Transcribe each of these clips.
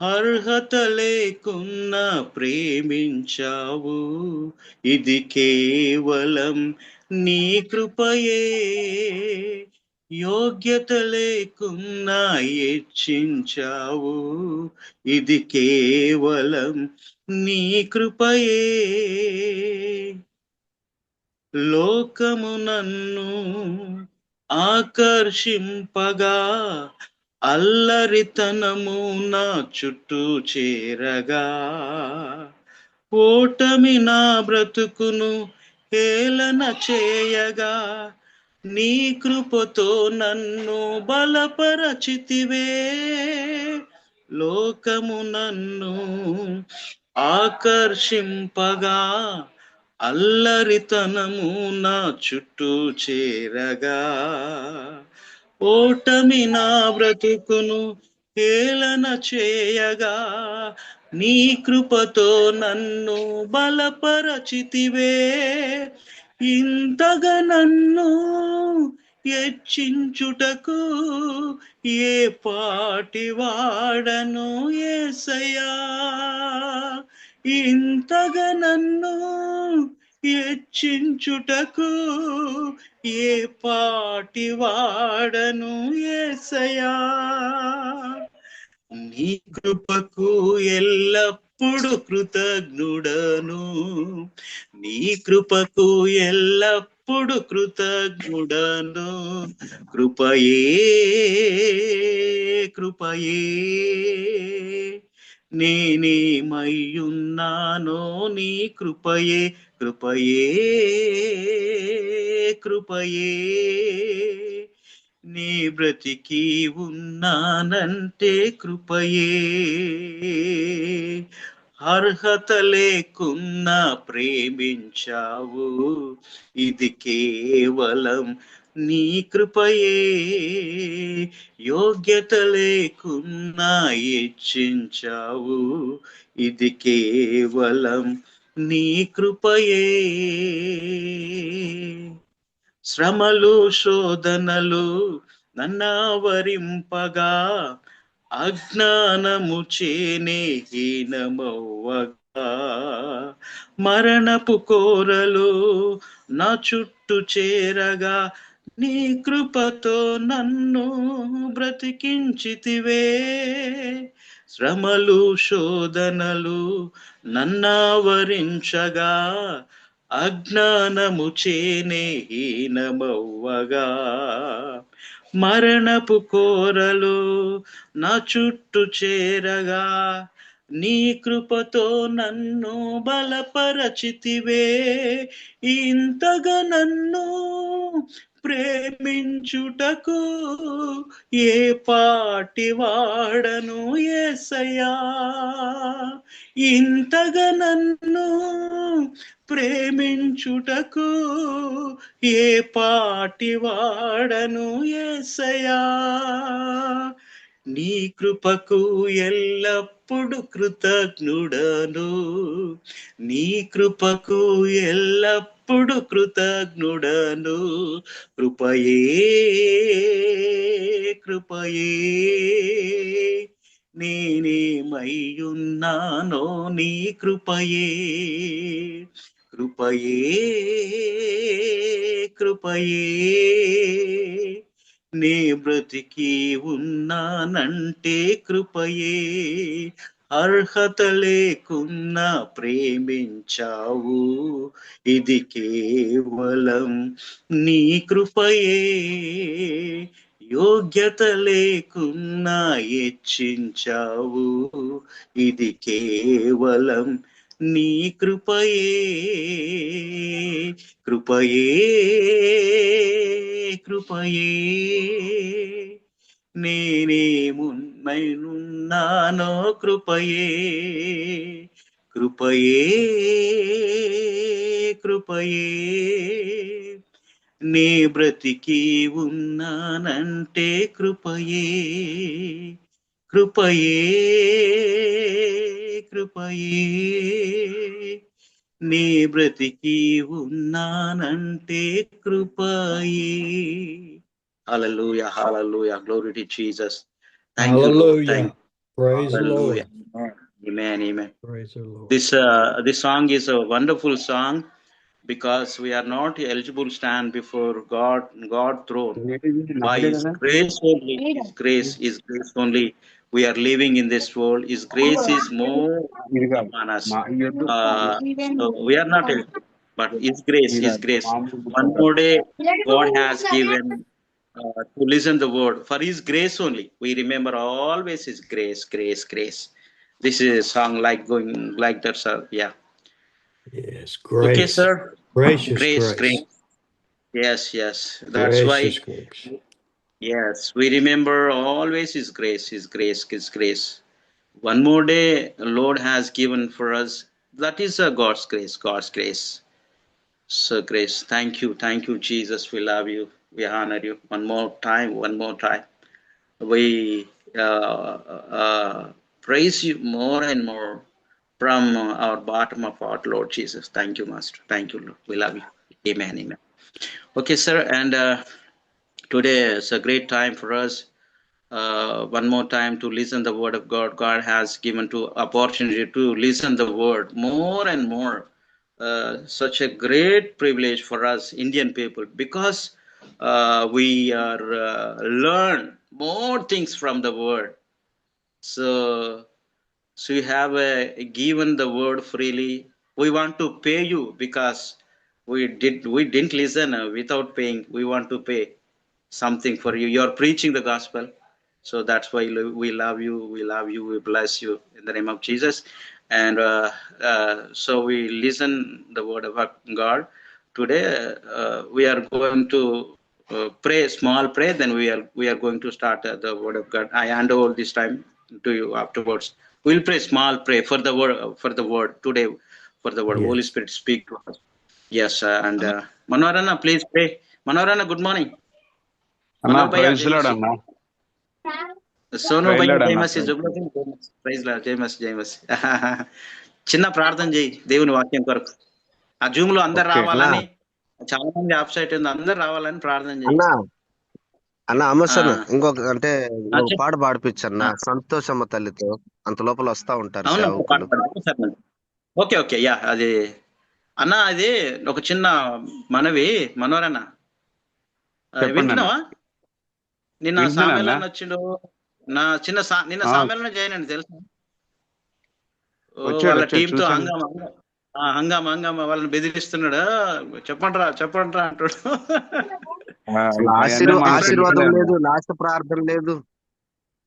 అర్హత లేకున్నా ప్రేమించావు, ఇది కేవలం నీ కృపయే. యోగ్యత లేకున్నా హెచ్చించావు, ఇది కేవలం నీ కృపయే. లోకము నన్ను ఆకర్షింపగా, అల్లరితనము నా చుట్టూ చేరగా, ఓటమి నా బ్రతుకును హేళన చేయగా, నీ కృపతో నన్ను బలపరచితివే. లోకము నన్ను ఆకర్షింపగా, అల్లరితనము నా చుట్టూ చేరగా, ఓటమి నా బ్రతుకును హేళన చేయగా, నీ కృపతో నన్ను బలపరచితివే. ఇంతగా నన్ను హెచ్చించుటకు ఏ పాటి వాడను యేసయ్యా. ఇంతగా నన్ను హెచ్చించుటకు ఏ పాటి వాడను యేసయ్యా. నీ కృపకు ఎల్లప్పుడు కృతజ్ఞుడను, నీ కృపకు ఎల్లప్పుడు కృతజ్ఞుడను. కృపయే కృపయే నేనేమయ్యున్నానో నీ కృపయే. కృపయే కృపయే నీ బ్రతికి ఉన్నానంటే కృపయే. అర్హత లేకున్నా ప్రేమించావు, ఇది కేవలం నీ కృపయే. యోగ్యత లేకున్నా హెచ్చించావు, ఇది కేవలం నీ కృపయే. శ్రమలు శోధనలు నన్నావరింపగా, అజ్ఞానము చేనే హీనమవ్వగా, మరణపు కోరలు నా చుట్టూ చేరగా, నీ కృపతో నన్ను బ్రతికించితివే. శ్రమలు శోధనలు నన్నావరించగా, అజ్ఞానము చేనే హీనమవ్వగా, మరణపు కోరలు నా చుట్టూ చేరగా, నీ కృపతో నన్ను బలపరచితివే. ఇంతగా నన్ను ప్రేమించుటకు ఏ పాటి వాడను యేసయ్యా. ఇంతగా నన్ను ప్రేమించుటకు ఏ పాటి వాడను యేసయ్యా. నీ కృపకు ఎల్లప్పుడు కృతజ్ఞుడను, నీ కృపకు ఎల్లప్పుడు కృతజ్ఞుడను. కృపయే కృపయే నేనేమయ్యున్నానో నీ కృపయే. కృపయే కృపయే నే బ్రతికి ఉన్నానంటే కృపయే. అర్హత లేకున్నా ప్రేమించావు, ఇది కేవలం నీ కృపయే. యోగ్యత లేకున్నా హెచ్చించావు, ఇది కేవలం నీ కృపయే. కృపయే కృపయే నేనేమున్నానో కృపయే. కృపయే కృపయే నే బ్రతికి ఉన్నానంటే కృపయే. కృపయే కృపయే నే బ్రతికి ఉన్నానంటే కృపయే. Hallelujah hallelujah, glory to Jesus. Thank you lord. Hallelujah. Praise the Hallelujah. Lord. Amen. Amen. Praise the Lord. This song is a wonderful song because we are not eligible to stand before God throne. By His grace only, His grace only, we are living in this world. His grace is more upon us. So we are not eligible, but His grace. One more day, God has given to listen the word. For His grace only, we remember always His grace. This is a song like going like that, sir. Yeah. Yes, Okay, grace. sir. Gracious Grace. grace. Yes. That's why. Gracious grace. Yes, we remember always His grace. One more day, Lord has given for us. That is God's grace. So grace. Thank you, Jesus. We love you. We honor you. One more time. We praise you more and more from our bottom of our Lord Jesus. Thank you, Master. Thank you, Lord. We love you. Amen. Okay, sir. And today is a great time for us. One more time to listen the word of God. God has given to opportunity to listen the word more and more. Such a great privilege for us Indian people because we are learn more things from the word. So you have given the word freely. We want to pay you because we didn't listen without paying. We want to pay something for you. You're preaching the gospel. So that's why we love you. We bless you in the name of Jesus. And so we listen the word of God. Today we are going to pray, small pray. Then we are going to start the word of God. I hand over this time to you afterwards. We'll pray small pray for the word today. For the word, Yes. Holy Spirit speak to us. Yes, and Manorana, please pray. Manorana, good morning. అన్నా మనోహర్ భయ్య praise జై lord మసీ. అన్నా Sonu praise భయ్య lord జై అన్నా మసీ. జుబ్లసిం praise lord. జై మసీ. చిన్న ప్రార్థన చేయి దేవుని వాక్యం కొరకు. ఆ జూమ్ లో అందరు ఓకే రావాలని, చాలా మంది ఆఫ్ సైట్ ఉంది, అందరు రావాలని ప్రార్థన చేయి. అన్న అమ్మసన్న ఇంకొక అంటే ఇంకొక చెప్పు. పాట పాడిపించన్న సంతోషమ్మ తల్లితో అంత లోపల వస్తా ఉంటారు అవును, సేవకులు. Okay yeah. అది అన్న, అది ఒక చిన్న మనవి. మనోరన్న చెప్పండి అన్న. వింటున్నావా? నిన్న వింటున్నాను అన్న. సామెలను వచ్చిండు. నిన్న సామెలను చేయనండి తెలుసా? వచ్చాడు, వాళ్ళ వచ్చాడు, టీమ్ తో చూశాను. హంగామా వాళ్ళని బెదిరిస్తున్నాడు. చెప్పండ్రా అంటాడు. అసలు అవన్నీ మనకు ఆశీర్వాదం తెలుసులే లేదు, అన్న. లాస్ట్ ప్రార్థన లేదు,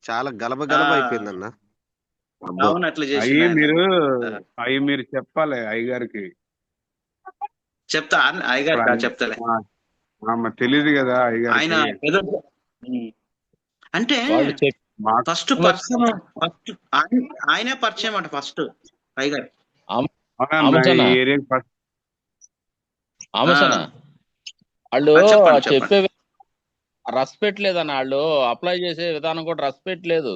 చాలా గలబ అయిపోయిందన్న. అవును, అట్లా అయ్యి చేసి మీరు చెప్పాలి అయ్యగారికి. చెప్తా. అయ్యగారు చెప్తాలే. తెలియదు కదా ఆయన అయ్యగారికి. అంటే మాకు ఫస్ట్ ఆయనే పరిచయం అంట. ఫస్ట్ అయ్యగారు ఈ ఏరియాకి ఫస్ట్ వాళ్ళు చెప్పండి. చెప్పే రెస్పెక్ట్ లేదన్న. వాళ్ళు అప్లై చేసే విధానం కూడా రెస్పెక్ట్ లేదు.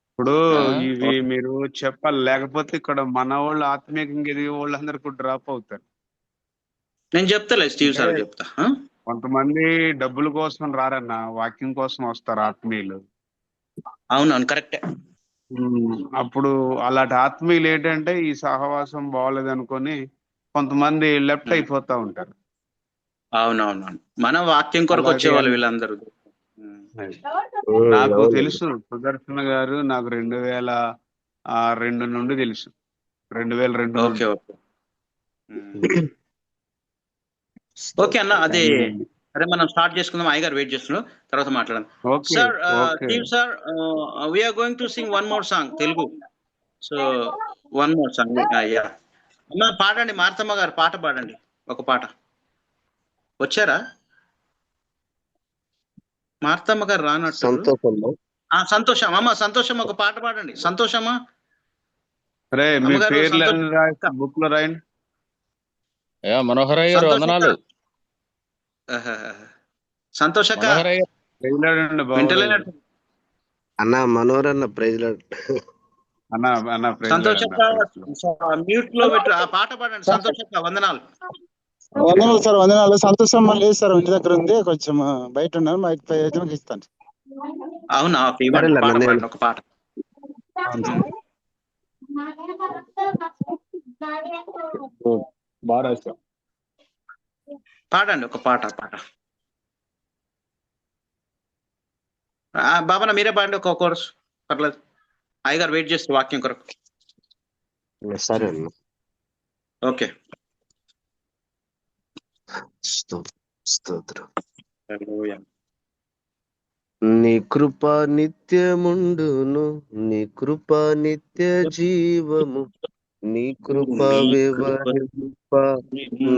ఇప్పుడు ఇవి మీరు చెప్పాలి, లేకపోతే ఇక్కడ మన వాళ్ళు ఆత్మీయంగా ఎదిగే వాళ్ళందరూ డ్రాప్ అవుతారు. నేను చెప్తాలే, స్టీవ్ సార్ చెప్తా. కొంతమంది డబ్బుల కోసం రారన్న, వాక్యం కోసం వస్తారు ఆత్మీయులు. అవునవును, కరెక్టే. అప్పుడు అలాంటి ఆత్మీయులు ఏంటంటే ఈ సహవాసం బాగోలేదు అనుకొని కొంతమంది లెఫ్ట్ అయిపోతా ఉంటారు. అవునవును, మన వాక్యం కొరకు వచ్చేవాళ్ళు వీళ్ళందరూ. నాకు తెలుసు సుదర్శన గారు, నాకు 2002 నుండి తెలుసు. 2002. ఓకే అన్న, అది అదే మనం స్టార్ట్ చేసుకుందాం. అయ్యగారు వెయిట్ చేస్తున్నాం, తర్వాత మాట్లాడదాం. Sir, Steve sir, we are going to sing one more song, Telugu. So one more song. అన్న పాడండి, మార్తమ్మ గారు పాట పాడండి, ఒక పాట. వచ్చారా మార్తమ్మ గారు? రానట్టు. సంతోషం ఒక పాట పాడండి. సంతోషమా బుక్ లో రాయండి. మనోహర్ గారు వందనాలు. సంతోషక్క అన్న మనోరన్న ప్రైజ్ లార్డ్. సంతోషక్క మ్యూట్ లో పెట్టు, ఆ పాట పాడండి. సంతోషక్క వందనాలు. వందనాలు సార్, వందనాలు. సంతోషం లేదు సార్, ఇంటి దగ్గర ఉంది, కొంచెం బయట ఉన్నాను, మైక్ పై అయితే ఇస్తాను. అవునా, ఇవ్వండి సరేలే పాట అన్న, పాడండి, ఒక పాట. అవును సార్. బాగా రాశావు. పాడండి ఒక పాట. బాబా మీరే పాడండి ఒక కోర్స్, పర్లేదు. అయ్యగారు వెయిట్ చేస్తే వాక్యం కొరకు. సరే అన్న. ఓకే. స్తోత్రం. హల్లెలూయా. నీ కృప నిత్యముండును, నీ కృప నిత్య జీవము, నీ కృప వివరింప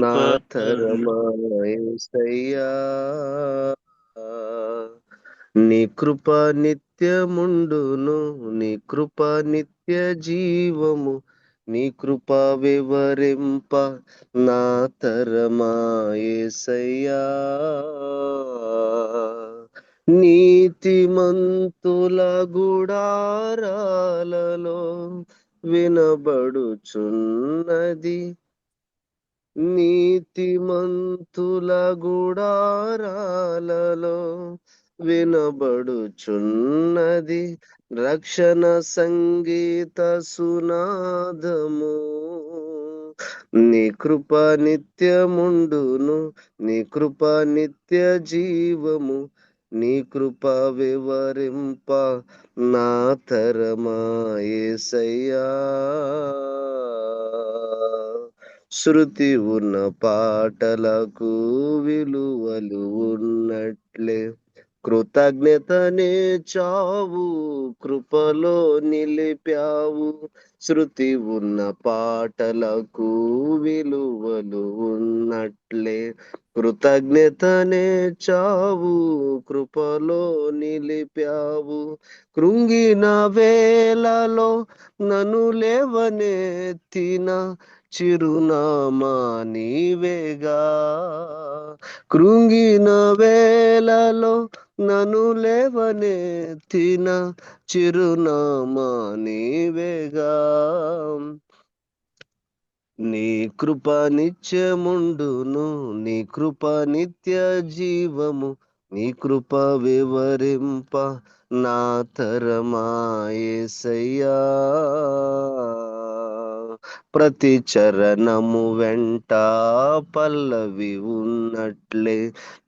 నా తరమా యేసయ్యా. నీ కృప నిత్యముండును, నీ కృప నిత్య జీవము, నీ కృప వివరింప నా తరమా యేసయ్యా. నీతిమంతుల గుడారాలలో వినబడుచున్నది, నీతిమంతుల గుడారాలలో వినబడుచున్నది రక్షణ సంగీత సునాదము. నీ కృప నిత్యముండును, నీ కృప నిత్య జీవము, నీ కృప వివరింప నా తరమా యేసయ్యా. శృతి ఉన్న పాటలకు విలువలు ఉన్నట్లే, కృతజ్ఞతనే చావు కృపలో నిలిపావు. శృతి ఉన్న పాటలకు విలువలు ఉన్నట్లే, కృతజ్ఞతనే చావు కృపలో నిలిపావు. కృంగిన వేళలో నన్ను లేవనెత్తిన చిరునామా నీవేగా. కృంగిన వేళలో నన్ను లేవనెత్తిన చిరునామా నీవేగా. నీ కృప నిత్యముండును, నీ కృప నిత్య జీవము, నీ కృప వివరింప నా తరమా యేసయ్యా. ప్రతి చరణము వెంట పల్లవి ఉన్నట్లే,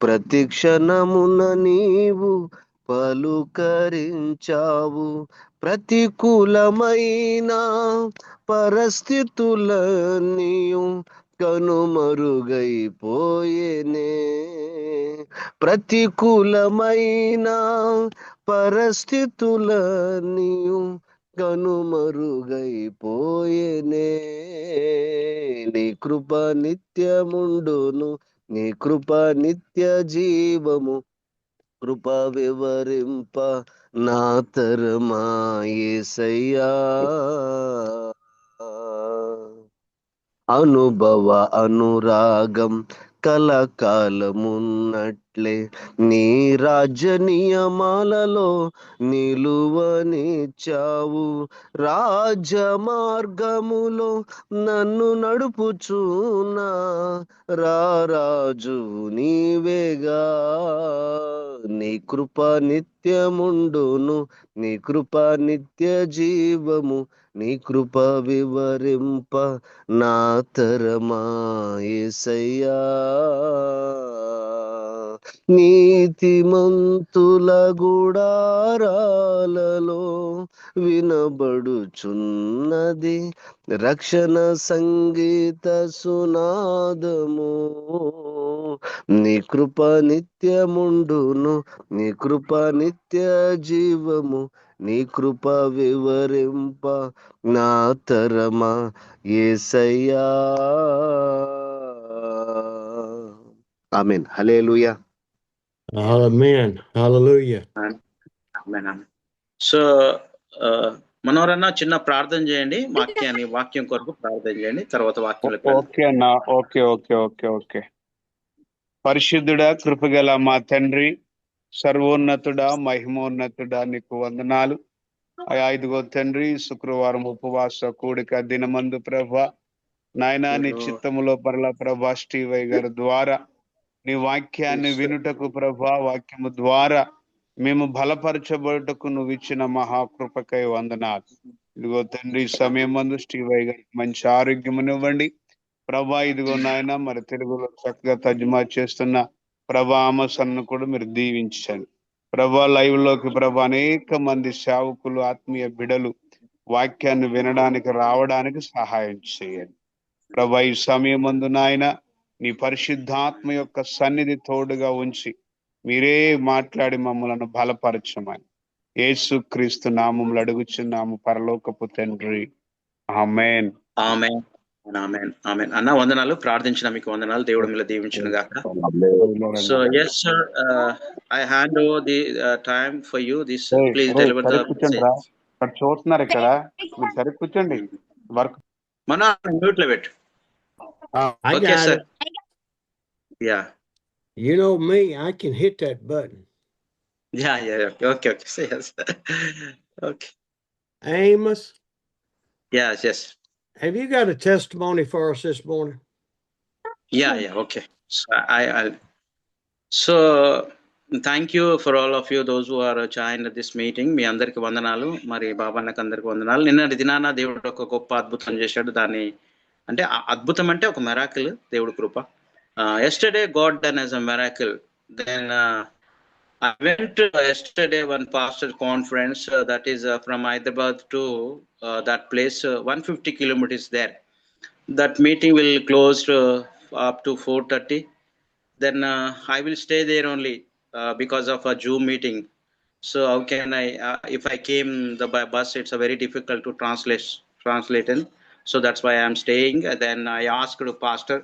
ప్రతి క్షణమున నీవు పలుకరించావు. ప్రతికూలమైన పరిస్థితులన్నీయు కనుమరుగైపోయేనే. ప్రతికూలమైన పరిస్థితులన్నీయు కనుమరుగైపోయేనే. నీ కృప నిత్యముండును, నీ కృప నిత్య జీవము, కృప వివరింప నా తరమా యేసయ్యా. అనుభవ అనురాగం కలకాలమున్నట్లే, నీ రాజ్య నియమాలలో నిలువనిచ్చావు. రాజ్య మార్గములో నన్ను నడుపుచున్నా రారాజు నీవేగా. నీ కృప నిత్యముండును, నీ కృప నిత్య జీవము, నీ కృప వివరింప నా తరమా యేసయ్యా. నీతిమంతుల గుడారాలలో వినబడుచున్నది రక్షణ సంగీత సునాదము. నీ కృప నిత్యముండును, నీ కృప నిత్య జీవము, నీ కృప వివరింప నా తరమా యేసయ్యా. ఆమేన్. హల్లెలూయా. Amen. Hallelujah. సో మనోరన్నా చిన్న ప్రార్థన చేయండి, వాక్యం కొరకు ప్రార్థన చేయండి, తర్వాత వాక్యంలోకి వెళ్దాం. ఓకే అన్న, ఓకే ఓకే ఓకే ఓకే. పరిశుద్ధుడా, కృపగల మా తండ్రి, సర్వోన్నతుడా, మహిమోన్నతుడా, నీకు వందనాలు. ఇదిగో తండ్రి, శుక్రవారం ఉపవాస కూడిక దినమందు ప్రభా నాయనా నీ చిత్తములో పరల ప్రభా స్టీవై గారి ద్వారా నీ వాక్యాన్ని వినుటకు ప్రభా వాక్యము ద్వారా మేము బలపరచబడుటకు నువ్వు ఇచ్చిన మహాకృపకై వందనాలు. ఇదిగో తండ్రి సమయం మందు స్టీవై గారికి మంచి ఆరోగ్యమునివ్వండి ప్రభా. ఇదిగో నాయన మరి తెలుగులో చక్కగా తర్జుమా చేస్తున్న ప్రభా ఆమసన్ను కూడా మీరు దీవించండి ప్రభా. లైవ్ లోకి ప్రభా అనేక మంది సేవకులు ఆత్మీయ బిడలు వాక్యాన్ని వినడానికి రావడానికి సహాయం చేయండి ప్రభా. ఈ సమయం మందు నాయన నీ పరిశుద్ధాత్మ యొక్క సన్నిధి తోడుగా ఉంచి మీరే మాట్లాడి మమ్మలను బలపరచమని యేసు క్రీస్తు నామములు అడుగుచున్నాము పరలోకపు తండ్రి. ఆమేన్. ఆమేన్ ఆమేన్ ఆమేన్. అన్న వందనాలు, ప్రార్థించిన మీకు వందనాలు. దేవుడు మిమ్మల్ని దీవించును గాక. So yes sir, I hand over the time for you. This please deliver the message. ఇక్కడ చూస్తున్నారు, ఇక్కడ మీరు సరి కూర్చోండి. వర్క్ మన మ్యూట్ లో పెట్టు. I Okay got sir. it. Yeah. You know me, I can hit that button. Yeah. Okay. Say yes. Okay. Amos, Yes. have you got a testimony for us this morning? Yeah. Okay. So thank you for all of you, those who are joined this meeting. మీ అందరికి వందనాలు, మరి బాబాన్నకి అందరికి వందనాలు. నిన్నటి దినాన దేవుడు ఒక గొప్ప అద్భుతం చేశాడు. దాన్ని అంటే అద్భుతం అంటే ఒక మెరాకిల్, దేవుడి కృప. Yesterday God done as a miracle. Then I went yesterday one pastor conference that is from Hyderabad to that place, 150 kilometers there. That meeting will close up to 4:30. Then I will stay there only because of a Zoom meeting. So how can I, if I came by bus, it's a very difficult to translate in. So that's why I'm staying. Then I asked the pastor,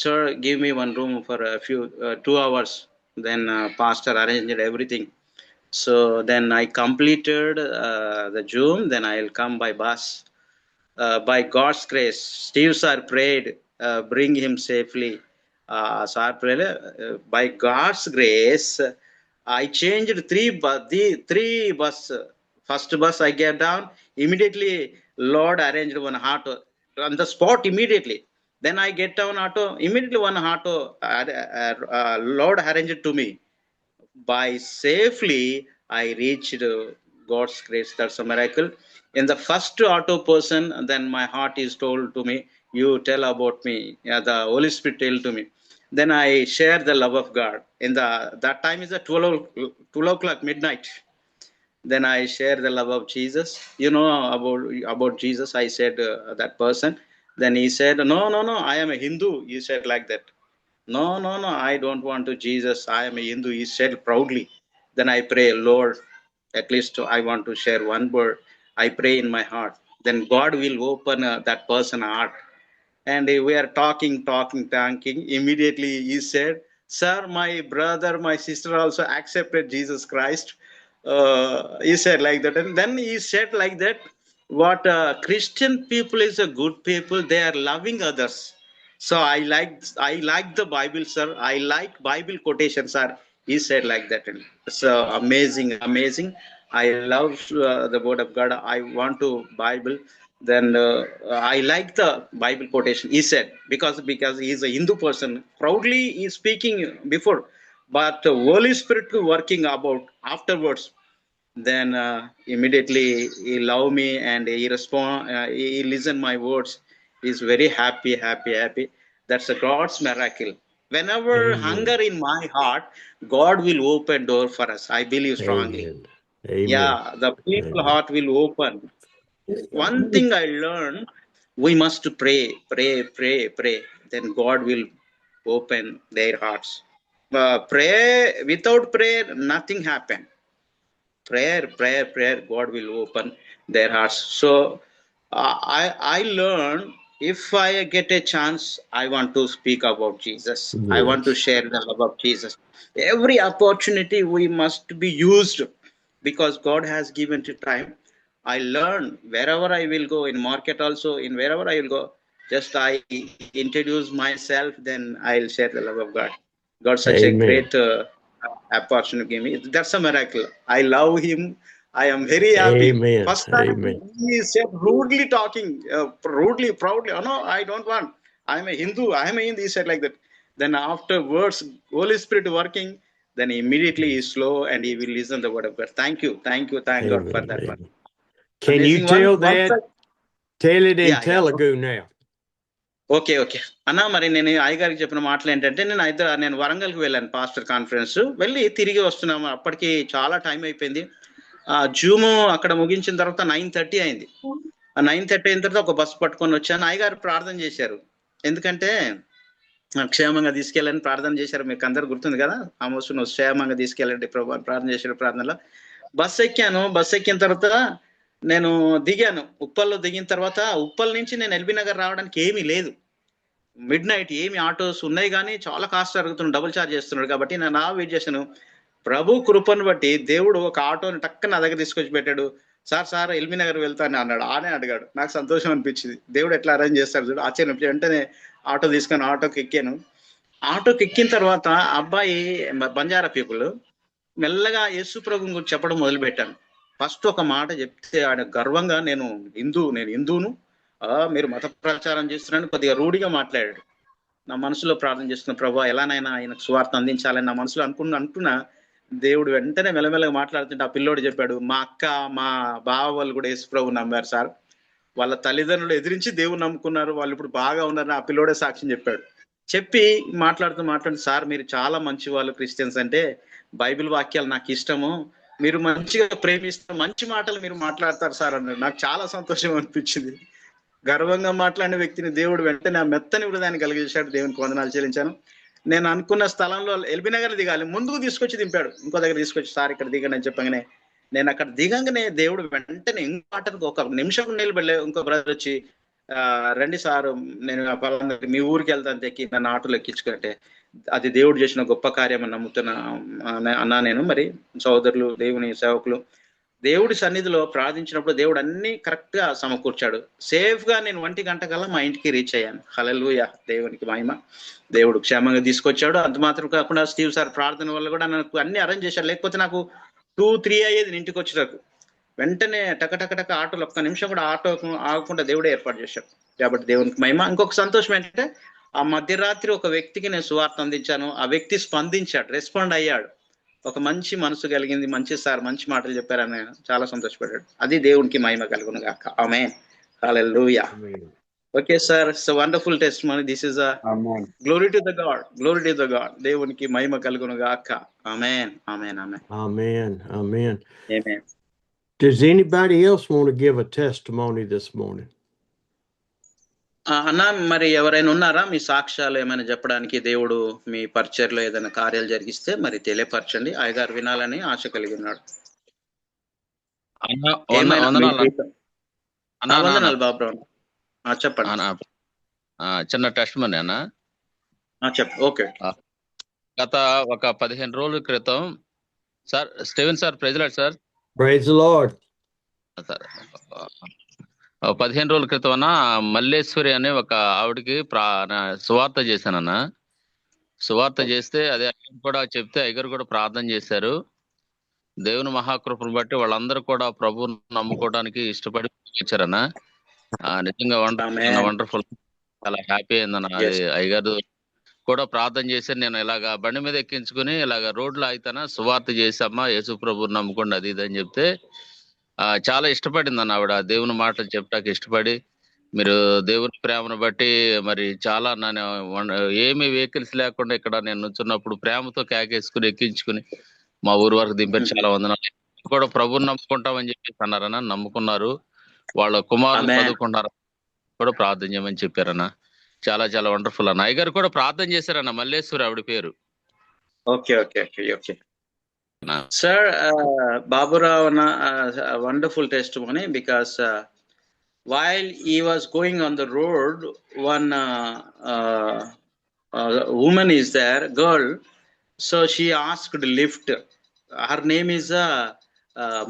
sir, give me one room for a few 2 hours. Then pastor arranged everything. So then I completed the Zoom. Then I'll come by bus. By God's grace, Steve sir prayed, bring him safely. Sir prayed, by God's grace, I changed three bus. First bus I get down, immediately Lord arranged one auto on the spot immediately. Then I get down auto, immediately one auto Lord arranged to me. By safely I reached God's grace. That's a miracle. In the first auto person, then my heart is told to me, you tell about me. The Holy Spirit tell to me. Then I share the love of God. In that time is at 12 o'clock midnight. Then I share the love of Jesus. You know about Jesus. I said that person. Then he said, no, I am a Hindu. He said like that. No, I don't want to Jesus. I am a Hindu. He said proudly. Then I pray, Lord, at least I want to share one word. I pray in my heart. Then God will open that person's heart. And we are talking. Immediately he said, sir, my brother, my sister also accepted Jesus Christ. He said like that. And then he said like that, what Christian people is a good people. They are loving others. So I like the Bible, sir. I like Bible quotations, sir. He said like that. So amazing. I love the word of God. I want to Bible. Then I like the Bible quotation. He said because he is a Hindu person. Proudly he is speaking before, but Holy Spirit working about afterwards. Then immediately he love me and he respond. He listen my words. He is very happy. That's a God's miracle. Whenever hunger in my heart, God will open door for us. I believe strongly. Amen. Yeah, the people heart will open. One thing I learned, we must pray. Then God will open their hearts. Pray, without prayer, nothing happen. Prayer, God will open their hearts. So I learned, if I get a chance, I want to speak about Jesus. Yes. I want to share the love of Jesus. Every opportunity we must be used, because God has given to time. I learn wherever I will go, in market also, in wherever I will go, just I introduce myself, then I'll share the love of God. God, such Amen. a great opportunity gave me. That's a miracle. I love him. I am very happy. Amen. First time Amen. he said rudely talking, rudely, proudly, oh no, I don't want. I am a Hindu. He said like that. Then afterwards, Holy Spirit working, then immediately he is slow and he will listen the word of God. Thank you, thank God for Amen. that one. Amen. Can you Amazing tell one. that? Tell it in Yeah. Telugu now. Okay అన్న, మరి నేను అయ్యగారికి చెప్పిన మాటలు ఏంటంటే, నేను వరంగల్కి వెళ్ళాను పాస్టర్ కాన్ఫరెన్స్ వెళ్ళి తిరిగి వస్తున్నాము. అప్పటికి చాలా టైం అయిపోయింది. జూమ్ అక్కడ ముగించిన తర్వాత 9:30 అయింది. 9:30 అయిన తర్వాత ఒక బస్సు పట్టుకొని వచ్చాను. అయ్యగారు ప్రార్థన చేశారు. ఎందుకంటే క్షేమంగా తీసుకెళ్ళని ప్రార్థన చేశారు. మీకు అందరు గుర్తుంది కదా, ఆమోసు నువ్వు క్షేమంగా తీసుకెళ్ళండి ప్రభు అని ప్రార్థన చేశారు. ప్రార్థనలో బస్సు ఎక్కాను. బస్సు ఎక్కిన తర్వాత నేను దిగాను. ఉప్పల్లో దిగిన తర్వాత ఉప్పల్ నుంచి నేను ఎల్బీ నగర్ రావడానికి ఏమీ లేదు. మిడ్ నైట్ ఏమి ఆటోస్ ఉన్నాయి కానీ చాలా కాస్ట్ అడుగుతున్నాడు, డబుల్ ఛార్జ్ చేస్తున్నాడు. కాబట్టి నేను వెయిట్ చేశాను. ప్రభు కృపను బట్టి దేవుడు ఒక ఆటోని టక్క నా దగ్గర తీసుకొచ్చి పెట్టాడు. సార్ ఎల్బీ నగర్ వెళ్తాను అన్నాడు. ఆనే అడిగాడు. నాకు సంతోషం అనిపించింది. దేవుడు ఎట్లా అరేంజ్ చేస్తాడు చూడు, ఆశ్చర్యం. వెంటనే ఆటో తీసుకొని ఆటోకి ఎక్కాను. ఆటోకి ఎక్కిన తర్వాత అబ్బాయి బంజారా పీపుల్ మెల్లగా యేసు ప్రభు గురించి చెప్పడం మొదలు పెట్టాను. ఫస్ట్ ఒక మాట చెప్తే ఆయన గర్వంగా నేను హిందూను, మీరు మత ప్రచారం చేస్తున్నారని కొద్దిగా రూఢిగా మాట్లాడాడు. నా మనసులో ప్రార్థన చేస్తున్న ప్రభు ఎలానైనా ఆయనకు సువార్త అందించాలని నా మనసులో అంటున్నా. దేవుడు వెంటనే మెల్లమెల్లగా మాట్లాడుతుంటే ఆ పిల్లోడు చెప్పాడు, మా అక్క మా బావ వాళ్ళు కూడా యేసు ప్రభు నమ్మారు సార్, వాళ్ళ తల్లిదండ్రులు ఎదిరించి దేవుడు నమ్ముకున్నారు, వాళ్ళు ఇప్పుడు బాగా ఉన్నారని ఆ పిల్లోడే సాక్ష్యం చెప్పాడు. చెప్పి మాట్లాడుతూ సార్ మీరు చాలా మంచి వాళ్ళు, క్రిస్టియన్స్ అంటే బైబిల్ వాక్యాలు నాకు ఇష్టము, మీరు మంచిగా ప్రేమిస్తారు, మంచి మాటలు మీరు మాట్లాడతారు సార్ అన్నాడు. నాకు చాలా సంతోషం అనిపించింది. గర్వంగా మాట్లాడిన వ్యక్తిని దేవుడు వెంటనే ఆ మెత్తని హృదయాన్ని కలిగించాడు. దేవునికి వందనాలు చెల్లించాను. నేను అనుకున్న స్థలంలో ఎల్బీ నగర్ దిగాలి, ముందుకు తీసుకొచ్చి దింపాడు. ఇంకో దగ్గర తీసుకొచ్చి సార్ ఇక్కడ దిగండి అని చెప్పగానే నేను అక్కడ దిగంగానే దేవుడు వెంటనే ఇంకో ఒక నిమిషం నిలబడలే. ఇంకో బ్రదర్ వచ్చి రండి సార్, నేను మీ ఊరికి వెళ్తాను తెక్కి నన్ను ఆటోలో ఎక్కించుకుంటే అది దేవుడు చేసిన గొప్ప కార్యం అని నమ్ముతున్నా అన్నా. నేను మరి సోదరులు, దేవుని సేవకులు, దేవుడి సన్నిధిలో ప్రార్థించినప్పుడు దేవుడు అన్ని కరెక్ట్ గా సమకూర్చాడు. సేఫ్ గా నేను 1 గంట కల్లా మా ఇంటికి రీచ్ అయ్యాను. హల్లెలూయా, దేవునికి మహిమ. దేవుడు క్షేమంగా తీసుకొచ్చాడు. అంత మాత్రం కాకుండా స్టీవ్ సార్ ప్రార్థన వల్ల కూడా నాకు అన్ని అరేంజ్ చేశాడు. లేకపోతే నాకు 2-3 అయ్యేది ఇంటికి వచ్చేటకు. వెంటనే టక ఆటోలో ఒక్క నిమిషం కూడా ఆటో ఆగకుండా దేవుడే ఏర్పాటు చేశాడు. కాబట్టి దేవునికి మహిమ. ఇంకొక సంతోషం ఏంటంటే ఆ మధ్యరాత్రి ఒక వ్యక్తికి నేను సువార్త అందించాను. ఆ వ్యక్తి స్పందించాడు, రెస్పాండ్ అయ్యాడు. ఒక మంచి మనసు కలిగింది. మంచి సార్ మంచి మాటలు చెప్పారని చాలా సంతోషపడ్డాడు. అది దేవునికి మహిమ కలుగును గాక. Amen. Hallelujah. Okay sir, it's a wonderful testimony. This is a glory to the god, glory to the god. దేవునికి మహిమ కలుగును గాక. ఆమేన్, ఆమేన్, ఆమేన్. Amen. Amen. Amen. Does anybody else want to give a testimony this morning? అన్న, మరి ఎవరైనా ఉన్నారా మీ సాక్ష్యాలు ఏమైనా చెప్పడానికి? దేవుడు మీ పరిచర్లో ఏదైనా కార్యాలు జరిగిస్తే మరి తెలియపరచండి. అయ్యగారు వినాలని ఆశ కలిగి ఉన్నాడు. వందనాలు బాబు. చెప్పండి. చిన్న టెస్ట్ మనీ అన్న. ఓకే. గత ఒక 15 రోజుల క్రితం sir, Steven sir, praise lord sir. Praise the Lord. Sir 15 రోజుల క్రితం అన్న మల్లేశ్వరి అనే ఒక ఆవిడకి సువార్త చేశానన్న. సువార్త చేస్తే అదే కూడా చెప్తే అయ్యగారు కూడా ప్రార్థన చేశారు. దేవుని మహాకృపను బట్టి వాళ్ళందరూ కూడా ప్రభువుని నమ్ముకోవడానికి ఇష్టపడి వచ్చారన్న. నిజంగా వండర్ఫుల్, చాలా హ్యాపీ అయిందన్న. అయ్యగారు కూడా ప్రార్థన చేశారు. నేను ఇలాగా బండి మీద ఎక్కించుకుని ఇలాగ రోడ్లో ఆగితానా, సువార్త చేసామ్మా, యేసు ప్రభువుని నమ్ముకోండి అది ఇది అని చెప్తే చాలా ఇష్టపడింది అన్న ఆవిడ. దేవుని మాటలు చెప్పడానికి ఇష్టపడి, మీరు దేవుని ప్రేమను బట్టి మరి చాలా ఏమి వెహికల్స్ లేకుండా ఇక్కడ నేను నుంచున్నప్పుడు ప్రేమతో కేకేసుకుని ఎక్కించుకుని మా ఊరు వరకు దింపారు. చాలా వందనాలు. కూడా ప్రభుని నమ్ముకుంటామని చెప్పేసి అన్నారన్న. నమ్ముకున్నారు. వాళ్ళ కుమారులు చదువుకున్నారు కూడా ప్రార్థన చేయమని చెప్పారన్న. చాలా చాలా వండర్ఫుల్ అన్న. అయ్యగారు కూడా ప్రార్థన చేశారన్న. మల్లేశ్వరి ఆవిడ పేరు. Okay okay okay okay Sir, Baburao, a wonderful testimony, because while he was going on the road, one woman is there, girl, so she asked lift. Her name is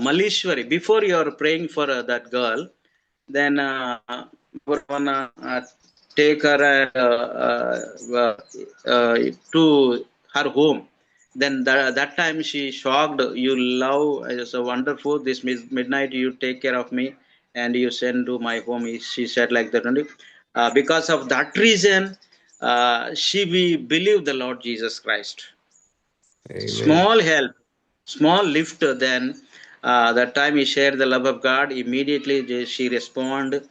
Malishwari. Before you are praying for that girl, then take her to her home. Then that time she shocked. You love, it's a wonderful. This midnight you take care of me, and you send to my home. She said like that only. Because of that reason, she believed the Lord Jesus Christ. Amen. Small help, small lift. Then that time he shared the love of God. Immediately she responded,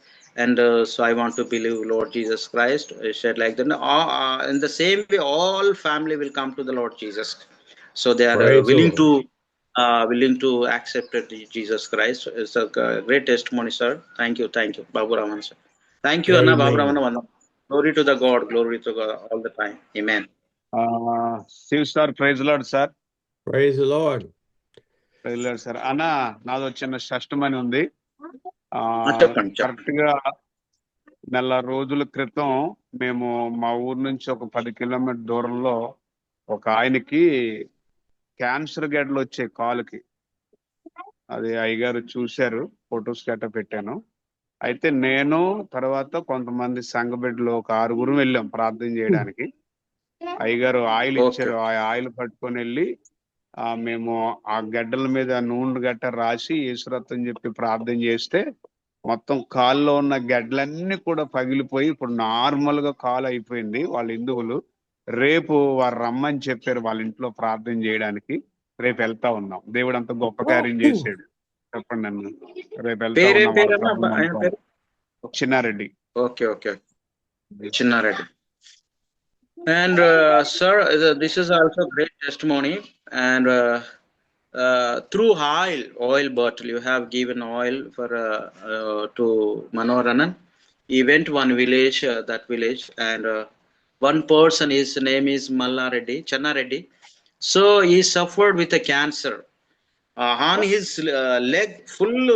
and so I want to believe Lord Jesus Christ. He said like that. In the same way, all family will come to the Lord Jesus. So they are Praise the Lord. willing to accept Jesus Christ. It's a great testimony, sir. Thank you, Babu Raman, sir. Thank you, Anna Babu Amen. Raman. Glory to the God, glory to God all the time. Amen. Shiv sir, praise lord sir. Praise the Lord. Praise lord sir. అన్న, నాదో చిన్న షష్టమని ఉంది. చెప్పండి. Correct గా నెల రోజుల క్రితం మేము మా ఊరు నుంచి ఒక 10 కిలోమీటర్ దూరంలో ఒక ఆయనకి క్యాన్సర్ గడ్డలు వచ్చాయి కాలుకి. అది అయ్యగారు చూశారు, ఫొటోస్ గట్ట పెట్టాను. అయితే నేను తర్వాత కొంతమంది సంఘ బిడ్డలు ఒక 6 వెళ్ళాం ప్రార్థన చేయడానికి. అయ్యగారు ఆయిల్ ఇచ్చారు. ఆ ఆయిల్ పట్టుకొని వెళ్ళి మేము ఆ గడ్డల మీద నూనె గట్ట రాసి యేసురత్నం చెప్పి ప్రార్థన చేస్తే మొత్తం కాల్లో ఉన్న గడ్డలన్నీ కూడా పగిలిపోయి ఇప్పుడు నార్మల్ గా కాలు అయిపోయింది. వాళ్ళ హిందువులు రేపు వారు రమ్మని చెప్పారు వాళ్ళ ఇంట్లో ప్రార్థన చేయడానికి. రేపు వెళ్తా ఉన్నాం. దేవుడు అంత గొప్ప కార్యం చేశాడు. చెప్పండి అన్న. రేపు వెళ్తా ఉన్నాం వాళ్ళ ప్రభు మందిరం. Chinna Reddy. Okay. Chinnareddy. And sir, this is also great testimony. And through oil bottle, you have given oil for to Manoharanan. He went one village, that village, and one person, his name is Mallareddy, Channareddy. So he suffered with a cancer. On his leg, full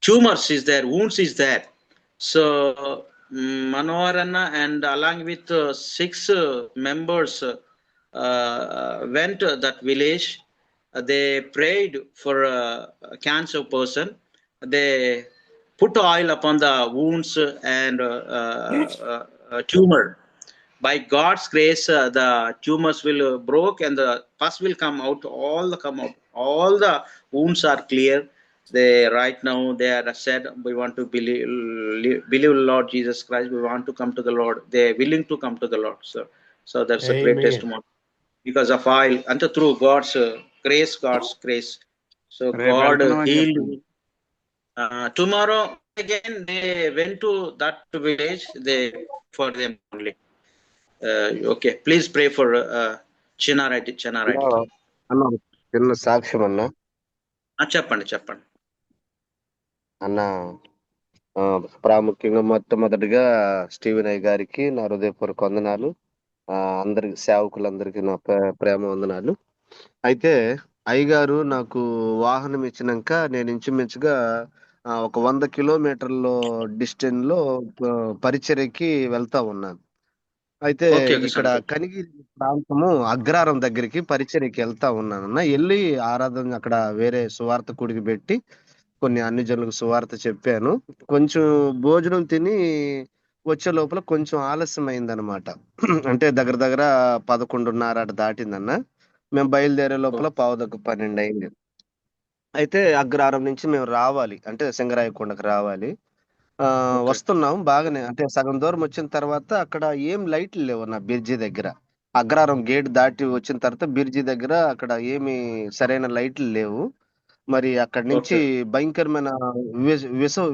tumors is there, wounds is there. So Manoharana and along with 6 members went that village. They prayed for a cancer person. They put oil upon the wounds and tumor. By God's grace, the tumors will broke and the pus will come out. All the wounds are clear. They right now they are said, we want to believe Lord Jesus Christ. We want to come to the Lord. They are willing to come to the Lord. So that's a great Amen. testimony because of oil and through God's grace. So God healed. Tomorrow again they went to that village. They for them only. Okay, please pray for Chinnareddy. అన్న చిన్న సాక్ష్యం అన్న. చెప్పండి. అన్న ప్రాముఖ్యంగా మొట్టమొదటిగా Steven అయ్య గారికి నా హృదయపూర్వక వందనాలు. అందరికి సేవకులందరికీ నా ప్రేమ వందనాలు. అయితే అయ్యగారు నాకు వాహనం ఇచ్చినాక నేను ఇంచుమించుగా ఒక 100 కిలోమీటర్ల డిస్టెన్స్ లో పరిచర్యకి వెళ్తా ఉన్నాను. అయితే ఇక్కడ కనిగిరి ప్రాంతము అగ్రారం దగ్గరికి పరిచర్యకి వెళ్తా ఉన్నానన్న. వెళ్ళి ఆరాధన అక్కడ వేరే సువార్త కూడికి పెట్టి కొన్ని అన్ని జనులకు సువార్త చెప్పాను. కొంచెం భోజనం తిని వచ్చే లోపల కొంచెం ఆలస్యం అయిందనమాట. అంటే దగ్గర 11:30 అటు దాటిందన్న. మేము బయలుదేరే లోపల 11:12 అయింది. అయితే అగ్రహారం నుంచి మేము రావాలి, అంటే సింగరాయకొండకు రావాలి. వస్తున్నాం బాగానే, అంటే సగం దూరం వచ్చిన తర్వాత అక్కడ ఏం లైట్లు లేవు నా బిర్జీ దగ్గర. అగ్రహారం గేట్ దాటి వచ్చిన తర్వాత బిర్జీ దగ్గర అక్కడ ఏమి సరైన లైట్లు లేవు. మరి అక్కడి నుంచి భయంకరమైన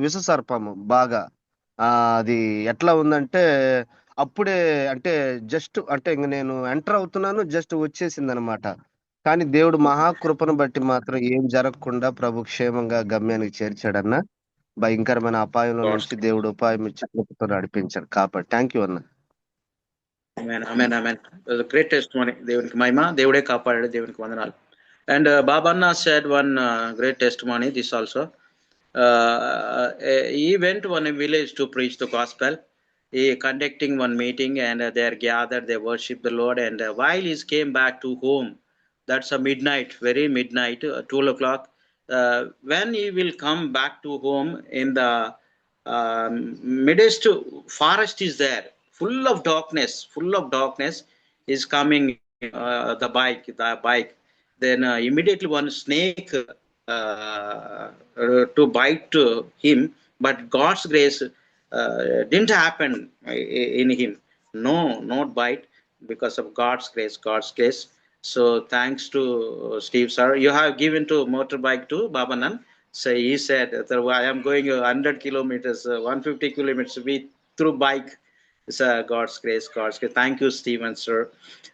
విష సర్పము బాగా అది ఎట్లా ఉందంటే అప్పుడే అంటే జస్ట్ అంటే ఇంక నేను ఎంటర్ అవుతున్నాను, జస్ట్ వచ్చేసింది అనమాట. కానీ దేవుడు మహాకృపను బట్టి మాత్రం ఏం జరగకుండా ప్రభు క్షేమంగా గమ్యానికి చేర్చాడన్న. భయంకరమైన అపాయంలో నుంచి దేవుడు ఉపాయం ఇచ్చి కృపతో నడిపించాడు కాబట్టి థ్యాంక్ యూ అన్న. Great testimony. దేవునికి మహిమ. దేవుడే కాపాడాడు. దేవునికి వందనాలు. And Babanna said one great testimony. This also, he went to one village to preach the gospel. He conducting one meeting, and they are gathered. They worship the Lord. And while he came back to home, that's a midnight, very midnight, 12 o'clock. When he will come back to home, in the midst forest is there, full of darkness. Is coming the bike. Then immediately one snake to bite him, but God's grace didn't happen in him. No, not bite because of God's grace. God's grace. So thanks to Steve sir, you have given to motorbike to Babanan. So he said, I am going 100 kilometers, 150 kilometers through bike. It's God's grace, God's grace. Thank you, Stephen, sir.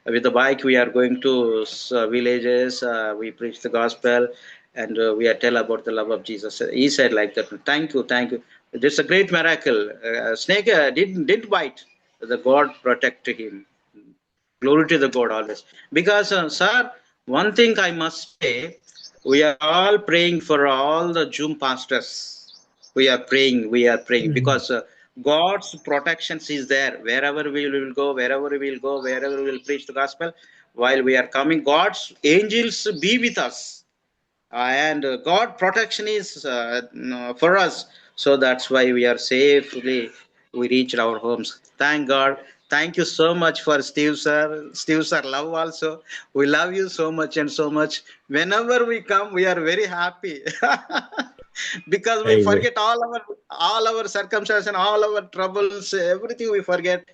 With the bike, we are going to villages. We preach the gospel, and we are tell about the love of Jesus. He said like that. Thank you, thank you. It's a great miracle. Snake didn't bite. The God protected him. Glory to the God always. Because, sir, one thing I must say, we are all praying for all the Zoom pastors. We are praying because God's protection is there. Wherever we will go, wherever we will preach the gospel, while we are coming, God's angels be with us. And God protection is for us. So that's why we are safely, we reached our homes. Thank God. Thank you so much for Steve sir. Steve sir, love also. We love you so much and so much. Whenever we come, we are very happy. Because we Amen. forget all our circumstances and all our troubles, everything we forget.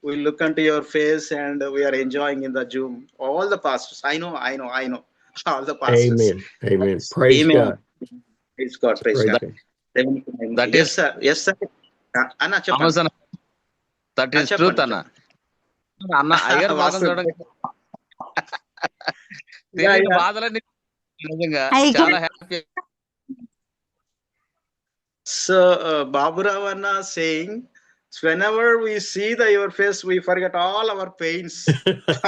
We look into your face and we are enjoying in the Zoom. All the pastors. I know. All the pastors. Amen. Amen. Praise Amen. God. Praise God. Praise Praise God. God. That Yes, is sir. Yes, sir. Anna, చెప్పండి. Thomas అన్న, that is truth అన్న. అన్న అయ్యగారు మొఖం చూడండి, తెలియని బాధలన్నీ నిజంగా చాలా happy. So Baburao Anna saying, whenever we see your face, we forget all our pains.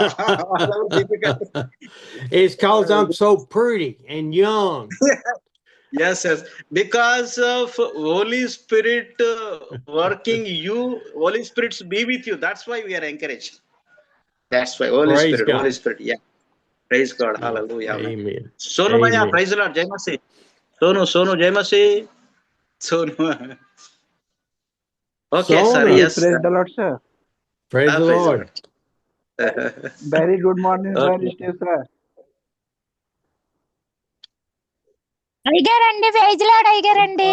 All our difficulties. It's because I'm so pretty and young. Yes. Because of Holy Spirit working you, Holy Spirit be with you. That's why we are encouraged. That's why Holy Praise Spirit, God. Holy Spirit. Yeah. Praise God. Hallelujah. Amen. Sonu Maya, Amen. praise the Lord. Jai Masi. Sonu, Jai Masi. Sonu. Okay, sir. Sonu. Yes. Praise the Lord, sir. Praise the Praise the Lord. Lord. Very good morning, sir. Okay. Steve, sir. అయ్యగారండి, praise lord అయ్యగారండి.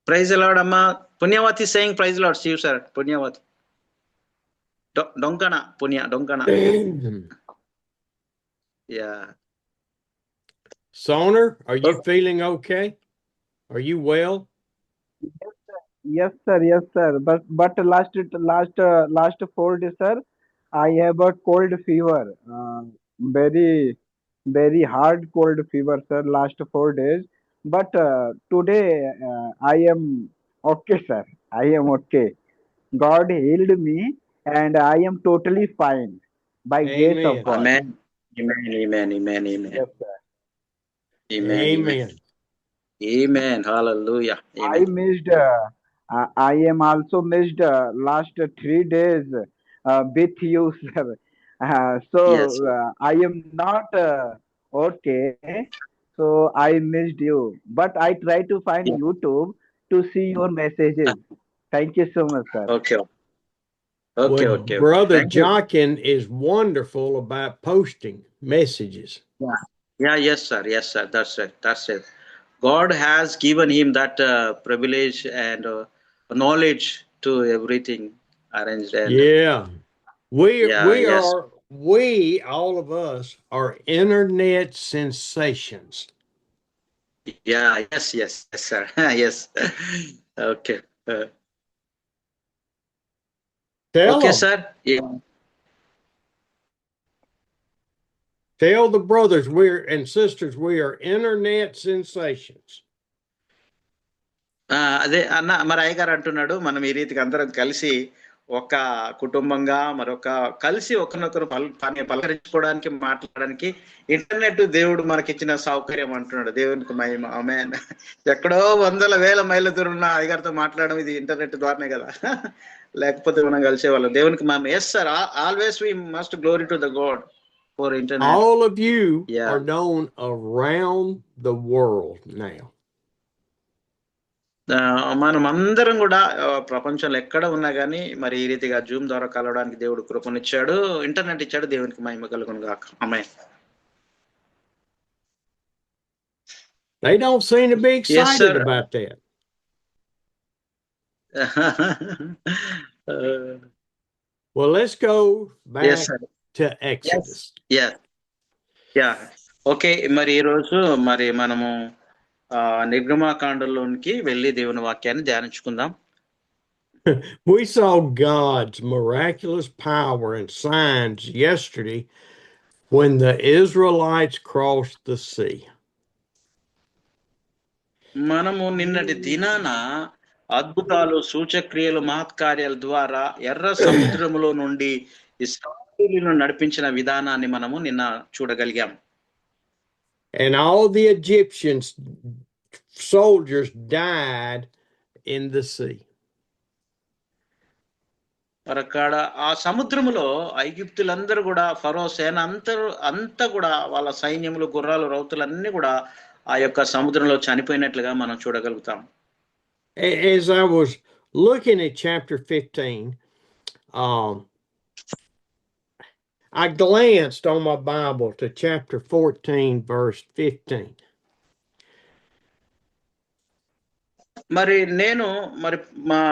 Praise the Lord, Amma. Punyavati saying praise the Lord, Steve sir. Punyavati. Donkana. Donkana. Yeah. Soner, are you feeling okay? Are you well? Yes, sir. Yes, sir. But last 4 days, sir, I have a cold fever. Very hard cold fever, sir. Last 4 days. But today I am okay, sir. I am okay. God healed me, and I am totally fine by grace of Amen. God. Amen. Amen. Yes, sir. Amen. Amen. Hallelujah. I Amen. missed. I am also missed last 3 days with you, sir. So Yes. I am not okay. So I missed you, but I try to find Yeah. YouTube to see your messages. Thank you so much, sir. Okay. Well, Brother Thank you. Jockin is wonderful about posting messages. Yeah. Yes, sir. That's it. God has given him that privilege and knowledge to everything arranged. And Yeah. yes. We, all of us, are internet sensations. Yeah. Yes, sir. Yes. Okay. Tell Okay, them. sir. Yeah. Tell the brothers and sisters we are internet sensations. అదే అన్న మరి అయ్యగారు అంటున్నాడు, మనం ఈ రీతికి అందరం కలిసి ఒక కుటుంబంగా కలిసి ఒకరినొకరు పలకరించుకోవడానికి, మాట్లాడడానికి ఇంటర్నెట్ దేవుడు మనకిచ్చిన సౌకర్యం అంటున్నాడు. దేవునికి మహిమ. ఆమేన్. ఎక్కడో 100,000 మైళ్ళ దూరం ఉన్న అయ్యగారితో మాట్లాడడం ఇది ఇంటర్నెట్ ద్వారానే కదా. లేకపోతే మనం కలిసేవాళ్ళం. దేవునికి మహిమ. Yes sir, always we must glory to the god for internet. All of you are known around the world now. మనం అందరం కూడా ప్రపంచంలో ఎక్కడ ఉన్నా కానీ మరి ఈ రీతిగా జూమ్ ద్వారా కలవడానికి దేవుడు కృపనిచ్చాడు, ఇంటర్నెట్ ఇచ్చాడు. దేవునికి మహిమ కలుగును గాక. ఆమేన్. They don't seem to be Yes, excited sir. about that. Well, let's go back Yes, sir. to Exodus. Yeah okay. మరి ఈరోజు మరి మనము నిర్గమాకాండంలోనికి వెళ్ళి దేవుని వాక్యాన్ని ధ్యానించుకుందాం. We saw God's miraculous power and signs yesterday when the Israelites crossed the sea. మనము నిన్నటి దినాన అద్భుతాలు, సూచక్రియలు, మహత్కార్యాల ద్వారా ఎర్ర సముద్రములో నుండి ఇశ్రాయేలీయులను నడిపించిన విధానాన్ని మనము నిన్న చూడగలిగాం. And all the Egyptians soldiers died in the sea. మరి అక్కడ ఆ సముద్రములో ఐగుప్తులందరూ కూడా, ఫరో సేన అంతా కూడా, వాళ్ళ సైన్యములు, గుర్రాలు, రౌతులన్నీ కూడా ఆ యొక్క సముద్రంలో చనిపోయినట్లుగా మనం చూడగలుగుతాం. As I was looking at chapter 15, I glanced on my Bible to chapter 14, verse 15. మరి నేను మా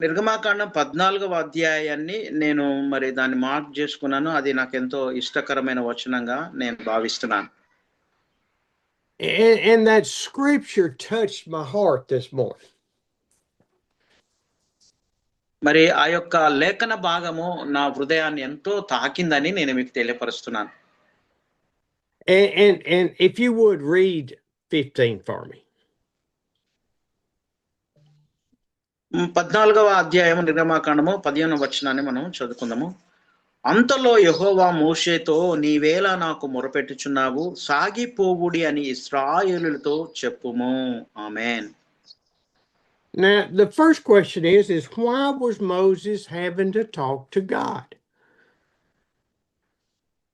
నిర్గమాకాండం 14వ అధ్యాయాన్ని నేను మరి దాన్ని మార్క్ చేసుకున్నాను. అది నాకు ఎంతో ఇష్టకరమైన వచనంగా నేను భావిస్తున్నాను. And that scripture touched my heart this morning. మరి ఆ యొక్క లేఖన భాగము నా హృదయాన్ని ఎంతో తాకిందని నేను మీకు తెలియపరుస్తున్నాను. And if you would read 15 for me. 14వ అధ్యాయము నిర్గమాకాండము 15వ వచనాన్ని మనం చదువుకుందాము. అంతలో యెహోవా మోషేతో, నీవేళ నాకు మొరపెట్టుచున్నావు, సాగిపోవుడి అని ఇశ్రాయేలులతో చెప్పుము. ఆమేన్. Now, the first question is why was Moses having to talk to God?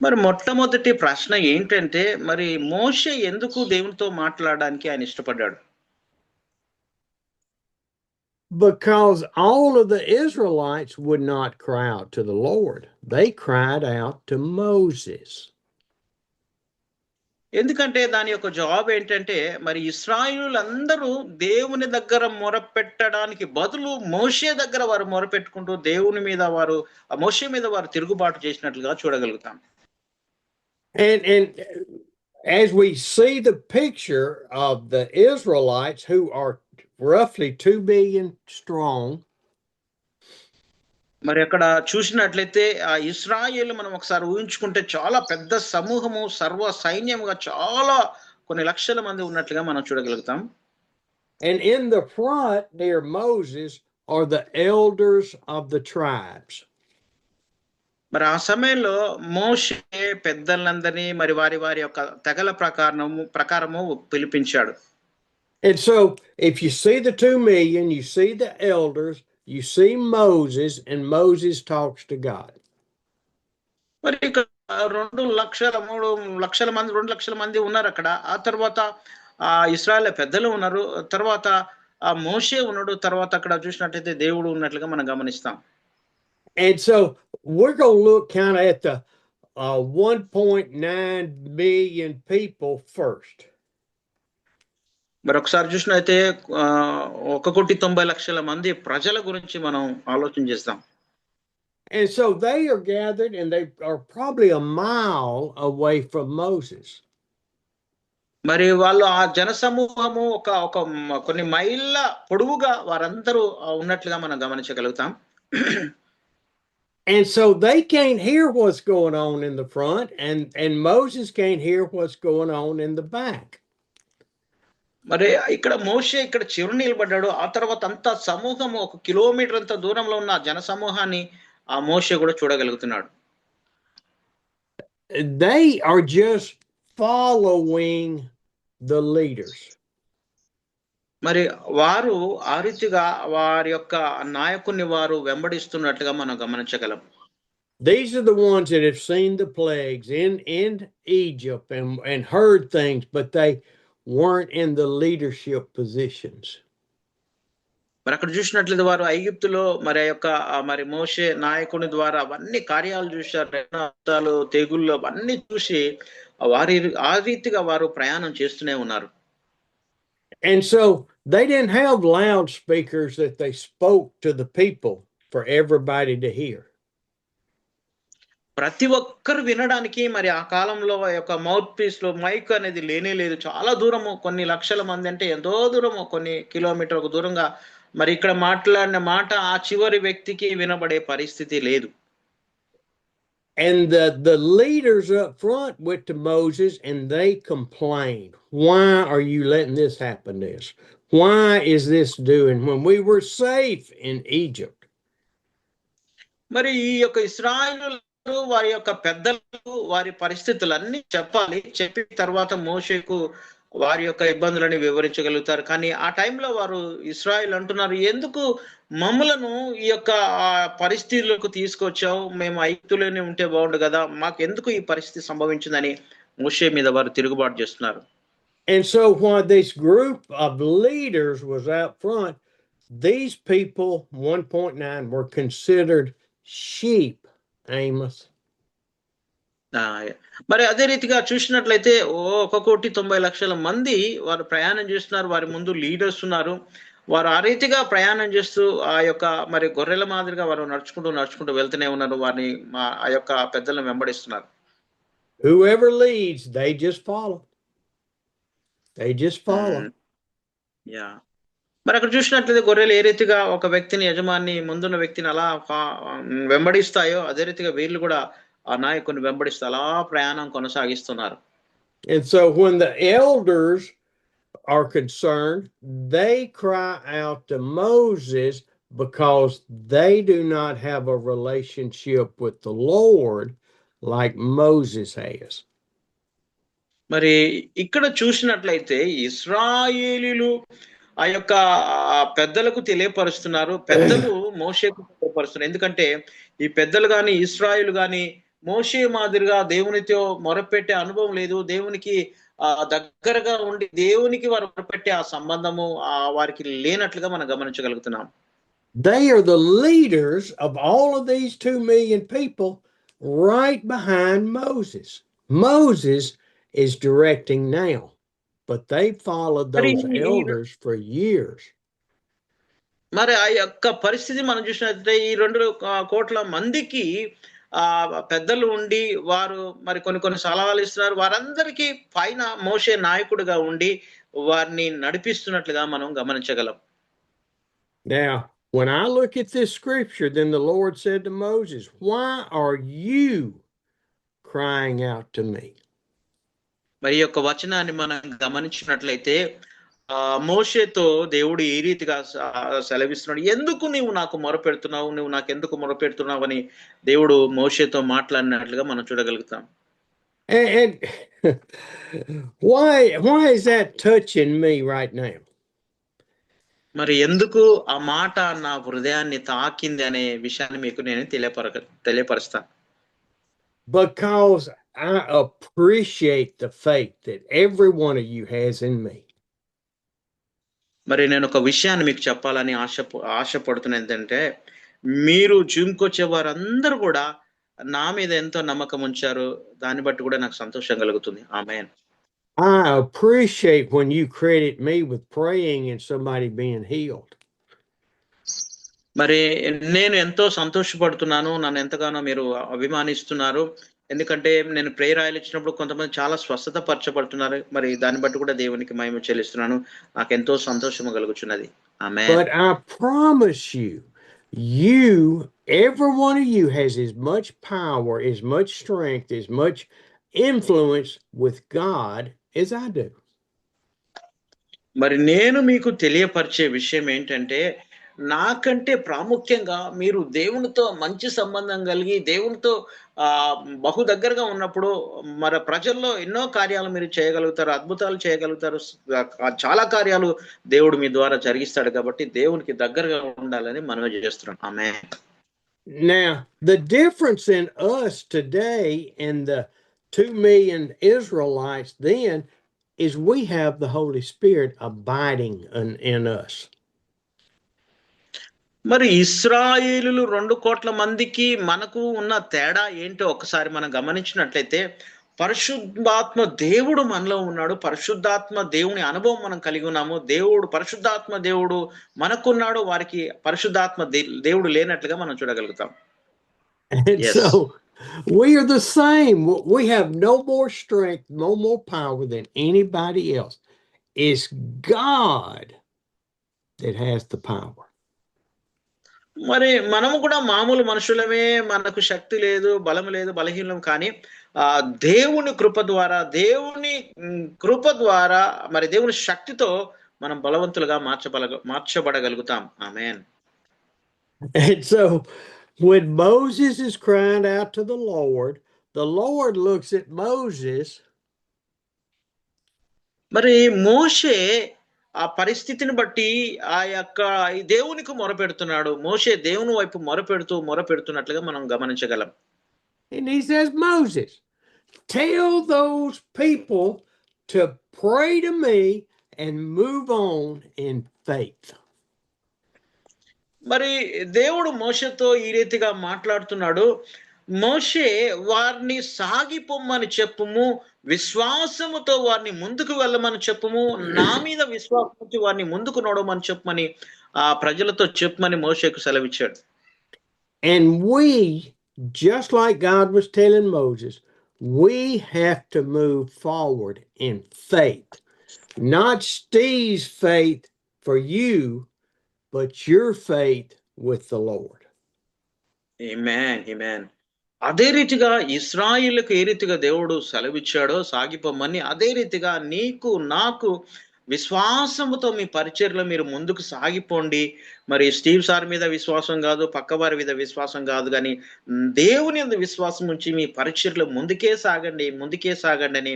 మరి మొట్టమొదటి ప్రశ్న ఏంటంటే, మరి మోషే ఎందుకు దేవునితో మాట్లాడడానికి ఆయన ఇష్టపడ్డాడు? Because all of the Israelites would not cry out to the Lord. They cried out to Moses. ఎందుకంటే దాని యొక్క జవాబు ఏంటంటే, మరి ఇశ్రాయేలులందరూ దేవుని దగ్గర మొరపెట్టడానికి బదులు మోషే దగ్గర వారు మొరపెట్టుకుంటూ మోషే మీద వారు తిరుగుబాటు చేసినట్లుగా చూడగలుగుతాం. And as we see the picture of the Israelites, who are roughly 2 billion strong, మరి అక్కడ చూసినట్లయితే ఆ ఇశ్రాయేలు మనం ఒకసారి ఊహించుకుంటే చాలా పెద్ద సమూహము, సర్వ సైన్యముగా చాలా కొన్ని లక్షల మంది ఉన్నట్లుగా మనం చూడగలుగుతాం. and in the front near Moses are the elders of the tribes. మరి ఆ సమయంలో మోషే పెద్దలందరినీ మరి వారి యొక్క తెగల ప్రకారము పిలిపించాడు. And so if you see the 2 million, you see the elders, you see Moses, and Moses talks to God. మరి ఇక్కడ 2 లక్షల 3 లక్షల మంది 2 లక్షల మంది ఉన్నారు అక్కడ. ఆ తర్వాత ఆ ఇశ్రాయేల్ పెద్దలు ఉన్నారు, తర్వాత ఆ మోషే ఉన్నాడు, తర్వాత అక్కడ చూసినట్లయితే దేవుడు ఉన్నట్లుగా మనం గమనిస్తాం. And so we're going to look kind of at the 1.9 million people first. మరి ఒకసారి చూసినట్లయితే 1,90,00,000 మంది ప్రజల గురించి మనం ఆలోచన చేస్తాం. And so they are gathered and they are probably a mile away from Moses. మరి వాళ్ళు ఆ జనసమూహము ఒక కొన్ని మైళ్ళ పొడవుగా వారందరూ ఉన్నట్లుగా మనం గమనించగలుగుతాం. And so they can't hear what's going on in the front, and Moses can't hear what's going on in the back. మరి ఇక్కడ మోషే ఇక్కడ చివరి నిలబడ్డాడు. ఆ తర్వాత అంత సమూహము 1 కిలోమీటర్ అంత దూరంలో ఉన్న జన సమూహాన్ని ఆ మోషే కూడా చూడగలుగుతున్నాడు. They are just following the leaders. మరి వారు ఆ రీతిగా వారి యొక్క నాయకుని వారు వెంబడిస్తున్నట్లుగా మనం గమనించగలం. These are the ones that have seen the plagues in Egypt and heard things, but they weren't in the leadership positions. మరి అక్కడ చూసినట్లయితే వారు ఐగుప్తులో మరి ఆ యొక్క మరి మోషే నాయకుని ద్వారా అవన్నీ కార్యాలు చూశారు, అద్భుతాలు, తెగుళ్ళు అవన్నీ చూసి వారి ఆ రీతిగా వారు ప్రయాణం చేస్తూనే ఉన్నారు. And so they didn't have loudspeakers that they spoke to the people for everybody to hear. ప్రతి ఒక్కరు వినడానికి మరి ఆ కాలంలో ఆ యొక్క మౌత్ పీస్ లో మైక్ అనేది లేనే లేదు. చాలా దూరము, కొన్ని లక్షల మంది అంటే ఎంతో దూరము, కొన్ని కిలోమీటర్లకు దూరంగా మరి ఇక్కడ మాట్లాడిన మాట ఆ చివరి వ్యక్తికి వినబడే పరిస్థితి లేదు. And the leaders up front went to Moses and they complained. Why are you letting this happen to us? Why is this doing when we were safe in Egypt? మరి ఈ యొక్క ఇశ్రాయేలు వారి యొక్క పెద్దలకు వారి పరిస్థితులన్నీ చెప్పాలి. చెప్పిన తర్వాత మోషేకు వారి యొక్క ఇబ్బందులని వివరించగలుగుతారు. కానీ ఆ టైంలో వారు ఇశ్రాయేల్ అంటున్నారు, ఎందుకు మమ్మలను ఈ యొక్క పరిస్థితులకు తీసుకొచ్చావు? మేము ఐగుప్తులోనే ఉంటే బాగుండు కదా, మాకు ఎందుకు ఈ పరిస్థితి సంభవించిందని మోషే మీద వారు తిరుగుబాటు చేస్తున్నారు. And so while this group of leaders was out front, these people, 1.9, were considered sheep, Amos. మరి అదే రీతిగా చూసినట్లయితే 1,90,00,000 మంది వారు ప్రయాణం చేస్తున్నారు. వారి ముందు లీడర్స్ ఉన్నారు. వారు ఆ రీతిగా ప్రయాణం చేస్తూ ఆ యొక్క మరి గొర్రెల మాదిరిగా వారు నడుచుకుంటూ వెళ్తూనే ఉన్నారు. వారిని ఆ యొక్క పెద్దలను వెంబడిస్తున్నారు. Whoever leads, they just follow. They just follow. Yeah, మరి అక్కడ చూసినట్లయితే గొర్రెలు ఏ రీతిగా ఒక వ్యక్తిని, యజమాని ముందున్న వ్యక్తిని అలా వెంబడిస్తాయో అదే రీతిగా వీళ్ళు కూడా ఆ నాయకుని వెంబడిస్తూ అలా ప్రయాణం కొనసాగిస్తున్నారు. And so when the elders are concerned, they cry out to Moses because they do not have a relationship with the Lord like Moses has. మరి ఇక్కడ చూసినట్లయితే ఇశ్రాయేలీలు ఆ యొక్క పెద్దలకు తెలియపరుస్తున్నారు, పెద్దలు మోషేకు తెలియపరుస్తున్నారు. ఎందుకంటే ఈ పెద్దలు గాని ఇశ్రాయేలు గాని మోషే మాదిరిగా దేవునితో మొరపెట్టే అనుభవం లేదు. దేవునికి దగ్గరగా ఉండి దేవునికి వారు మొరపెట్టే ఆ సంబంధము వారికి లేనట్లుగా మనం గమనించగలుగుతున్నాం. They are the leaders of all of these 2 million people right behind Moses. Moses is directing now, but they followed those elders for years. మరి ఆ యొక్క పరిస్థితి మనం చూసినట్లయితే ఈ 2 కోట్ల మందికి పెద్దలు ఉండి వారు మరి కొన్ని సలహాలు ఇస్తున్నారు. వారందరికీ పైన మోషే నాయకుడిగా ఉండి వారిని నడిపిస్తున్నట్లుగా మనం గమనించగలం. Now, when I look at this scripture, then the Lord said to Moses, "Why are you crying out to me?" మరి యొక్క వచనాన్ని మనం గమనించినట్లయితే మోషేతో దేవుడు ఈ రీతిగా సెలవిస్తున్నాడు, ఎందుకు నీవు నాకు మొరపెడుతున్నావు, నువ్వు నాకు ఎందుకు మొరపెడుతున్నావు అని దేవుడు మోషేతో మాట్లాడినట్లుగా మనం చూడగలుగుతాం. And why is that touching me right now? మరి ఎందుకు ఆ మాట నా హృదయాన్ని తాకింది అనే విషయాన్ని మీకు నేను తెలియపరుస్తాను. Because I appreciate the faith that every one of you has in me. మరి నేను ఒక విషయాన్ని మీకు చెప్పాలని ఆశపడుతున్నా, ఏంటంటే మీరు జిమ్కొచ్చే వారందరూ కూడా నా మీద ఎంతో నమ్మకం ఉంచారు. దాన్ని బట్టి కూడా నాకు సంతోషం కలుగుతుంది. ఆమేన్. I appreciate when you credit me with praying and somebody being healed. మరి నేను ఎంతో సంతోషపడుతున్నాను, నన్ను ఎంతగానో మీరు అభిమానిస్తున్నారు. ఎందుకంటే నేను ప్రేయర్ ఆయిల్ ఇచ్చినప్పుడు కొంతమంది చాలా స్వస్థత పరచబడుతున్నారు. మరి దాన్ని బట్టి కూడా దేవునికి మహిమ చెల్లిస్తున్నాను. నాకు ఎంతో సంతోషం కలుగుచున్నది. ఆమేన్. But I promise you, every one of you has as much power, as much strength, as much influence with God as I do. మరి నేను మీకు తెలియపరిచే విషయం ఏంటంటే, నాకంటే ప్రాముఖ్యంగా మీరు దేవునితో మంచి సంబంధం కలిగి దేవునితో బహు దగ్గరగా ఉన్నప్పుడు మరి ప్రజల్లో ఎన్నో కార్యాలు మీరు చేయగలుగుతారు, అద్భుతాలు చేయగలుగుతారు, చాలా కార్యాలు దేవుడు మీ ద్వారా జరిగిస్తాడు. కాబట్టి దేవునికి దగ్గరగా ఉండాలని మనవి చేస్తున్నాం. ఆమేన్. Now, the difference in us today and the 2 million Israelites then is we have the Holy Spirit abiding in us. మరి ఇశ్రాయేలులు 2 కోట్ల మందికి మనకు ఉన్న తేడా ఏంటో ఒకసారి మనం గమనించినట్లయితే, పరిశుద్ధాత్మ దేవుడు మనలో ఉన్నాడు. పరిశుద్ధాత్మ దేవుని అనుభవం మనం కలిగి ఉన్నాము. పరిశుద్ధాత్మ దేవుడు మనకున్నాడు. వారికి పరిశుద్ధాత్మ దేవుడు లేనట్లుగా మనం చూడగలుగుతాం. And Yes. so we are the same. We have no more strength, no more power than anybody else. It's God that has the power. మరి మనము కూడా మామూలు మనుషులమే, మనకు శక్తి లేదు, బలం లేదు, బలహీనం. కానీ దేవుని కృప ద్వారా మరి దేవుని శక్తితో మనం బలవంతులుగా మార్చబడగలుగుతాం. ఆమేన్. And so when Moses is crying out to the Lord looks at Moses. మరి మోషే ఆ పరిస్థితిని బట్టి ఆ యొక్క దేవునికి మొరపెడుతున్నాడు. మోషే దేవుని వైపు మొరపెడుతున్నట్లుగా మనం గమనించగలం. And he says, Moses, tell those people to pray to me and move on in faith. మరి దేవుడు మోషేతో ఈ రీతిగా మాట్లాడుతున్నాడు. మోషే వారిని సాగిపోమ్మని చెప్పుము, విశ్వాసముతో వారిని ముందుకు వెళ్ళమని చెప్పుము, నా మీద విశ్వాసంతో వారిని ముందుకు నడవమని చెప్పమని ఆ ప్రజలతో చెప్పమని మోషేకు సెలవిచ్చాడు. And we, just like God was telling Moses, we have to move forward in faith. Not Steve's faith for you, but your faith with the Lord. Amen, amen. అదే రీతిగా ఇశ్రాయేలుకు ఏ రీతిగా దేవుడు సెలవిచ్చాడో సాగిపోమని, అదే రీతిగా నీకు నాకు విశ్వాసముతో మీ పరిచర్యలో మీరు ముందుకు సాగిపోండి. మరి స్టీవ్ సార్ మీద విశ్వాసం కాదు, పక్క వారి మీద విశ్వాసం కాదు, కానీ దేవుని మీద విశ్వాసం ఉంచి మీ పరిచర్యలో ముందుకే సాగండి అని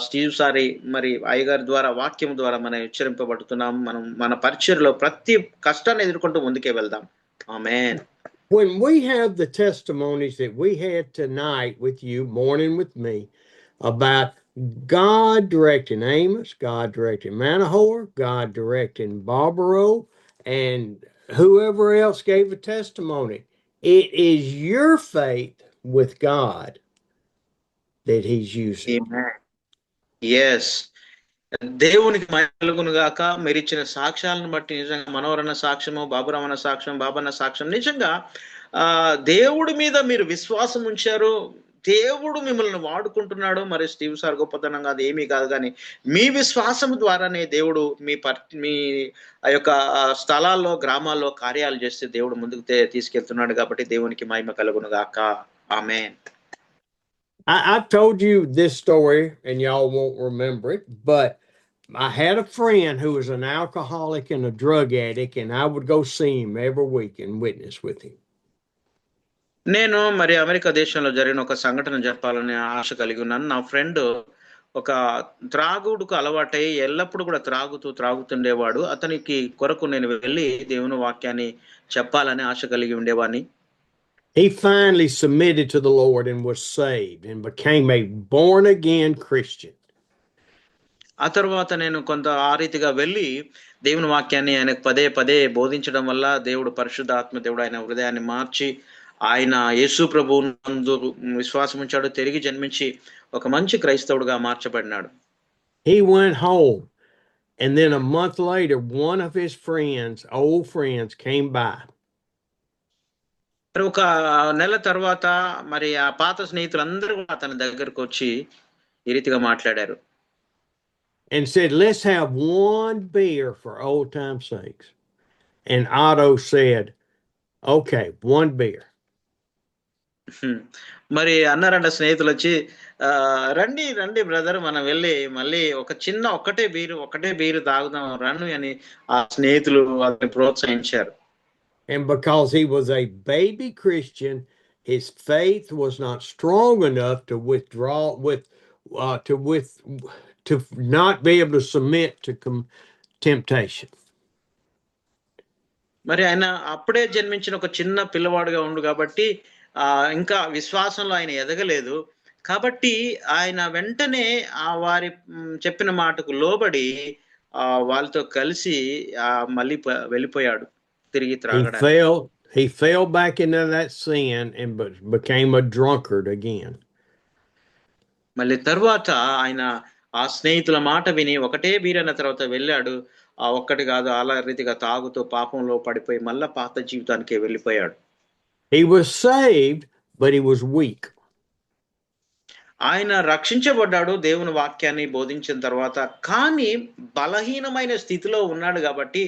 స్టీవ్ సారి మరి అయ్యగారి ద్వారా వాక్యం ద్వారా మనం హెచ్చరింపబడుతున్నాం. మన పరిచర్యలో ప్రతి కష్టాన్ని ఎదుర్కొంటూ ముందుకే వెళ్దాం. ఆమేన్. When we have the testimonies that we had tonight with you, morning with me, about God directing Amos, God directing Manahoor, God directing Barbaro, and whoever else gave a testimony, it is your faith with God that He's using. Amen. Yes. దేవునికి మహిమ కలుగును గాక. మీరు ఇచ్చిన సాక్ష్యాలను బట్టి నిజంగా మనోరణ సాక్ష్యము, బాబురామన్న సాక్ష్యం, బాబన్న సాక్ష్యం, నిజంగా దేవుడి మీద మీరు విశ్వాసం ఉంచారు. దేవుడు మిమ్మల్ని వాడుకుంటున్నాడు. మరి స్టీవ్ సార్ గొప్పతనంగా అది ఏమీ కాదు, కానీ మీ విశ్వాసం ద్వారానే దేవుడు మీ ఆ యొక్క స్థలాల్లో, గ్రామాల్లో కార్యాలు చేస్తే దేవుడు ముందుకు తీసుకెళ్తున్నాడు. కాబట్టి దేవునికి మహిమ కలుగును గాక. ఆమేన్. I've told you this story and y'all won't remember it, but I had a friend who was an alcoholic and a drug addict, and I would go see him every week and witness with him. నేను మరి America దేశంలో జరిగిన ఒక సంఘటన చెప్పాలని ఆశ కలిగి ఉన్నాను. నా ఫ్రెండ్ ఒక త్రాగుడుకు అలవాటై ఎల్లప్పుడూ కూడా త్రాగుతుండేవాడు. అతనికి కొరకు నేను వెళ్ళి దేవుని వాక్యాన్ని చెప్పాలని ఆశ కలిగి ఉండేవాడిని. He finally submitted to the Lord and was saved and became a born again Christian. ఆ తర్వాత నేను కొంత ఆ రీతిగా వెళ్ళి దేవుని వాక్యాన్ని ఆయనకు పదే బోధించడం వల్ల దేవుడు పరిశుద్ధాత్మ దేవుడు ఆయన హృదయాన్ని మార్చి ఆయన యేసు ప్రభువు నందు విశ్వాసం ఉంచాడు. తిరిగి జన్మించి ఒక మంచి క్రైస్తవుడుగా మార్చబడినాడు. He went home, and then a month later, one of his old friends, came by. ఒక నెల తర్వాత మరి ఆ పాత స్నేహితులందరూ అతని దగ్గరకు వచ్చి ఈ రీతిగా మాట్లాడారు. And said, let's have one beer for old time's sakes. And Otto said, okay, one beer. మరి అన్నారంట స్నేహితులు వచ్చి, రండి బ్రదర్, మనం వెళ్ళి మళ్ళీ ఒకటే బీరు తాగుదాం రన్ను అని ఆ స్నేహితులు వాళ్ళని ప్రోత్సహించారు. And because he was a baby Christian, his faith was not strong enough to withdraw to not be able to submit to temptation. మరి ఆయన అప్పుడే జన్మించిన ఒక చిన్న పిల్లవాడుగా ఉండు కాబట్టి ఇంకా విశ్వాసంలో ఆయన ఎదగలేదు. కాబట్టి ఆయన వెంటనే వారి చెప్పిన మాటకు లోబడి వాళ్ళతో కలిసి మళ్ళీ వెళ్ళిపోయాడు. తిరిగి He త్రాగడానికి. fell back into that sin and became a drunkard again. మళ్ళీ తర్వాత ఆయన ఆ స్నేహితుల మాట విని ఒకటే బీరన్న తర్వాత వెళ్ళాడు. ఆ ఒక్కటి కాదు, అలా రీతిగా తాగుతూ పాపంలో పడిపోయి మళ్ళా పాత జీవితానికి వెళ్ళిపోయాడు. He was saved, but he was weak. ఆయన రక్షించబడ్డాడు దేవుని వాక్యాన్ని బోధించిన తర్వాత, కానీ బలహీనమైన స్థితిలో ఉన్నాడు కాబట్టి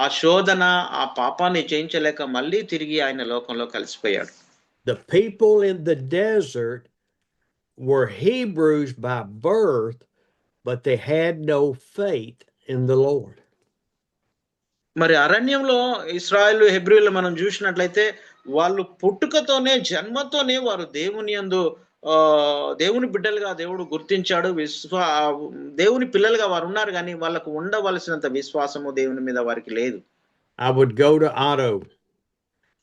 ఆ శోధన, ఆ పాపాన్ని జయించలేక మళ్ళీ తిరిగి ఆయన లోకంలో కలిసిపోయాడు. The people in the desert were Hebrews by birth, but they had no faith in the Lord. మరి అరణ్యంలో ఇశ్రాయేలు హెబ్రీయులు మనం చూసినట్లయితే వాళ్ళు పుట్టుకతోనే జన్మతోనే వారు దేవుని యందు దేవుని బిడ్డలుగా దేవుడు గుర్తించాడు. దేవుని పిల్లలుగా వారు ఉన్నారు, కానీ వాళ్ళకు ఉండవలసినంత విశ్వాసము దేవుని మీద వారికి లేదు. I would go to Otto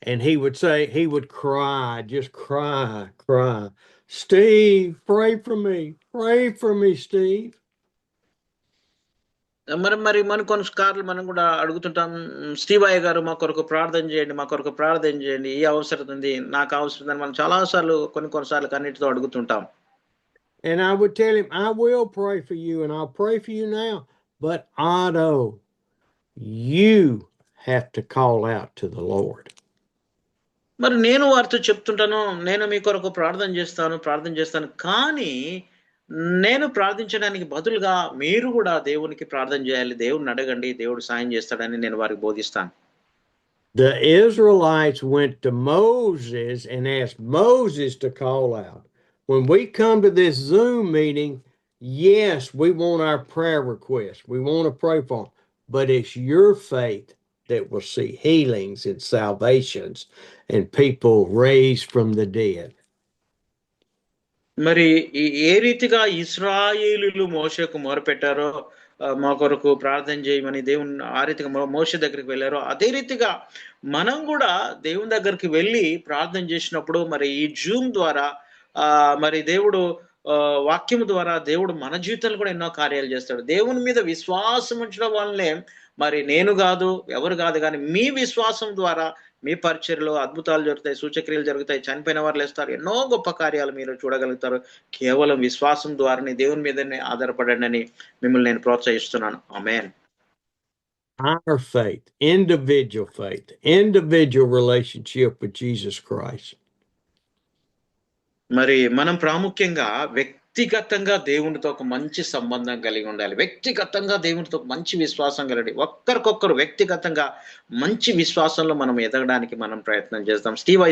and he would say, he would cry, just cry. Steve, pray for me, Steve. మరి మన కొన్నిసార్లు మనం కూడా అడుగుతుంటాం, స్టీవ్ అయ్య గారు మా కొరకు ప్రార్థన చేయండి, ఈ అవసరం ఉంది, నాకు అవసరం ఉందని మనం చాలాసార్లు కొన్నిసార్లు కన్నిటితో అడుగుతుంటాం. And I would tell him, I will pray for you and I'll pray for you now. But Otto, you have to call out to the Lord. మరి నేను వారితో చెప్తుంటాను, నేను మీ కొరకు ప్రార్థన చేస్తాను, కానీ నేను ప్రార్థించడానికి బదులుగా మీరు కూడా దేవునికి ప్రార్థన చేయాలి, దేవుడిని అడగండి, దేవుడు సాయం చేస్తాడని నేను వారికి బోధిస్తాను. The Israelites went to Moses and asked Moses to call out. When we come to this Zoom meeting, yes, we want our prayer requests. We want to pray for them. But it's your faith that will see healings and salvations and people raised from the dead. మరి ఏ రీతిగా ఇశ్రాయేలీయులు మోషేకు మొరపెట్టారో, మా కొరకు ప్రార్థన చేయమని దేవుని ఆ రీతిగా మోషే దగ్గరికి వెళ్ళారో, అదే రీతిగా మనం కూడా దేవుని దగ్గరికి వెళ్ళి ప్రార్థన చేసినప్పుడు మరి ఈ జూమ్ ద్వారా మరి దేవుడు వాక్యం ద్వారా దేవుడు మన జీవితంలో కూడా ఎన్నో కార్యాలు చేస్తాడు. దేవుని మీద విశ్వాసం ఉంచడం వల్లనే మరి నేను కాదు, ఎవరు కాదు, కానీ మీ విశ్వాసం ద్వారా మీ పరిచర్యలో అద్భుతాలు జరుగుతాయి, సూచక్రియలు జరుగుతాయి, చనిపోయిన వారు లేస్తారు, ఎన్నో గొప్ప కార్యాలు మీరు చూడగలుగుతారు. కేవలం విశ్వాసం ద్వారానే దేవుని మీదనే ఆధారపడండి అని మిమ్మల్ని నేను ప్రోత్సహిస్తున్నాను. ఆమేన్. Our faith, individual relationship with Jesus Christ. మరి మనం ప్రాముఖ్యంగా వ్యక్తిగతంగా దేవునితో ఒక మంచి సంబంధం కలిగి ఉండాలి. వ్యక్తిగతంగా దేవునితో మంచి విశ్వాసం కలిగి ఒక్కరికొక్కరు వ్యక్తిగతంగా మంచి విశ్వాసంలో మనం ఎదగడానికి మనం ప్రయత్నం చేస్తాం. స్టీవ్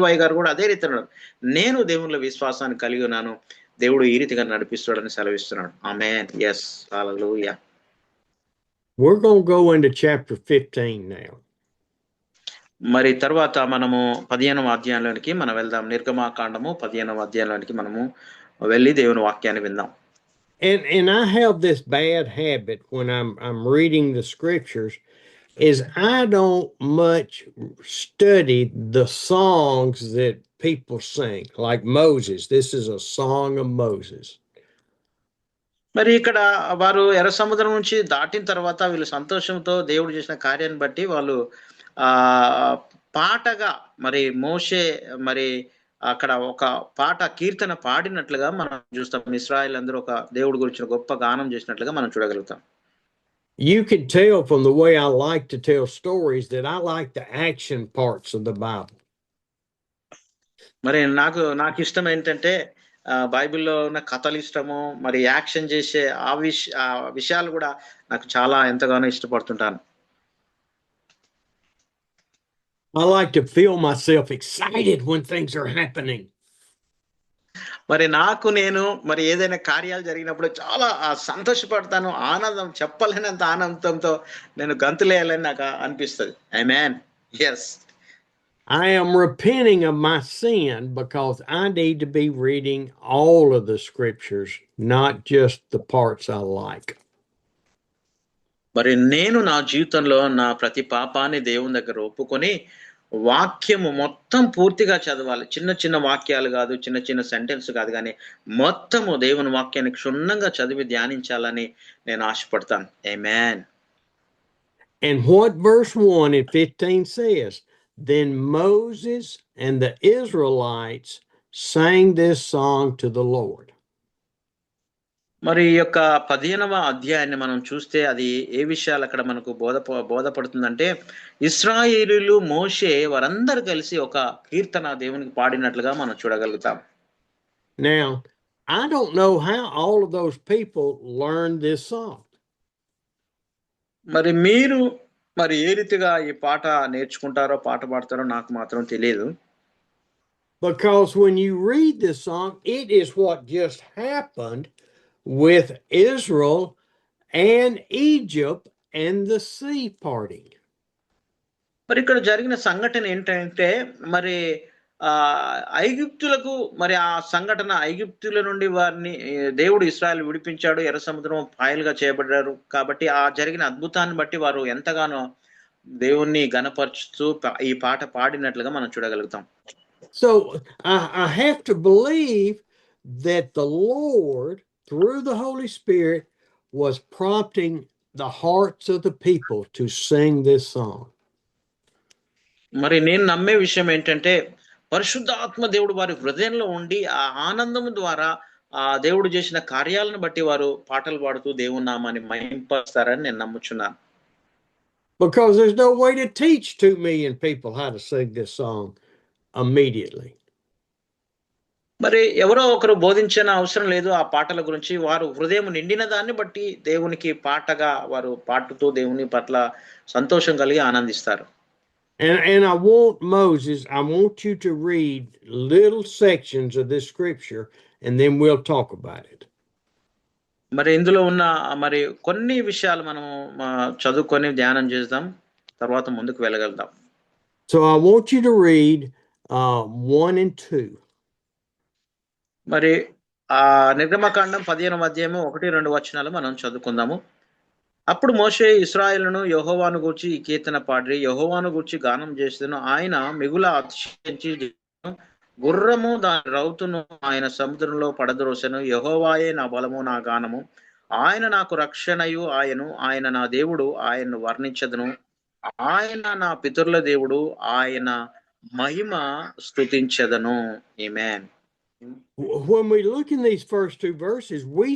అయ్య గారు కూడా అదే రీతిలో నేను దేవునిలో విశ్వాసాన్ని కలిగి ఉన్నాను, దేవుడు ఈ రీతిగా నడిపిస్తాడని సెలవిస్తున్నాడు. ఆమేన్. yes, hallelujah. We're going to go into chapter 15 now. మరి తర్వాత మనము 15వ అధ్యాయంలోనికి మనం వెళ్దాం. నిర్గమాకాండము 15వ అధ్యాయంలోనికి మనము వెళ్ళి దేవుని వాక్యాన్ని విందాం. And I have this bad habit when I'm reading the scriptures is I don't much study the songs that people sing, like Moses. This is a song of Moses. మరి ఇక్కడ వారు ఎర్ర సముద్రం నుంచి దాటిన తర్వాత వీళ్ళు సంతోషంతో దేవుడు చేసిన కార్యాన్ని బట్టి వాళ్ళు పాటగా మరి మోషే మరి అక్కడ ఒక పాట కీర్తన పాడినట్లుగా మనం చూస్తాం. ఇశ్రాయేల్ అందరూ ఒక దేవుడి గురించి గొప్ప గానం చేసినట్లుగా మనం చూడగలుగుతాం. You can tell from the way I like to tell stories that I like the action parts of the Bible. మరి నాకు ఇష్టం ఏంటంటే బైబిల్లో ఉన్న కథలు ఇష్టము, మరి యాక్షన్ చేసే ఆ విషయాలు కూడా నాకు చాలా ఎంతగానో ఇష్టపడుతుంటాను. I like to feel myself excited when things are happening. మరి నేను మరి ఏదైనా కార్యాలు జరిగినప్పుడు చాలా సంతోషపడతాను, ఆనందం చెప్పలేనంత ఆనందంతో నేను గంతులేయాలని నాకు అనిపిస్తుంది. ఆమేన్. yes. I am repenting of my sin because I need to be reading all of the scriptures, not just the parts I like. మరి నేను నా జీవితంలో నా ప్రతి పాపాన్ని దేవుని దగ్గర ఒప్పుకొని వాక్యము మొత్తం పూర్తిగా చదవాలి. చిన్న వాక్యాలు కాదు, చిన్న సెంటెన్స్ కాదు, కానీ మొత్తము దేవుని వాక్యాన్ని క్షుణ్ణంగా చదివి ధ్యానించాలని నేను ఆశపడతాను. ఆమేన్. And what verse 1 and 15 says, then Moses and the Israelites sang this song to the Lord. మరి ఈ యొక్క 15వ అధ్యాయాన్ని మనం చూస్తే అది ఏ విషయాలు అక్కడ మనకు బోధపడుతుందంటే ఇశ్రాయేలీయులు మోషే వారందరూ కలిసి ఒక కీర్తన దేవునికి పాడినట్లుగా మనం చూడగలుగుతాం. Now, I don't know how all of those people learned this song. మరి మీరు మరి ఏ రీతిగా ఈ పాట నేర్చుకుంటారో పాట పాడతారో నాకు మాత్రం తెలియదు. Because when you read this song, it is what just happened with Israel and Egypt and the sea parting. మరి ఇక్కడ జరిగిన సంఘటన ఏంటంటే మరి ఐగుప్తులకు మరి ఆ సంఘటన ఐగుప్తుల నుండి వారిని దేవుడు ఇశ్రాయేలు విడిపించాడు, ఎర్ర సముద్రం పాయలుగా చేయబడ్డారు. కాబట్టి ఆ జరిగిన అద్భుతాన్ని బట్టి వారు ఎంతగానో దేవుణ్ణి గణపరుచుతూ ఈ పాట పాడినట్లుగా మనం చూడగలుగుతాం. So I have to believe that the Lord, through the Holy Spirit, was prompting the hearts of the people to sing this song. మరి నేను నమ్మే విషయం ఏంటంటే పరిశుద్ధాత్మ దేవుడు వారి హృదయంలో ఉండి ఆ ఆనందం ద్వారా ఆ దేవుడు చేసిన కార్యాలను బట్టి వారు పాటలు పాడుతూ దేవుని నామాన్ని మహింపరుస్తారని నేను నమ్ముచున్నాను. Because there's no way to teach 2 million people how to sing this song immediately. మరి ఎవరో ఒకరు బోధించిన అవసరం లేదు ఆ పాటల గురించి. వారు హృదయం నిండిన దాన్ని బట్టి దేవునికి పాటగా వారు పాడుతూ దేవుని పట్ల సంతోషం కలిగి ఆనందిస్తారు. And I want you to read little sections of this scripture, and then we'll talk about it. మరి ఇందులో ఉన్న మరి కొన్ని విషయాలు మనం చదువుకొని ధ్యానం చేద్దాం, తర్వాత ముందుకు వెళ్ళగలుగుతాం. So I want you to read 1 and 2. మరి నిర్గమకాండం 15వ అధ్యాయము 1-2 వచనాలు మనం చదువుకుందాము. అప్పుడు మోషే ఇశ్రాయేలును యెహోవాను గూర్చి ఈ కీర్తన పాడి యెహోవాను గూర్చి గానం చేసేను. ఆయన మిగుల అతిశయించి గుర్రము దాని రౌతును ఆయన సముద్రంలో పడద్రోసెను. యెహోవాయే నా బలము నా గానము, ఆయన నాకు రక్షణయు ఆయను, ఆయన నా దేవుడు, ఆయన్ను వర్ణించదును, ఆయన నా పితరుల దేవుడు, ఆయన మహిమ స్తుతించదను. ఆమేన్. When we look in these first 2 verses, we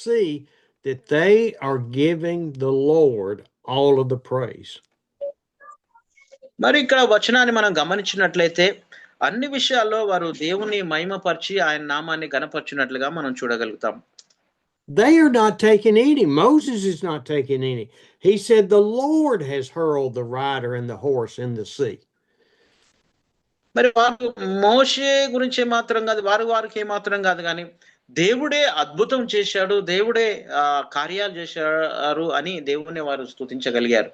see that they are giving the Lord all of the praise. మరి ఇక్కడ వచనాన్ని మనం గమనించినట్లయితే అన్ని విషయాల్లో వారు దేవుని మహిమపరిచి ఆయన నామాన్ని గణపరిచినట్లుగా మనం చూడగలుగుతాం. They are not taking any. Moses is not taking any. He said the Lord has hurled the rider and the horse in the sea. మరి వారు మోషే గురించి మాత్రం కాదు, వారికి మాత్రం కాదు, కానీ దేవుడే అద్భుతం చేశాడు, దేవుడే కార్యాలు చేశారు అని దేవుని వారు స్తుతించగలిగారు.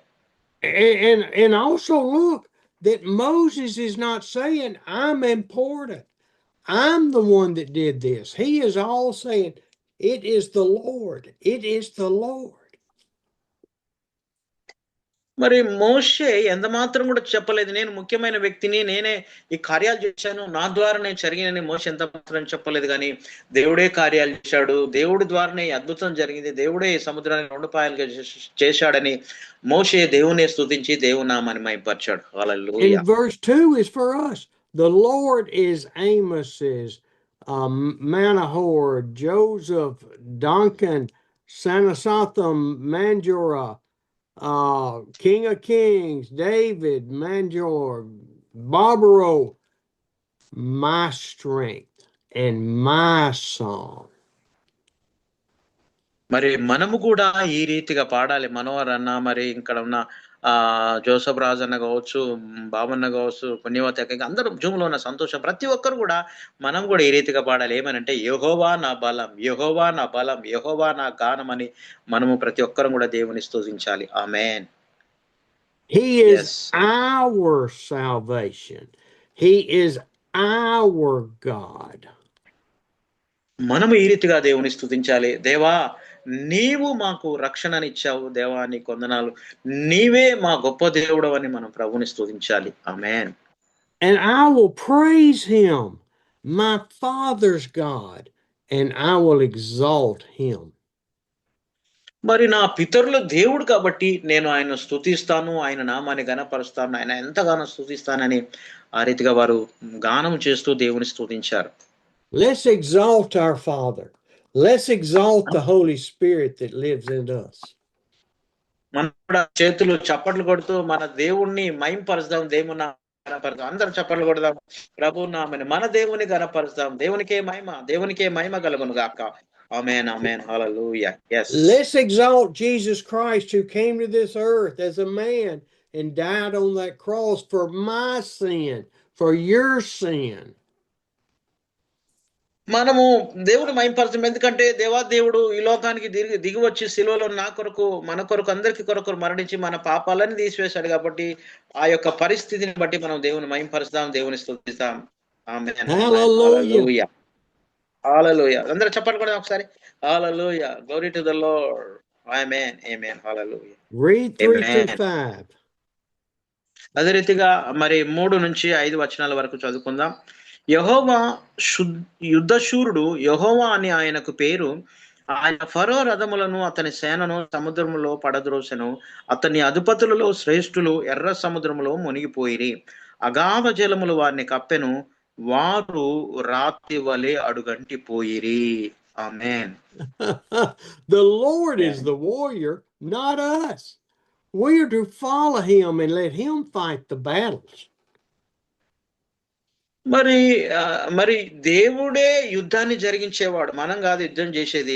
And also look that Moses is not saying I'm important, I'm the one that did this. He is all saying it is the Lord, it is the Lord. మరి మోషే ఎంత మాత్రం కూడా చెప్పలేదు నేను ముఖ్యమైన వ్యక్తిని, నేనే ఈ కార్యాలు చేశాను, నా ద్వారా నేను జరిగినని మోషే ఎంత మాత్రం చెప్పలేదు. కానీ దేవుడే కార్యాలు చేశాడు, దేవుడి ద్వారానే అద్భుతం జరిగింది, దేవుడే సముద్రాన్ని 2 పాయలుగా చేశాడని మోషే దేవునే స్తుతించి దేవుని నామాన్ని మహిమపరిచాడు. హల్లెలూయా. And verse 2 is for us. The Lord is Amos's, Manoah, Joseph, Duncan, Sanasatham, Manjora, King of Kings, David, Manjor, Barbaro, my strength and my song. మరి మనము కూడా ఈ రీతిగా పాడాలి. మనోహర్ అన్న, మరి ఇక్కడ ఉన్న జోసఫ్ రాజు అన్న కావచ్చు, బాబన్న కావచ్చు, పుణ్యవతి అందరూ జూమ్లో ఉన్న సంతోషం, ప్రతి ఒక్కరు కూడా మనం కూడా ఈ రీతిగా పాడాలి. ఏమనంటే యెహోవా నా బలం, యెహోవా నా బలం, యెహోవా నా గానం అని మనము ప్రతి ఒక్కరు కూడా దేవుని స్తుతించాలి. ఆమేన్. He is our salvation. He is our God. మనము ఈ రీతిగా దేవుని స్తుతించాలి. దేవా నీవు మాకు రక్షణనిచ్చావు, దేవా నీ వందనాలు, నీవే మా గొప్ప దేవుడు అని మనం ప్రభుని స్తుతించాలి. ఆమేన్. And I will praise him, my father's God, and I will exalt him. మరి నా పితరుల దేవుడు కాబట్టి నేను ఆయన స్తుతిస్తాను, ఆయన నామాన్ని ఘనపరుస్తాను, ఆయన ఎంతగానో స్తుతిస్తానని ఆ రీతిగా వారు గానం చేస్తూ దేవుని స్తుతించారు. Let's exalt our Father. Let's exalt the Holy Spirit that lives in us. మనం కూడా చేతులు చప్పట్లు కొడుతూ మన దేవుణ్ణి మహింపరుస్తాం, దేవుని గణపరుస్తాం. అందరం చప్పట్లు కొడదాం. ప్రభు నామని మన దేవుని గణపరుస్తాం. దేవునికే మహిమ కలుగును గాక. ఆమేన్, amen, hallelujah. yes. Let's exalt Jesus Christ, who came to this earth as a man and died on that cross for my sin, for your sin. మనము దేవుని మహింపరచం. ఎందుకంటే దేవుడు ఈ లోకానికి దిగి వచ్చి సిలువలో నా కొరకు, మన కొరకు, అందరికి కొరకు మరణించి మన పాపాలని తీసివేశాడు కాబట్టి ఆ యొక్క పరిస్థితిని బట్టి మనం దేవుని మహింపరుస్తాం, దేవుని స్తుతిస్తాం. ఆమేన్, హల్లెలూయా, హల్లెలూయా. అందరూ చెప్పండి కూడా ఒకసారి. Hallelujah, glory to the lord. Amen, amen, hallelujah. Read 3-5. అదే రీతిగా మరి 3 నుంచి 5 వచనాల వరకు చదువుకుందాం. యెహోవా యుద్ధశూరుడు, యెహోవా అని ఆయనకు పేరు. ఆయన ఫరో రథములను అతని సేనను సముద్రములో పడద్రోసెను. అతని అధిపతులలో శ్రేష్ఠులు ఎర్ర సముద్రములో మునిగిపోయిరి. అగాధ జలములు వారిని కప్పెను. వారు రాతి వలె అడుగంటిపోయిరి. ఆమేన్. The Lord is the warrior, not us. We are to follow him and let him fight the battles. మరి దేవుడే యుద్ధాన్ని జరిగించేవాడు, మనం కాదు యుద్ధం చేసేది.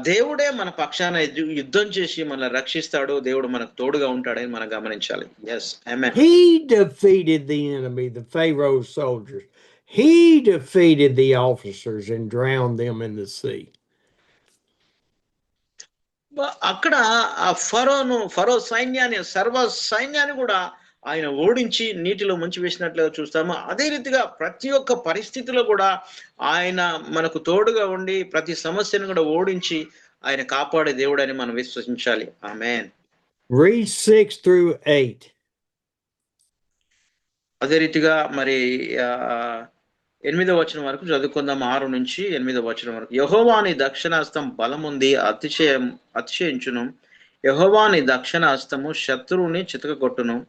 దేవుడే మన పక్షాన యుద్ధం చేసి మనల్ని రక్షిస్తాడు. దేవుడు మనకు తోడుగా ఉంటాడని మనం గమనించాలి. yes, amen. He defeated the enemy, the Pharaoh's soldiers. He defeated the officers and drowned them in the sea. అక్కడ ఆ ఫరో సైన్యాన్ని, సర్వ సైన్యాన్ని కూడా ఆయన ఓడించి నీటిలో ముంచి వేసినట్లుగా చూస్తాము. అదే రీతిగా ప్రతి ఒక్క పరిస్థితిలో కూడా ఆయన మనకు తోడుగా ఉండి ప్రతి సమస్యను కూడా ఓడించి ఆయన కాపాడే దేవుడని మనం విశ్వసించాలి. ఆమేన్. Read 6-8. అదే రీతిగా మరి 8వ వచనం వరకు చదువుకుందాం. 6 నుంచి 8వ వచనం వరకు. యెహోవాని దక్షిణాస్తం బలముంది, అతిశయించును. యెహోవాని దక్షిణాస్తము శత్రువుని చితకగొట్టును.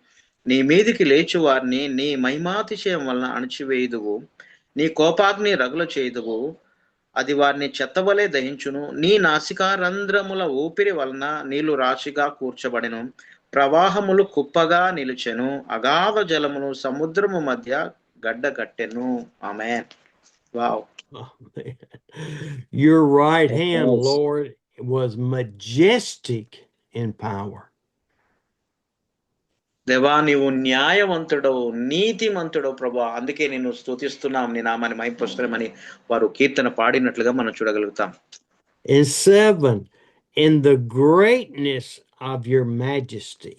నీ మీదికి లేచి వారిని నీ మహిమాతిశయం వలన అణిచివేయుదువు. నీ కోపాగ్ని రగుల చేయుదువు, అది వారిని చెత్తవలే దహించును. నీ నాసికారంధ్రముల ఊపిరి వలన నీళ్లు రాశిగా కూర్చబడెను. ప్రవాహములు కుప్పగా నిలిచెను. అగాధ జలములు సముద్రము మధ్య గడ్డ కట్టెను. ఆమేన్. Wow. Oh, man. Your right hand, Lord, was majestic in power. దేవా, నీవు న్యాయవంతుడవు, నీతిమంతుడవు ప్రభా, అందుకే నేను స్తుతిస్తున్నాం, నీ నామాన్ని మహింపరుస్తున్నామని వారు కీర్తన పాడినట్లుగా మనం చూడగలుగుతాం. And 7, in the greatness of your majesty.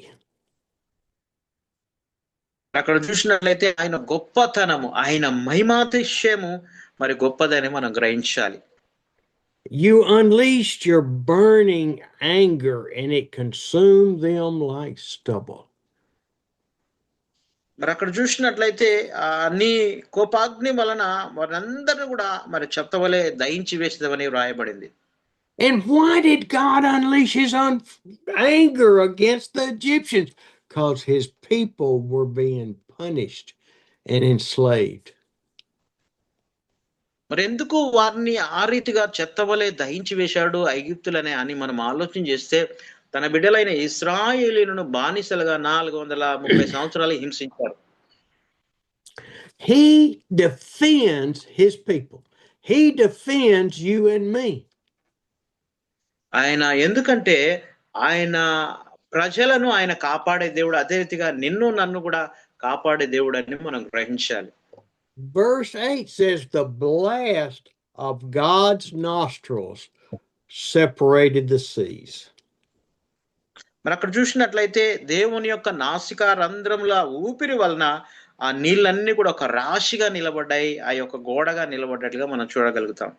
అక్కడ చూసినట్లయితే ఆయన గొప్పతనము, ఆయన మహిమాతిశయము మరి గొప్పదని మనం గ్రహించాలి. You unleashed your burning anger and it consumed them like stubble. మరి అక్కడ చూసినట్లయితే నీ కోపాగ్ని వలన వారందరినీ కూడా మరి చెత్తవలే దహించి వేసేదవని వ్రాయబడింది. And why did God unleash his anger against the Egyptians? Because his people were being punished and enslaved. మరి ఎందుకు వారిని ఆ రీతిగా చెత్తవలే దహించి వేశాడు ఐగుప్తులనే అని మనం ఆలోచన చేస్తే, తన బిడ్డలైన ఇశ్రాయేలీయులను బానిసలుగా 430 సంవత్సరాలు హింసించారు. He defends his people. He defends you and me. ఆయన ఎందుకంటే ఆయన ప్రజలను ఆయన కాపాడే దేవుడు, అదే రీతిగా నిన్ను నన్ను కూడా కాపాడే దేవుడు అని మనం గ్రహించాలి. Verse 8 says the blast of God's nostrils separated the seas. మరి అక్కడ చూసినట్లయితే దేవుని యొక్క నాసికా రంధ్రముల ఊపిరి వలన ఆ నీళ్ళన్నీ కూడా ఒక రాశిగా నిలబడ్డాయి, ఆ యొక్క గోడగా నిలబడ్డట్లుగా మనం చూడగలుగుతాం.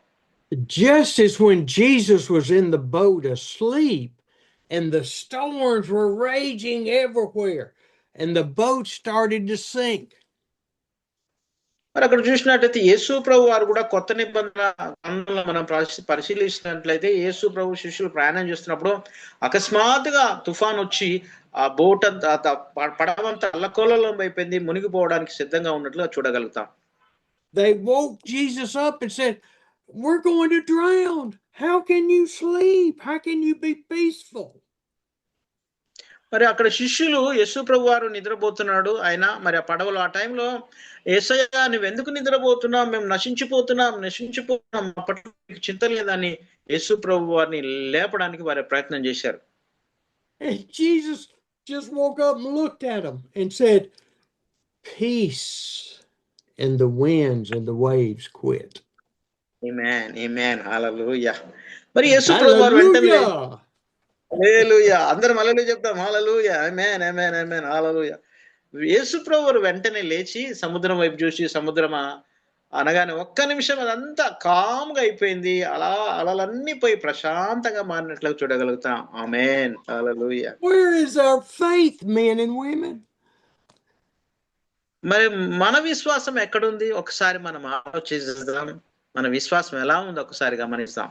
Just as when Jesus was in the boat asleep and the storms were raging everywhere and the boat started to sink. మరి అక్కడ చూసినట్లయితే యేసు ప్రభు వారు కూడా కొత్త నిబంధన గ్రంథంలో మనం పరిశీలించినట్లయితే యేసు ప్రభు శిష్యులు ప్రయాణం చేస్తున్నప్పుడు అకస్మాత్తుగా తుఫాన్ వచ్చి ఆ బోట్ అంతా పడవంతా అల్లకోలం అయిపోయింది, మునిగిపోవడానికి సిద్ధంగా ఉన్నట్లుగా చూడగలుగుతాం. They woke Jesus up and said, "We're going to drown. How can you sleep? How can you be peaceful?" మరి అక్కడ శిష్యులు యేసు ప్రభు వారు నిద్రపోతున్నాడు, ఆయన మరి ఆ పడవలో ఆ టైంలో యేసయ్య నువ్వు ఎందుకు నిద్రపోతున్నావు, మేము నశించిపోతున్నాం అప్పట్లో చింత లేదని యేసు ప్రభు వారిని లేపడానికి వారి ప్రయత్నం చేశారు. And Jesus just woke up and looked at them and said, "Peace," and the winds and the waves quit. Amen, amen, hallelujah. మరి యేసు ప్రభు వారు వెంటనే Hallelujah. హల్లెలూయా, అందరం హల్లెలూయా చెప్తాం. హల్లెలూయా, ఆమేన్, ఆమేన్, ఆమేన్, హల్లెలూయా. యేసు ప్రభు వారు వెంటనే లేచి సముద్రం వైపు చూసి, సముద్రమా అనగానే ఒక్క నిమిషం అదంతా కామ్గా అయిపోయింది. అలా అలలన్నీ పోయి ప్రశాంతంగా మారినట్లుగా చూడగలుగుతాం. ఆమేన్, హల్లెలూయా. Where is our faith, men and women? మరి మన విశ్వాసం ఎక్కడుంది? ఒకసారి మనం ఆలోచిద్దాం. మన విశ్వాసం ఎలా ఉంది ఒకసారి గమనిస్తాం.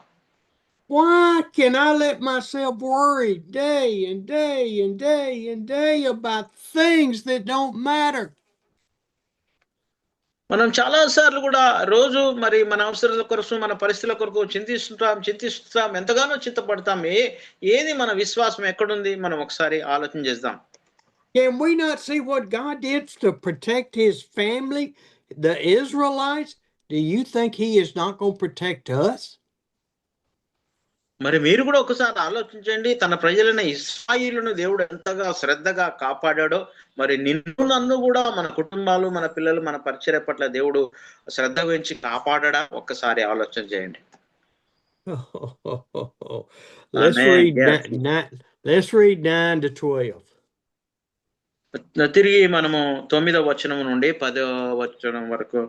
Why can I let myself worry day and day and day and day about things that don't matter? మనం చాలా సార్లు కూడా రోజు మరి మన అవసరాల కొరకు, మన పరిస్థితుల కొరకు చింతిస్తాం, ఎంతగానో చింతపడతాం. ఏది మన విశ్వాసం ఎక్కడుంది? మనం ఒకసారి ఆలోచన చేద్దాం. Can we not see what God did to protect his family, the Israelites? Do you think he is not going to protect us? మరి మీరు కూడా ఒకసారి ఆలోచించండి. తన ప్రజలైన ఇశ్రాయేలును దేవుడు ఎంతగా శ్రద్ధగా కాపాడాడో, మరి నన్ను కూడా మన కుటుంబాలు, మన పిల్లలు, మన పరిచర్య పట్ల దేవుడు శ్రద్ధ వహించి కాపాడడా? ఒక్కసారి ఆలోచన చేయండి. Let's read 9 to 12. తిరిగి మనము 9వ వచనం నుండి 10వ వచనం వరకు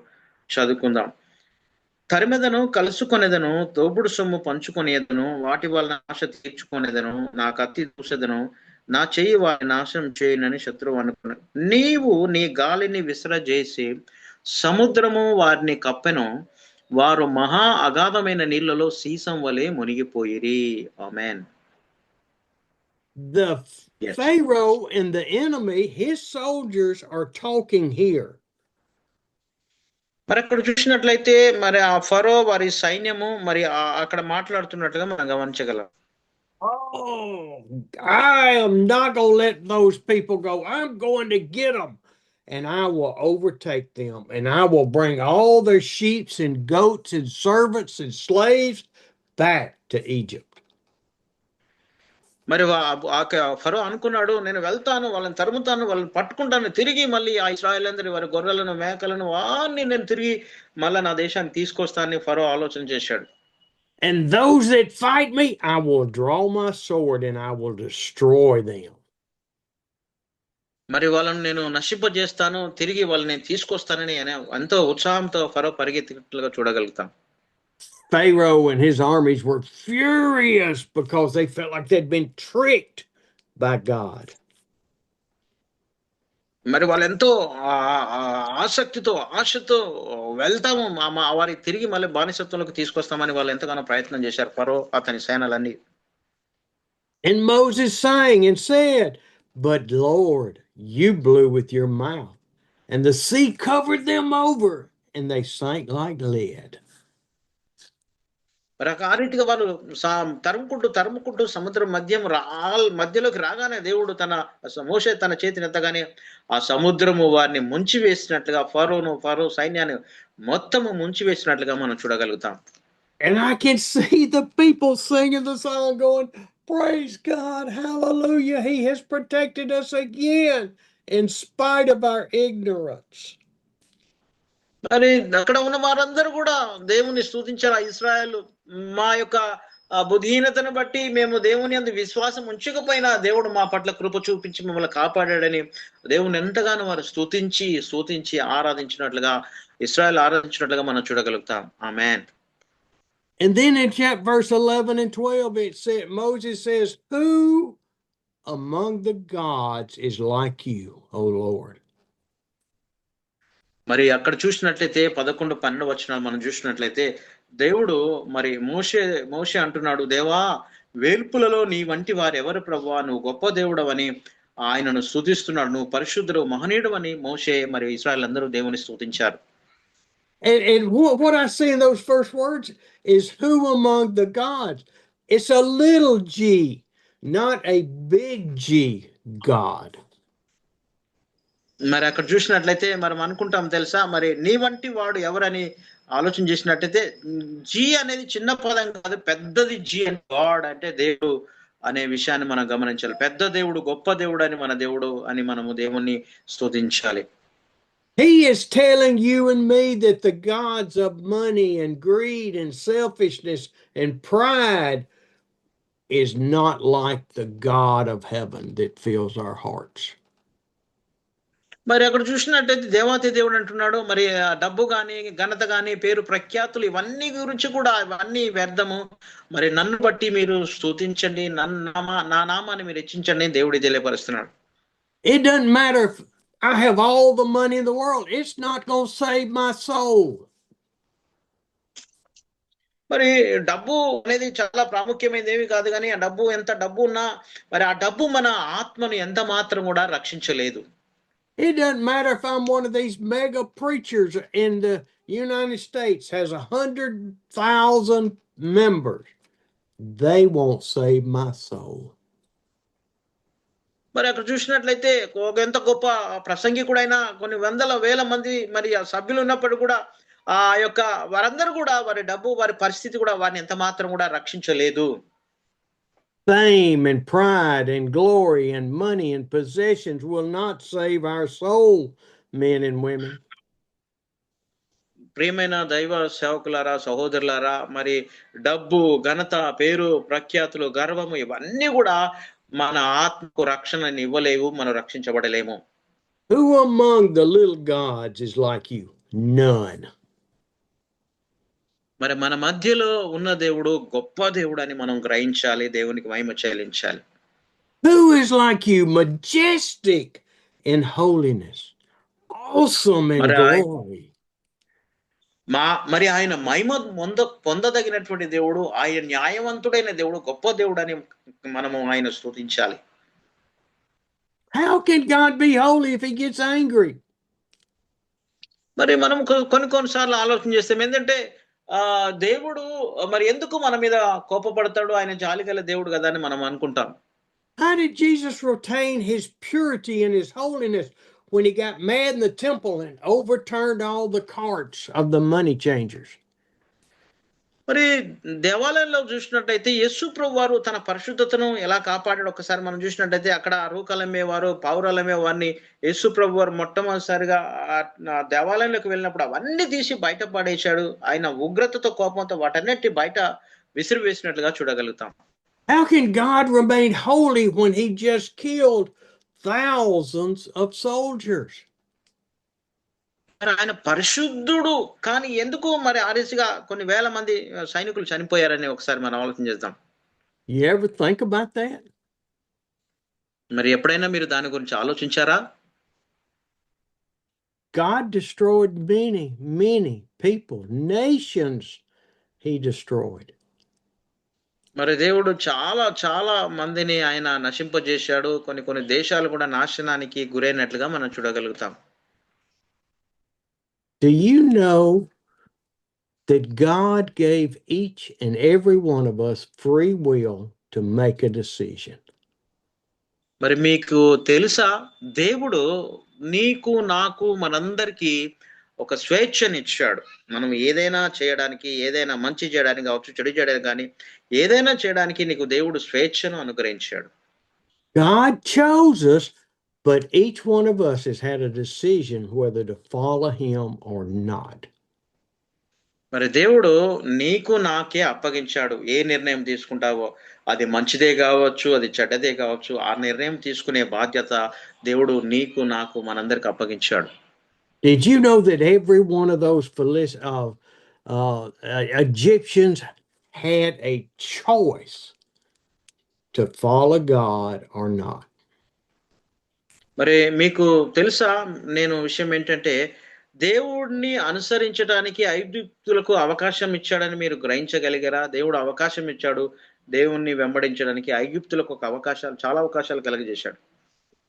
చదువుకుందాం. తరిమెదను, కలుసుకొనేదను, తోబుడు సొమ్ము పంచుకొనేదను, వాటి వలన ఆశ తీర్చుకొనేదను, నా కత్తి దూసెదను, నా చెయ్యి వారిని నాశనం చేయనని శత్రువు అనుకున్నాడు. నీవు నీ గాలిని విసరజేసి సముద్రము వారిని కప్పెను, వారు మహా అగాధమైన నీళ్లలో సీసం వలె మునిగిపోయిరి. ఆమేన్. The Pharaoh and the enemy, his soldiers are talking here. మరి అక్కడ చూసినట్లయితే మరి ఆ ఫరో వారి సైన్యము మరి అక్కడ మాట్లాడుతున్నట్లుగా మనం గమనించగలం. Oh, I am not going to let those people go. I'm going to get them, and I will overtake them, and I will bring all their sheep and goats and servants and slaves back to Egypt. మరి ఫరో అనుకున్నాడు, నేను వెళ్తాను, వాళ్ళని తరుముతాను, వాళ్ళని పట్టుకుంటాను, తిరిగి మళ్ళీ ఆ ఇశ్రాయేలందరి వారి గొర్రెలను, మేకలను వారిని నేను తిరిగి మళ్ళీ నా దేశానికి తీసుకొస్తానని ఫరో ఆలోచన చేశాడు. And those that fight me, I will draw my sword and I will destroy them. మరి వాళ్ళని నేను నశింపజేస్తాను, తిరిగి వాళ్ళని నేను తీసుకొస్తానని ఎంతో ఉత్సాహంతో ఫరో పరిగెత్తినట్లుగా చూడగలుగుతాం. Pharaoh and his armies were furious because they felt like they'd been tricked by God. మరి వాళ్ళు ఎంతో ఆసక్తితో, ఆశతో వెళ్తాము, వారి తిరిగి మళ్ళీ బానిసత్వంలోకి తీసుకొస్తామని వాళ్ళు ఎంతగానో ప్రయత్నం చేశారు ఫరో అతని సేనలన్నీ. And Moses sang and said, "But Lord, you blew with your mouth, and the sea covered them over, and they sank like lead." మరి ఆ రీతిగా వాళ్ళు తరుముకుంటూ సముద్రం మధ్యలోకి రాగానే దేవుడు మోషే తన చేతిని ఎత్తగానే ఆ సముద్రము వారిని ముంచి వేసినట్లుగా ఫరో సైన్యాన్ని మొత్తము ముంచి వేసినట్లుగా మనం చూడగలుగుతాం. And I can see the people singing the song going, "Praise God, hallelujah, he has protected us again in spite of our ignorance." మరి అక్కడ ఉన్న వారందరూ కూడా దేవుని స్తుతించారు. ఇశ్రాయేలు మా యొక్క బుద్ధిహీనతను బట్టి మేము దేవుని యందు విశ్వాసం ఉంచకపోయినా దేవుడు మా పట్ల కృప చూపించి మమ్మల్ని కాపాడాడని దేవుని ఎంతగానో వారు స్తుతించి ఆరాధించినట్లుగా, ఇశ్రాయేలు ఆరాధించినట్లుగా మనం చూడగలుగుతాం. ఆమేన్. And then in verse 11 and 12, Moses says, "Who among the gods is like you, O Lord?" మరి అక్కడ చూసినట్లయితే 11, 12 వచనాలు మనం చూసినట్లయితే దేవుడు మరి మోషే అంటున్నాడు, దేవా వేల్పులలో నీ వంటి వారు ఎవరు ప్రభువా, నువ్వు గొప్ప దేవుడవని ఆయనను స్తుతిస్తున్నాడు, నువ్వు పరిశుద్ధుడు మహనీయుడు అని మోషే మరి ఇశ్రాయేలు అందరూ దేవుని స్తుతించారు. And what I see in those first words is who among the gods? It's a little g, not a big G God. మరి అక్కడ చూసినట్లయితే మనం అనుకుంటాం తెలుసా, మరి నీ వంటి వాడు ఎవరని ఆలోచన చేసినట్లయితే జీ అనేది చిన్న పదం కాదు, పెద్దది జీ అని గాడ్ అంటే దేవుడు అనే విషయాన్ని మనం గమనించాలి. పెద్ద దేవుడు, గొప్ప దేవుడు అని మన దేవుడు అని మనము దేవుణ్ణి స్తుతించాలి. He is telling you and me that the gods of money and greed and selfishness and pride is not like the God of heaven that fills our hearts. మరి అక్కడ చూసినట్టయితే దేవాతి దేవుడు అంటున్నాడు, మరి డబ్బు కానీ, ఘనత కానీ, పేరు ప్రఖ్యాతులు ఇవన్నీ గురించి కూడా ఇవన్నీ వ్యర్థము, మరి నన్ను బట్టి మీరు స్తుతించండి, నా నామాన్ని మీరు హెచ్చించండి దేవుడు తెలియపరుస్తున్నాడు. It doesn't matter if I have all the money in the world, it's not going to save my soul. మరి డబ్బు అనేది చాలా ప్రాముఖ్యమైనది ఏమి కాదు, కానీ ఆ డబ్బు ఎంత డబ్బు ఉన్నా మరి ఆ డబ్బు మన ఆత్మను ఎంత మాత్రం కూడా రక్షించలేదు. It doesn't matter if I'm one of these mega preachers in the United States, has 100,000 members. They won't save my soul. మరి అక్కడ చూసినట్లయితే ఎంత గొప్ప ప్రసంగికుడైనా కొన్ని వందల వేల మంది మరి ఆ సభ్యులు ఉన్నప్పుడు కూడా ఆ యొక్క వారందరూ కూడా వారి డబ్బు, వారి పరిస్థితి కూడా వారిని ఎంత మాత్రం కూడా రక్షించలేదు. Fame and pride and glory and money and possessions will not save our soul, men and women. ప్రియమైన దైవ సేవకులారా, సహోదరులారా, మరి డబ్బు, ఘనత, పేరు ప్రఖ్యాతులు, గర్వము ఇవన్నీ కూడా మన ఆత్మకు రక్షణని ఇవ్వలేవు, మనం రక్షించబడలేము. Who among the little gods is like you? None. మరి మన మధ్యలో ఉన్న దేవుడు గొప్ప దేవుడు అని మనం గ్రహించాలి, దేవునికి మహిమ చెల్లించాలి. Who is like you, majestic in holiness, awesome in glory? మరి ఆయన మహిమ పొందదగినటువంటి దేవుడు, ఆయన న్యాయవంతుడైన దేవుడు, గొప్ప దేవుడు అని మనము ఆయన స్తుతించాలి. How can God be holy if he gets angry? మరి మనం కొన్నిసార్లు ఆలోచన చేస్తాం, ఏంటంటే దేవుడు మరి ఎందుకు మన మీద కోపపడతాడు, ఆయన జాలిగల దేవుడు కదా అని మనం అనుకుంటాం. How did Jesus retain his purity and his holiness when he got mad in the temple and overturned all the carts of the money changers? మరి దేవాలయంలో చూసినట్టయితే యేసు ప్రభు వారు తన పరిశుద్ధతను ఎలా కాపాడాడు ఒకసారి మనం చూసినట్టయితే అక్కడ రూకలమ్మేవారు, పావురాలమ్మే వారిని యేసు ప్రభు వారు మొట్టమొదటిసారిగా దేవాలయంలోకి వెళ్ళినప్పుడు అవన్నీ తీసి బయట పడేశాడు. ఆయన ఉగ్రతతో, కోపంతో వాటన్నిటి బయట విసిరివేసినట్లుగా చూడగలుగుతాం. How can God remain holy when he just killed thousands of soldiers? ఆయన పరిశుద్ధుడు, కానీ ఎందుకు మరి ఆ రీతిగా కొన్ని వేల మంది సైనికులు చనిపోయారని ఒకసారి మనం ఆలోచన చేద్దాం. You ever think about that? మరి ఎప్పుడైనా మీరు దాని గురించి ఆలోచించారా? God destroyed many people, nations he destroyed. మరి దేవుడు చాలా చాలా మందిని ఆయన నశింపజేశాడు, కొన్ని దేశాలు కూడా నాశనానికి గురైనట్లుగా మనం చూడగలుగుతాం. Do you know that God gave each and every one of us free will to make a decision? మరి మీకు తెలుసా, దేవుడు నీకు, నాకు, మనందరికీ ఒక స్వేచ్ఛనిచ్చాడు. మనం ఏదైనా చేయడానికి, ఏదైనా మంచి చేయడానికి కావచ్చు, చెడు చేయడానికి కానీ ఏదైనా చేయడానికి నీకు దేవుడు స్వేచ్ఛను అనుగ్రహించాడు. God chose us, but each one of us has had a decision whether to follow him or not. మరి దేవుడు నీకు నాకే అప్పగించాడు. ఏ నిర్ణయం తీసుకుంటావో అది మంచిదే కావచ్చు, అది చెడ్డదే కావచ్చు, ఆ నిర్ణయం తీసుకునే బాధ్యత దేవుడు నీకు, నాకు, మనందరికి అప్పగించాడు. Did you know that every one of those Egyptians had a choice to follow God or not? మరి మీకు తెలుసా, నేను విషయం ఏంటంటే దేవుడిని అనుసరించడానికి ఐగుప్తులకు అవకాశం ఇచ్చాడని మీరు గ్రహించగలిగారా? దేవుడు అవకాశం ఇచ్చాడు దేవుణ్ణి వెంబడించడానికి. ఐగుప్తులకు ఒక అవకాశాలు, చాలా అవకాశాలు కలుగజేశాడు.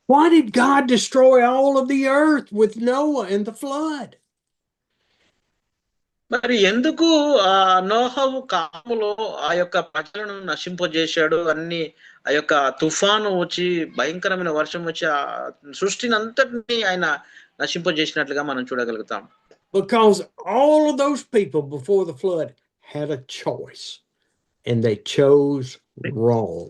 Why did God destroy all of the earth with Noah and the flood? మరి ఎందుకు నోహవు కాలములో ఆ యొక్క ప్రజలను నశింపజేశాడు? అన్ని ఆ యొక్క తుఫాను వచ్చి, భయంకరమైన వర్షం వచ్చి ఆ సృష్టిని అంతటిని ఆయన నశింపజేసినట్లుగా మనం చూడగలుగుతాం. Because all of those people before the flood had a choice and they chose wrong.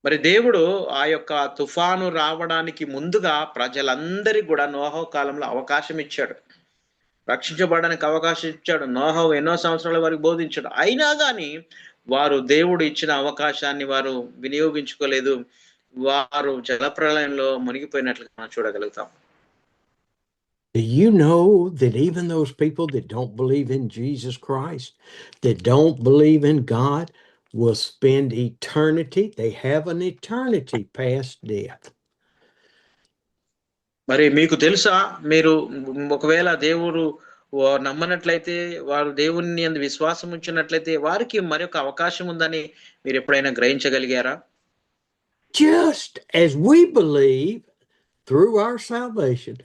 మరి దేవుడు ఆ యొక్క తుఫాను రావడానికి ముందుగా ప్రజలందరికీ కూడా నోహవు కాలంలో అవకాశం ఇచ్చాడు, రక్షించబడడానికి అవకాశం ఇచ్చాడు. నోహవు ఎన్నో సంవత్సరాల వరకు బోధించాడు. అయినా కానీ వారు దేవుడు ఇచ్చిన అవకాశాన్ని వారు వినియోగించుకోలేదు. వారు జలప్రలయంలో మునిగిపోయినట్లుగా మనం చూడగలుగుతాం. Do you know that even those people that don't believe in Jesus Christ, that don't believe in God, will spend eternity? They have an eternity past death. మరి మీకు తెలుసా, మీరు ఒకవేళ దేవుడు నమ్మనట్లయితే, వారు దేవుని యందు విశ్వాసం ఉంచినట్లయితే వారికి మరొక అవకాశం ఉందని మీరు ఎప్పుడైనా గ్రహించగలిగారా? Just as we believe through our salvation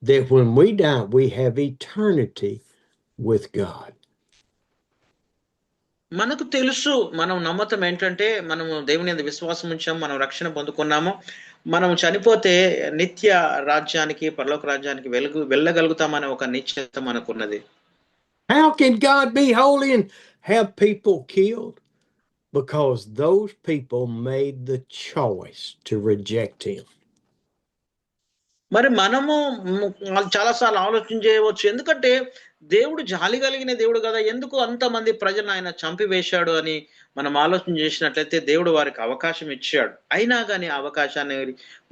that when we die we have eternity with God. మనకు తెలుసు, మనం నమ్మతం ఏంటంటే, మనము దేవుని యందు విశ్వాసం ఉంచాం, మనం రక్షణ పొందుకున్నాము, మనం చనిపోతే నిత్య రాజ్యానికి, పరలోక రాజ్యానికి వెళ్ళగలుగుతామనే ఒక నిశ్చయత మనకున్నది. How can God be holy and have people killed? Because those people made the choice to reject him. మరి మనము చాలాసార్లు ఆలోచన చేయవచ్చు, ఎందుకంటే దేవుడు జాలి కలిగిన దేవుడు కదా, ఎందుకు అంతమంది ప్రజలను ఆయన చంపివేశాడు అని మనం ఆలోచన చేసినట్లయితే దేవుడు వారికి అవకాశం ఇచ్చాడు. అయినా కానీ ఆ అవకాశాన్ని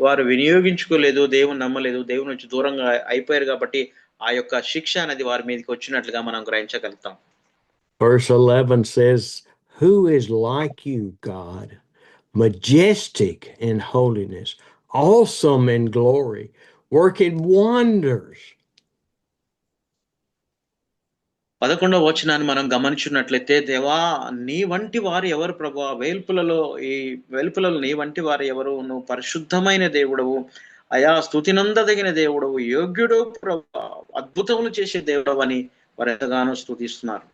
వారు వినియోగించుకోలేదు, దేవుని నమ్మలేదు, దేవుని నుంచి దూరంగా అయిపోయారు. కాబట్టి ఆ యొక్క శిక్ష అనేది వారి మీదకి వచ్చినట్లుగా మనం గ్రహించగలుగుతాం. Verse 11 says, "Who is like you, God, majestic in holiness, awesome in glory, working wonders." 11వ వచనాన్ని మనం గమనించినట్లయితే, దేవా నీ వంటి వారు ఎవరు ప్రభువా, వేల్పులలో నీ వంటి వారు ఎవరు, నువ్వు పరిశుద్ధమైన దేవుడవు అయా, స్తుతినందదగిన దేవుడవు, యోగ్యుడు ప్రభువా, అద్భుతములు చేసే దేవుడవు అని వారు ఎంతగానో స్తుతిస్తున్నారు.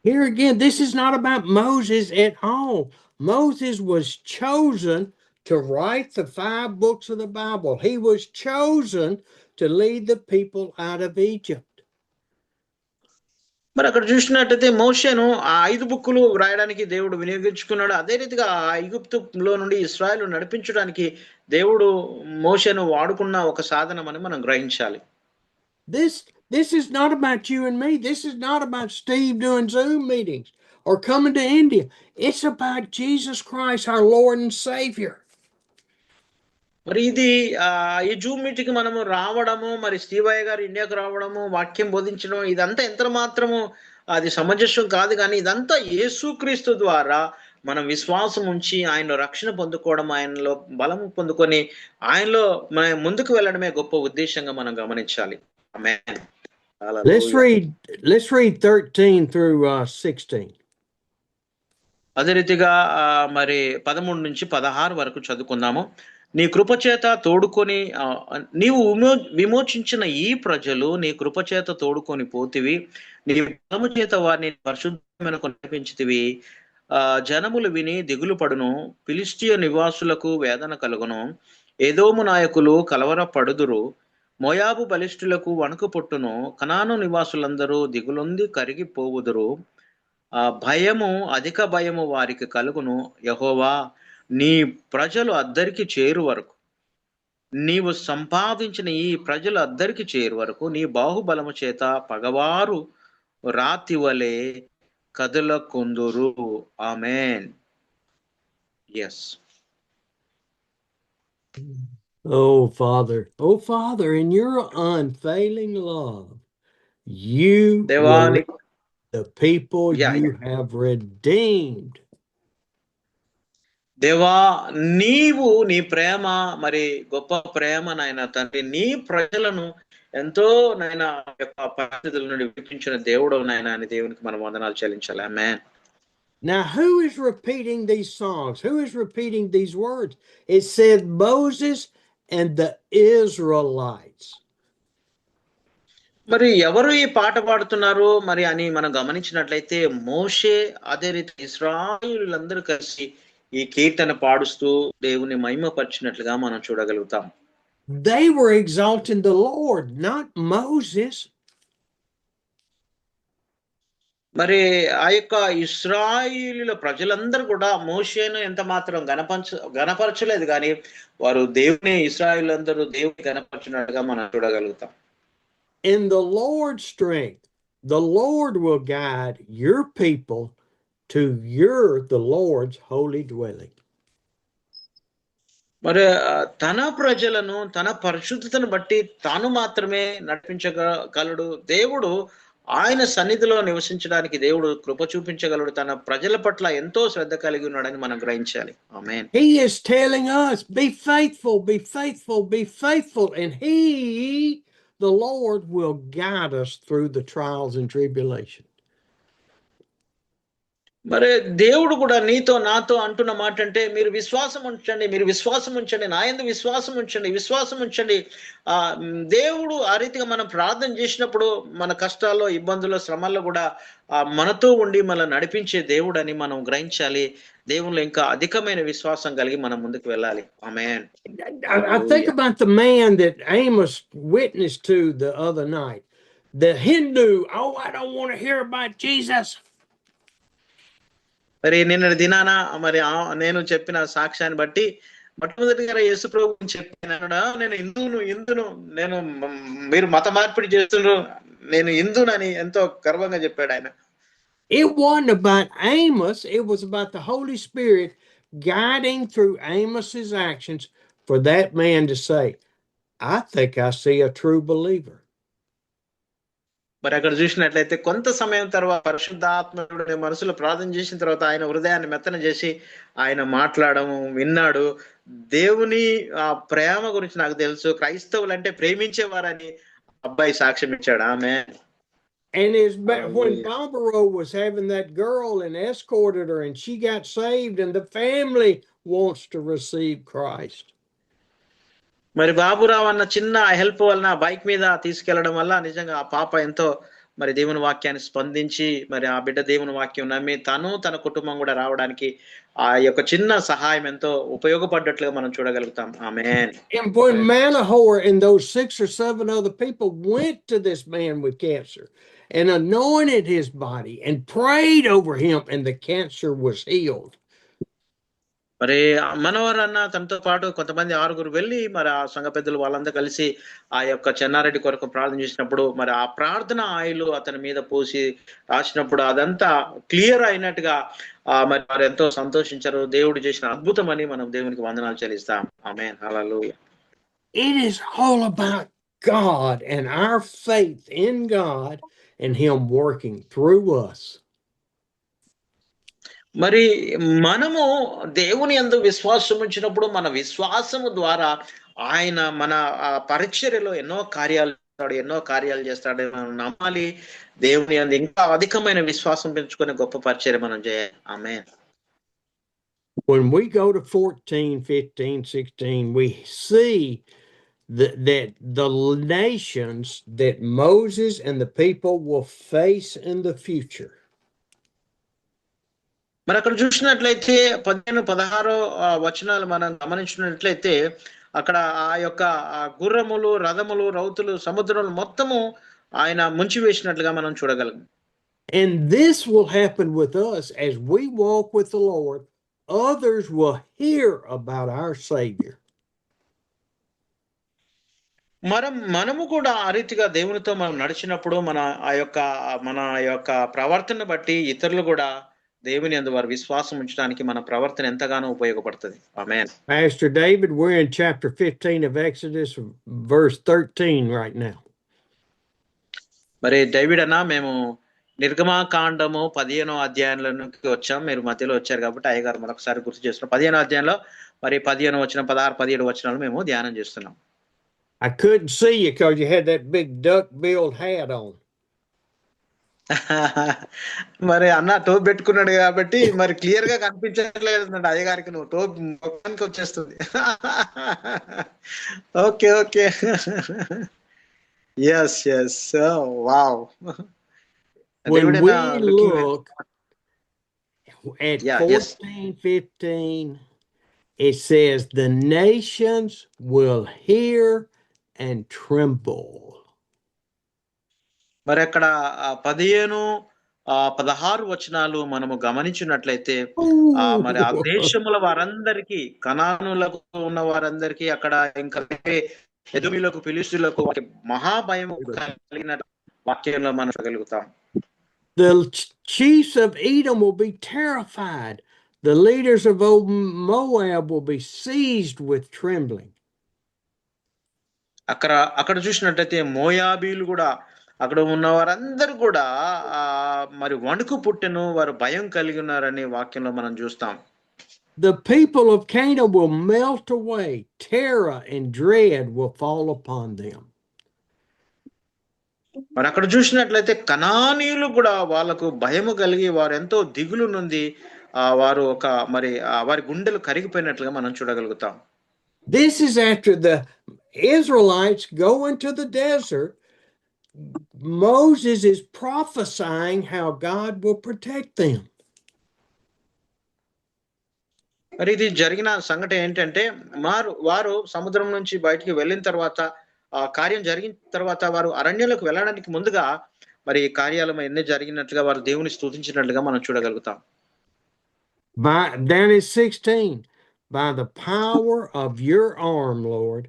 Here again, this is not about Moses at all. Moses was chosen to write the 5 books of the Bible. He was chosen to lead the people out of Egypt. మరి అక్కడ చూసినట్టయితే మోషేను ఆ 5 బుక్కులు రాయడానికి దేవుడు వినియోగించుకున్నాడు. అదే రీతిగా ఆ ఐగుప్తులో నుండి ఇశ్రాయేలు నడిపించడానికి దేవుడు మోషేను వాడుకున్న ఒక సాధనం అని మనం గ్రహించాలి. This is not about you and me. This is not about Steve doing Zoom meetings or coming to India. It's about Jesus Christ, our Lord and Savior. మరి ఇది ఈ జూమ్ మీటింగ్ మనము రావడము, మరి స్టీవయ్య గారు ఇండియాకు రావడము, వాక్యం బోధించడం, ఇదంతా ఎంత మాత్రము అది సమంజసం కాదు. కానీ ఇదంతా యేసుక్రీస్తు ద్వారా మనం విశ్వాసం ఉంచి ఆయనలో రక్షణ పొందుకోవడం, ఆయనలో బలం పొందుకొని ఆయనలో మనం ముందుకు వెళ్ళడమే గొప్ప ఉద్దేశంగా మనం గమనించాలి. ఆమేన్. Let's read 13 through 16. అదే రీతిగా మరి 13 నుంచి 16 వరకు చదువుకుందాము. నీ కృపచేత తోడుకొని నీవు విమోచించిన ఈ ప్రజలు నీ కృపచేత తోడుకొని పోతివి, నీ బలము చేత వారిని పరిశుద్ధమైన నడిపించితివి. జనములు విని దిగులు పడును, ఫిలిష్తీయ నివాసులకు వేదన కలుగును, ఏదోము నాయకులు కలవరపడుదురు, మోయాబు బలిష్ఠులకు వణుకు పుట్టును, కనాను నివాసులందరూ దిగులొంది కరిగిపోవుదురు. భయము, అధిక భయము వారికి కలుగును. యెహోవా, నీ ప్రజలు అద్దరికి చేరు వరకు, నీవు సంపాదించిన ఈ ప్రజలు అద్దరికి చేరు వరకు నీ బాహుబలము చేత పగవారు రాతి వలె కదలకొందురు. ఆమేన్. yes. Oh Father, in your unfailing love, you దేవాని the people you have redeemed. దేవా, నీవు నీ ప్రేమ, మరి గొప్ప ప్రేమ నాయన తండ్రి, నీ ప్రజలను ఎంతో నాయన యొక్క పరిస్థితుల నుండి విడిపించిన దేవుడు నాయన అని దేవునికి మనం వందనాలు చెల్లించాలి. ఆమేన్. Now, who is repeating these songs? Who is repeating these words? It said Moses and the Israelites. మరి ఎవరు ఈ పాట పాడుతున్నారు మరి అని మనం గమనించినట్లయితే మోషే, అదే రీతి ఇశ్రాయేలులందరూ కలిసి ఈ కీర్తన పాడుస్తూ దేవుని మహిమపరిచినట్లుగా మనం చూడగలుగుతాం. They were exalting the Lord, not Moses. మరి ఆ యొక్క ఇశ్రాయేలుల ప్రజలందరూ కూడా మోషేను ఎంత మాత్రం గణపరచలేదు కానీ వారు దేవుని ఇశ్రాయేలులందరూ దేవుని గణపరచినట్టుగా మనం చూడగలుగుతాం. In the Lord's strength, the Lord will guide your people to the Lord's holy dwelling. మరి తన ప్రజలను తన పరిశుద్ధతను బట్టి తాను మాత్రమే నడిపించగలడు దేవుడు. ఆయన సన్నిధిలో నివసించడానికి దేవుడు కృప చూపించగలడు. తన ప్రజల పట్ల ఎంతో శ్రద్ధ కలిగి ఉన్నాడని మనం గ్రహించాలి. ఆమేన్. He is telling us, be faithful, be faithful, be faithful, and the Lord will guide us through the trials and tribulation. మరి దేవుడు కూడా నీతో నాతో అంటున్న మాట అంటే మీరు విశ్వాసం ఉంచండి, మీరు విశ్వాసం ఉంచండి, నా యందు విశ్వాసం ఉంచండి, విశ్వాసం ఉంచండి. దేవుడు ఆ రీతిగా మనం ప్రార్థన చేసినప్పుడు మన కష్టాల్లో, ఇబ్బందుల్లో, శ్రమల్లో కూడా మనతో ఉండి మనం నడిపించే దేవుడు అని మనం గ్రహించాలి. దేవునిలో ఇంకా అధికమైన విశ్వాసం కలిగి మనం ముందుకు వెళ్ళాలి. ఆమేన్. I think about the man that Amos witnessed to the other night. The Hindu, oh, I don't want to hear about Jesus. మరి నిన్న దినాన మరి నేను చెప్పిన సాక్ష్యాన్ని బట్టి మొట్టమొదటిగా యేసు ప్రభువుని చెప్పినాడా, నేను హిందును నేను మీరు మత మార్పిడి చేస్తున్నారు, నేను హిందునని ఎంతో గర్వంగా చెప్పాడు ఆయన. It wasn't about Amos, it was about the Holy Spirit guiding through Amos's actions for that man to say, I think I see a true believer. మరి అక్కడ చూసినట్లయితే కొంత సమయం తర్వాత పరిశుద్ధాత్ముడు మనసులో ప్రార్థన చేసిన తర్వాత ఆయన హృదయాన్ని మెత్తన చేసి ఆయన మాట్లాడము విన్నాడు. దేవుని ఆ ప్రేమ గురించి నాకు తెలుసు, క్రైస్తవులు అంటే ప్రేమించేవారని అబ్బాయి సాక్ష్యం ఇచ్చాడు. ఆమె And when Barbara was having that girl and escorted her and she got saved and the family wants to receive Christ. మరి బాబురావు అన్న చిన్న హెల్ప్ వలన బైక్ మీద తీసుకెళ్లడం వల్ల నిజంగా ఆ పాప ఎంతో మరి దేవుని వాక్యాన్ని స్పందించి మరి ఆ బిడ్డ దేవుని వాక్యం నమ్మి తను తన కుటుంబం కూడా రావడానికి ఆ యొక్క చిన్న సహాయం ఎంతో ఉపయోగపడ్డట్లుగా మనం చూడగలుగుతాం. ఆమేన్. And when Manohar and those 6 or 7 other people went to this man with cancer and anointed his body and prayed over him and the cancer was healed. మరి మనోహర్ అన్న తనతో పాటు కొంతమంది 6 వెళ్ళి మరి ఆ సంఘ పెద్దలు వాళ్ళందరూ కలిసి ఆ యొక్క చెన్నారెడ్డి కొరకు ప్రార్థన చేసినప్పుడు మరి ఆ ప్రార్థన ఆయిలు అతని మీద పోసి రాసినప్పుడు అదంతా క్లియర్ అయినట్టుగా మరి వారు ఎంతో సంతోషించారు. దేవుడు చేసిన అద్భుతం అని మనం దేవునికి వందనాలు చెల్లిస్తాం. ఆమేన్. హల్లెలూయా. It is all about God and our faith in God and him working through us. మరి మనము దేవుని యందు విశ్వాసం ఉంచినప్పుడు మన విశ్వాసము ద్వారా ఆయన మన పరిచర్యలో ఎన్నో కార్యాలు చేస్తాడు మనం నమ్మాలి. దేవుని యందు ఇంకా అధికమైన విశ్వాసం పెంచుకునే గొప్ప పరిచర్య మనం చేయాలి. ఆమేన్. When we go to 14, 15, 16, we see that the nations that Moses and the people will face in the future. మరి అక్కడ చూసినట్లయితే 15, 16 వచనాలు మనం గమనించినట్లయితే అక్కడ ఆ యొక్క గుర్రములు, రథములు, రౌతులు, సముద్రములు మొత్తము ఆయన ముంచివేసినట్లుగా మనం చూడగలం. And this will happen with us as we walk with the Lord. Others will hear about our Savior. మనము కూడా ఆ రీతిగా దేవునితో మనం నడిచినప్పుడు మన యొక్క ప్రవర్తన బట్టి ఇతరులు కూడా దేవుని యందు వారి విశ్వాసం ఉంచడానికి మన ప్రవర్తన ఎంతగానో ఉపయోగపడుతుంది. ఆమేన్. Pastor David, we're in chapter 15 of Exodus, verse 13 right now. మరి డేవిడ్ అన్న మేము నిర్గమకాండము 15వ అధ్యాయంలోకి వచ్చాం. మీరు మధ్యలో వచ్చారు కాబట్టి అయ్యగారు మరొకసారి గుర్తు చేస్తున్నాం. 15వ అధ్యాయంలో మరి 15 వచనం, 16, 17 వచనాలు మేము ధ్యానం చేస్తున్నాం. I couldn't see you because you had that big duck-billed hat on. మరి అన్న టోప్ పెట్టుకున్నాడు కాబట్టి మరి క్లియర్ గా కనిపించట్లేదు అయ్యగారికి, నువ్వు టోప్ మొత్తానికి వచ్చేస్తుంది. Okay okay, yes yes, wow. When we look at Yeah, yes. 14:15, it says, the nations will hear and tremble. మరి అక్కడ 15-16 వచనాలు మనము గమనించినట్లయితే మరి ఆ దేశముల వారందరికీ, కనానులకు ఉన్న వారందరికీ, అక్కడ ఇంకా ఎదోమీయులకు, ఫిలిష్తీయులకు మహాభయము కలిగిన వాక్యంలో మనం చూడగలుగుతాం. The chiefs of Edom will be terrified. The leaders of Moab will be seized with trembling. అక్కడ చూసినట్లయితే మోయాబీలు కూడా, అక్కడ ఉన్న వారందరూ కూడా మరి వణుకు పుట్టెను, వారు భయం కలిగి ఉన్నారని వాక్యంలో మనం చూస్తాం. The people of Canaan will melt away. Terror and dread will fall upon them. మరి అక్కడ చూసినట్లయితే కనానీయులు కూడా వాళ్ళకు భయము కలిగి వారు ఎంతో దిగులు నుండి వారు ఒక మరి వారి గుండెలు కరిగిపోయినట్లుగా మనం చూడగలుగుతాం. This is after the Israelites go into the desert. Moses is prophesying how God will protect them. మరి ఇది జరిగిన సంఘటన ఏంటంటే, వారు సముద్రం నుంచి బయటికి వెళ్ళిన తర్వాత, ఆ కార్యం జరిగిన తర్వాత వారు అరణ్యంలోకి వెళ్ళడానికి ముందుగా మరి కార్యాలు ఎన్ని జరిగినట్లుగా వారు దేవుని స్తుతించినట్లుగా మనం చూడగలుగుతాం. Down in 16, by the power of your arm, Lord,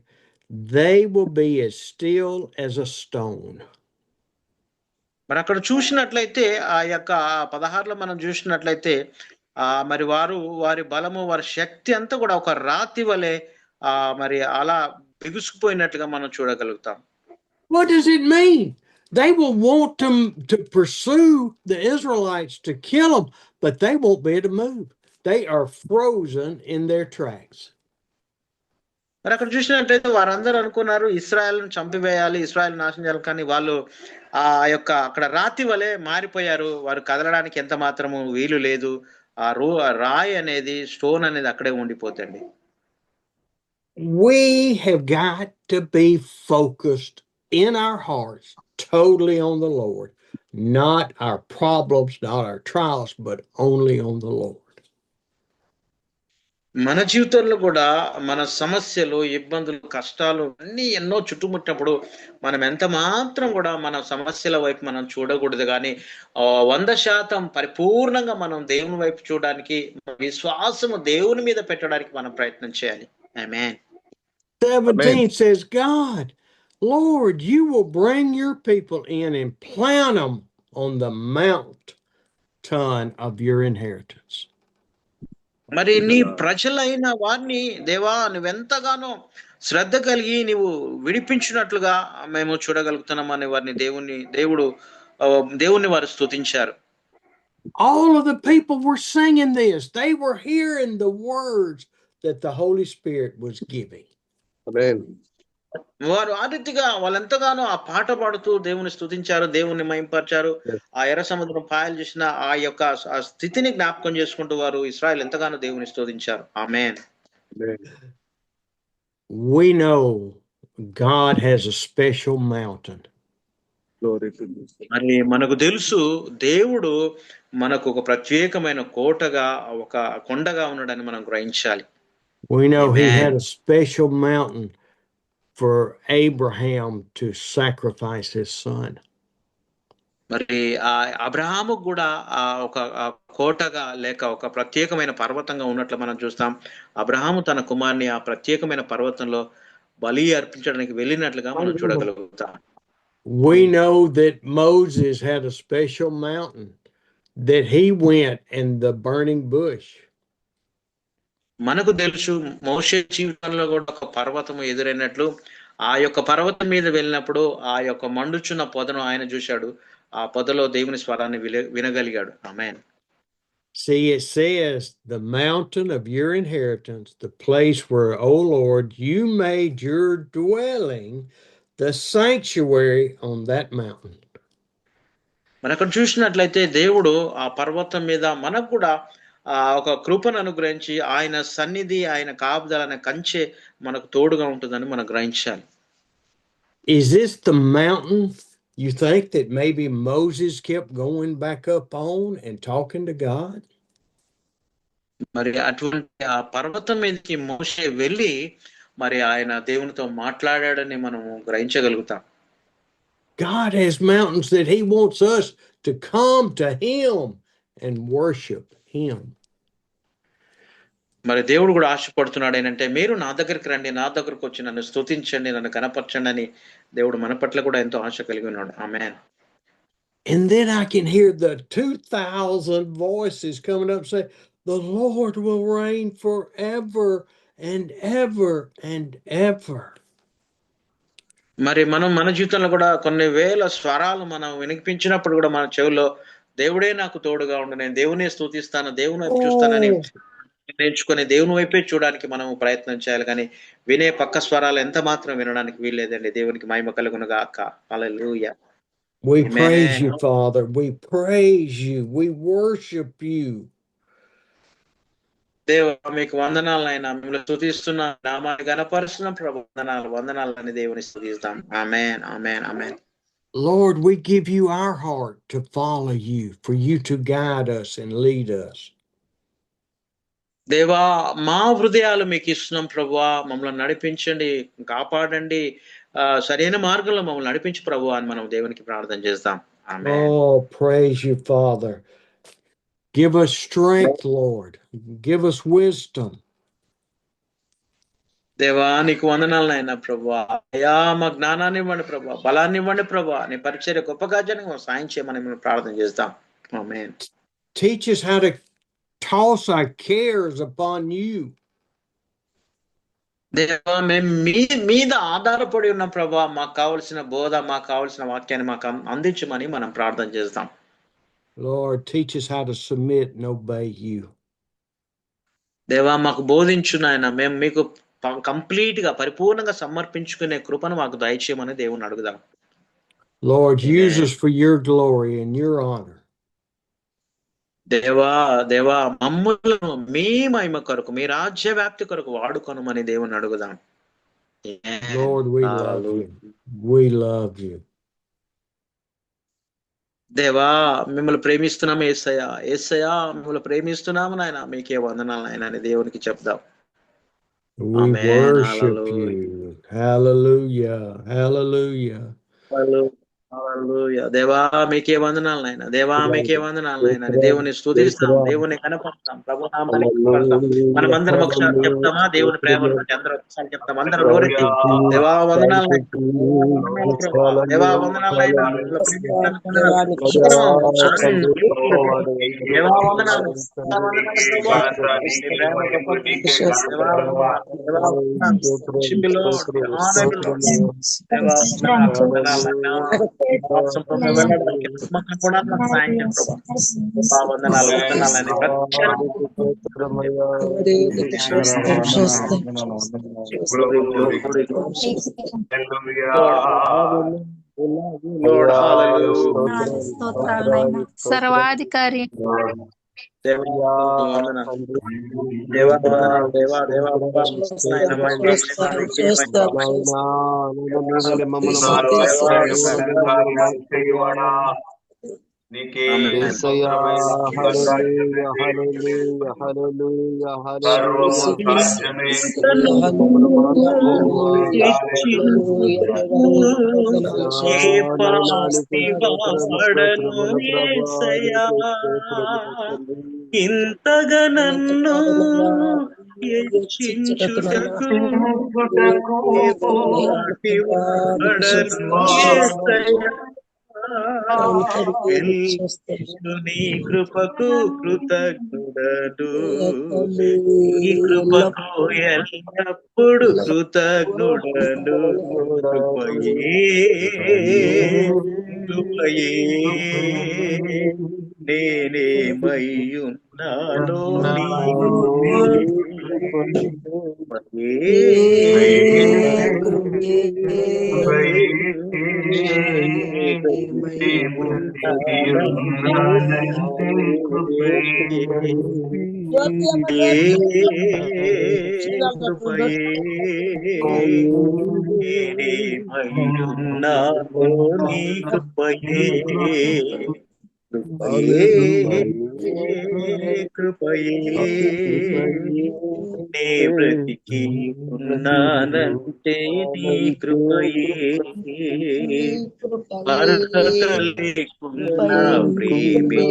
they will be as still as a stone. మరి అక్కడ చూసినట్లయితే ఆ యొక్క 16లో మనం చూసినట్లయితే మరి వారి బలము, వారి శక్తి అంతా కూడా ఒక రాతి వలె మరి అలా బిగుసుకుపోయినట్లుగా మనం చూడగలుగుతాం. What does it mean? They will want to pursue the Israelites to kill them, but they won't be able to move. They are frozen in their tracks. మరి అక్కడ చూసినట్లయితే వారందరూ అనుకున్నారు ఇశ్రాయేలును చంపివేయాలి, ఇశ్రాయేలు నాశనం చేయాలి, కానీ వాళ్ళు ఆ యొక్క అక్కడ రాతి వలె మారిపోయారు. వారు కదలడానికి ఎంత మాత్రము వీలు లేదు. ఆ రాయి అనేది, స్టోన్ అనేది అక్కడే ఉండిపోతుంది. We have got to be focused in our hearts totally on the Lord, not our problems, not our trials, but only on the Lord. మన జీవితంలో కూడా మన సమస్యలు, ఇబ్బందులు, కష్టాలు అన్ని ఎన్నో చుట్టుముట్టినప్పుడు మనం ఎంత మాత్రం కూడా మన సమస్యల వైపు మనం చూడకూడదు, కానీ 100% పరిపూర్ణంగా మనం దేవుని వైపు చూడడానికి, విశ్వాసము దేవుని మీద పెట్టడానికి మనం ప్రయత్నం చేయాలి. ఆమేన్. 17 says, God, Lord, you will bring your people in and plant them on the mountain of your inheritance. మరి నీ ప్రజలైన వారిని దేవా నువ్వెంతగానో శ్రద్ధ కలిగి నీవు విడిపించినట్లుగా మేము చూడగలుగుతున్నామని వారిని దేవుణ్ణి వారు స్తుతించారు. All of the people were singing this. They were hearing the words that the Holy Spirit was giving. Amen. వారు ఆ రీతిగా వాళ్ళెంతగానో ఆ పాట పాడుతూ దేవుని స్తుతించారు, దేవుణ్ణి మహింపరిచారు. ఆ ఎర్ర సముద్రం పాయలు చేసిన ఆ యొక్క ఆ స్థితిని జ్ఞాపకం చేసుకుంటూ వారు ఇశ్రాయేలు ఎంతగానో దేవుని స్తుతించారు. ఆమేన్. We know God has a special mountain. మరి మనకు తెలుసు దేవుడు మనకు ఒక ప్రత్యేకమైన కోటగా, ఒక కొండగా ఉన్నాడని మనం గ్రహించాలి. We know He had a special mountain for Abraham to sacrifice his son. మరి అబ్రహాము కూడా ఒక కోటగా లేక ఒక ప్రత్యేకమైన పర్వతంగా ఉన్నట్లు మనం చూస్తాం. అబ్రహాము తన కుమారుని ఆ ప్రత్యేకమైన పర్వతంలో బలి అర్పించడానికి వెళ్ళినట్లుగా మనం చూడగలుగుతాం. We know that Moses had a special mountain that he went in the burning bush. మనకు తెలుసు మోషే జీవితంలో కూడా ఒక పర్వతము ఎదురైనట్లు, ఆ యొక్క పర్వతం మీద వెళ్ళినప్పుడు ఆ యొక్క మండుచున్న పొదను ఆయన చూశాడు. ఆ పొదలో దేవుని స్వరాన్ని వినగలిగాడు. ఆమేన్. See, it says, the mountain of your inheritance, the place where, O Lord, you made your dwelling, the sanctuary on that mountain. మనం అక్కడ చూసినట్లయితే దేవుడు ఆ పర్వతం మీద మనకు కూడా ఒక కృపను అనుగ్రహించి ఆయన సన్నిధి, ఆయన కాపుదల, ఆయన కంచె మనకు తోడుగా ఉంటుందని మనం గ్రహించాలి. Is this the mountain you think that maybe Moses kept going back up on and talking to God? మరి అటువంటి ఆ పర్వతం మీదకి మోషే వెళ్ళి మరి ఆయన దేవునితో మాట్లాడాడని మనము గ్రహించగలుగుతాం. God has mountains that he wants us to come to him and worship him. మరి దేవుడు కూడా ఆశపడుతున్నాడు ఏంటంటే, మీరు నా దగ్గరికి రండి, నా దగ్గరకు వచ్చి నన్ను స్తుతించండి, నన్ను కనపరచండి అని దేవుడు మన పట్ల కూడా ఎంతో ఆశ కలిగి ఉన్నాడు. ఆమేన్. And then I can hear the 2,000 voices coming up say, the Lord will reign forever and ever and ever. మరి మనం మన జీవితంలో కూడా కొన్ని వేల స్వరాలు మనం వినిపించినప్పుడు కూడా మన చెవుల్లో దేవుడే నాకు తోడుగా ఉండు, నేను దేవునే స్తుతిస్తాను, దేవుని వైపు చూస్తానని నేర్చుకుని దేవుని వైపే చూడడానికి మనం ప్రయత్నం చేయాలి. కానీ వినే పక్క స్వరాలు ఎంత మాత్రం వినడానికి వీల్లేదండి. దేవునికి మహిమ కలుగును గాక. హల్లెలూయా. We praise you, Father. We praise you. We worship you. దేవా మీకు వందనాలు నాయనా, మిమ్మల్ని స్తుతిస్తున్నా, నామాన్ని గణపరుస్తున్న ప్రభు, వందనాలు అని దేవుని స్తుతిస్తాం. ఆమేన్, ఆమేన్, ఆమేన్. Lord, we give you our heart to follow you, for you to guide us and lead us. దేవా మా హృదయాలు మీకు ఇస్తున్నాం ప్రభువా, మమ్మల్ని నడిపించండి, కాపాడండి, సరైన మార్గంలో మమ్మల్ని నడిపించు ప్రభువా అని మనం దేవునికి ప్రార్థన చేస్తాం. ఆమేన్. Oh, praise you, Father. Give us strength, Lord. Give us wisdom. దేవా నీకు వందనాలు నాయనా ప్రభువా, అయ్యా మా జ్ఞానాన్ని ఇవ్వండి ప్రభువా, బలాన్ని ఇవ్వండి ప్రభువా, నీ పరిచర్య గొప్ప కార్యానికి సాయం చేయమని మనం ప్రార్థన చేస్తాం. ఆమేన్. Teach us how to toss our cares upon you. దేవా మేము మీ మీద ఆధారపడి ఉన్న ప్రభా, మాకు కావలసిన బోధ, మాకు కావలసిన వాక్యాన్ని మాకు అందించమని మనం ప్రార్థన చేస్తాం. Lord, teach us how to submit and obey you. దేవా మాకు బోధించు నాయన, మేము మీకు కంప్లీట్ గా పరిపూర్ణంగా సమర్పించుకునే కృపను మాకు దయచేయమని దేవుని అడుగుదాం. Lord, use us for your glory and your honor. దేవా దేవా మమ్ములను మీ మహిమ కొరకు, మీ రాజ్య వ్యాప్తి కొరకు వాడుకొనమని దేవుని అడుగుదాం. Lord, we love you. We love you. దేవా మిమ్మల్ని ప్రేమిస్తున్నాము యేసయ్యా, యేసయ్యా మిమ్మల్ని ప్రేమిస్తున్నాము నాయన, మీకే వందనాలు నాయన అని దేవునికి చెప్దాం. We Amen. worship Hallelujah. you. Hallelujah. Hallelujah. హల్లెలూయా. దేవా మీకే వందనాలు నాయన, దేవా మీకే వందనాలు నాయన అని దేవుని స్తుతిస్తాం, దేవుని కనపడతాం, ప్రభు నామాన్ని కనపడతాం. మనమందరం ఒకసారి చెప్తామా? దేవుని ప్రేమను బట్టి అందరం ఒకసారి చెప్తాం. అందరం నోరెత్తి దేవా వందనాలు నాయన, దేవా వందనాలు నాయన, దేవా వందనాలు, సర్వాధికారి ఇంతగా నన్ను హెచ్చించుటకు నీ కృపకు కృతజ్ఞుడను, నీ కృపకు ఎల్లప్పుడు కృతజ్ఞుడను. కృపయే కృపయే నేనేమయ్యున్నానో నీకు నేనేమయ్యున్నానో నీ కృపయే కృపయే నే బ్రతికి ఉన్నానంటే నీ కృపయే అర్హత లేకున్నా ప్రేమే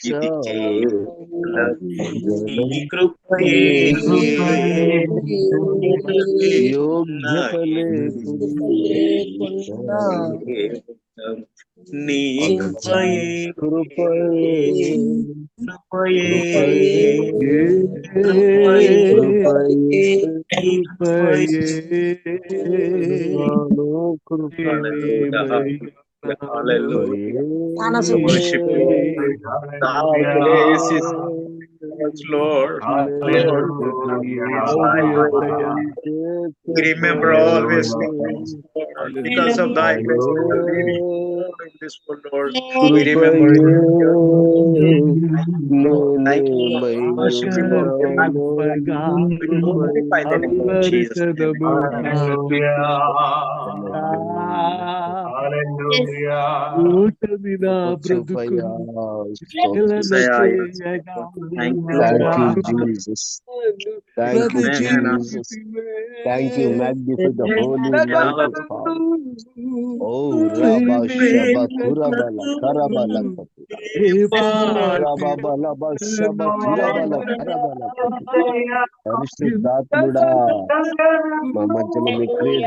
ఇది నీ కృపయే యోగ్యత లేకున్నా నీ కృపయే Worship you. God bless you. Lord, Lord, thy grace. We remember always because of thy grace we are living in this world, Lord. We remember it. Thank you. Worship you, Lord. We glorify the name of Jesus. Thank you, Jesus. Thank you, Jesus. Thank you. Magnify the holy mighty Father. Oh, Rabba Shaba Kurabala Karabala Katu. Rababala Shaba Kurabala Karabala Katu. పరిశుద్ధాత్ముడా మా మధ్యలో మీ క్రియ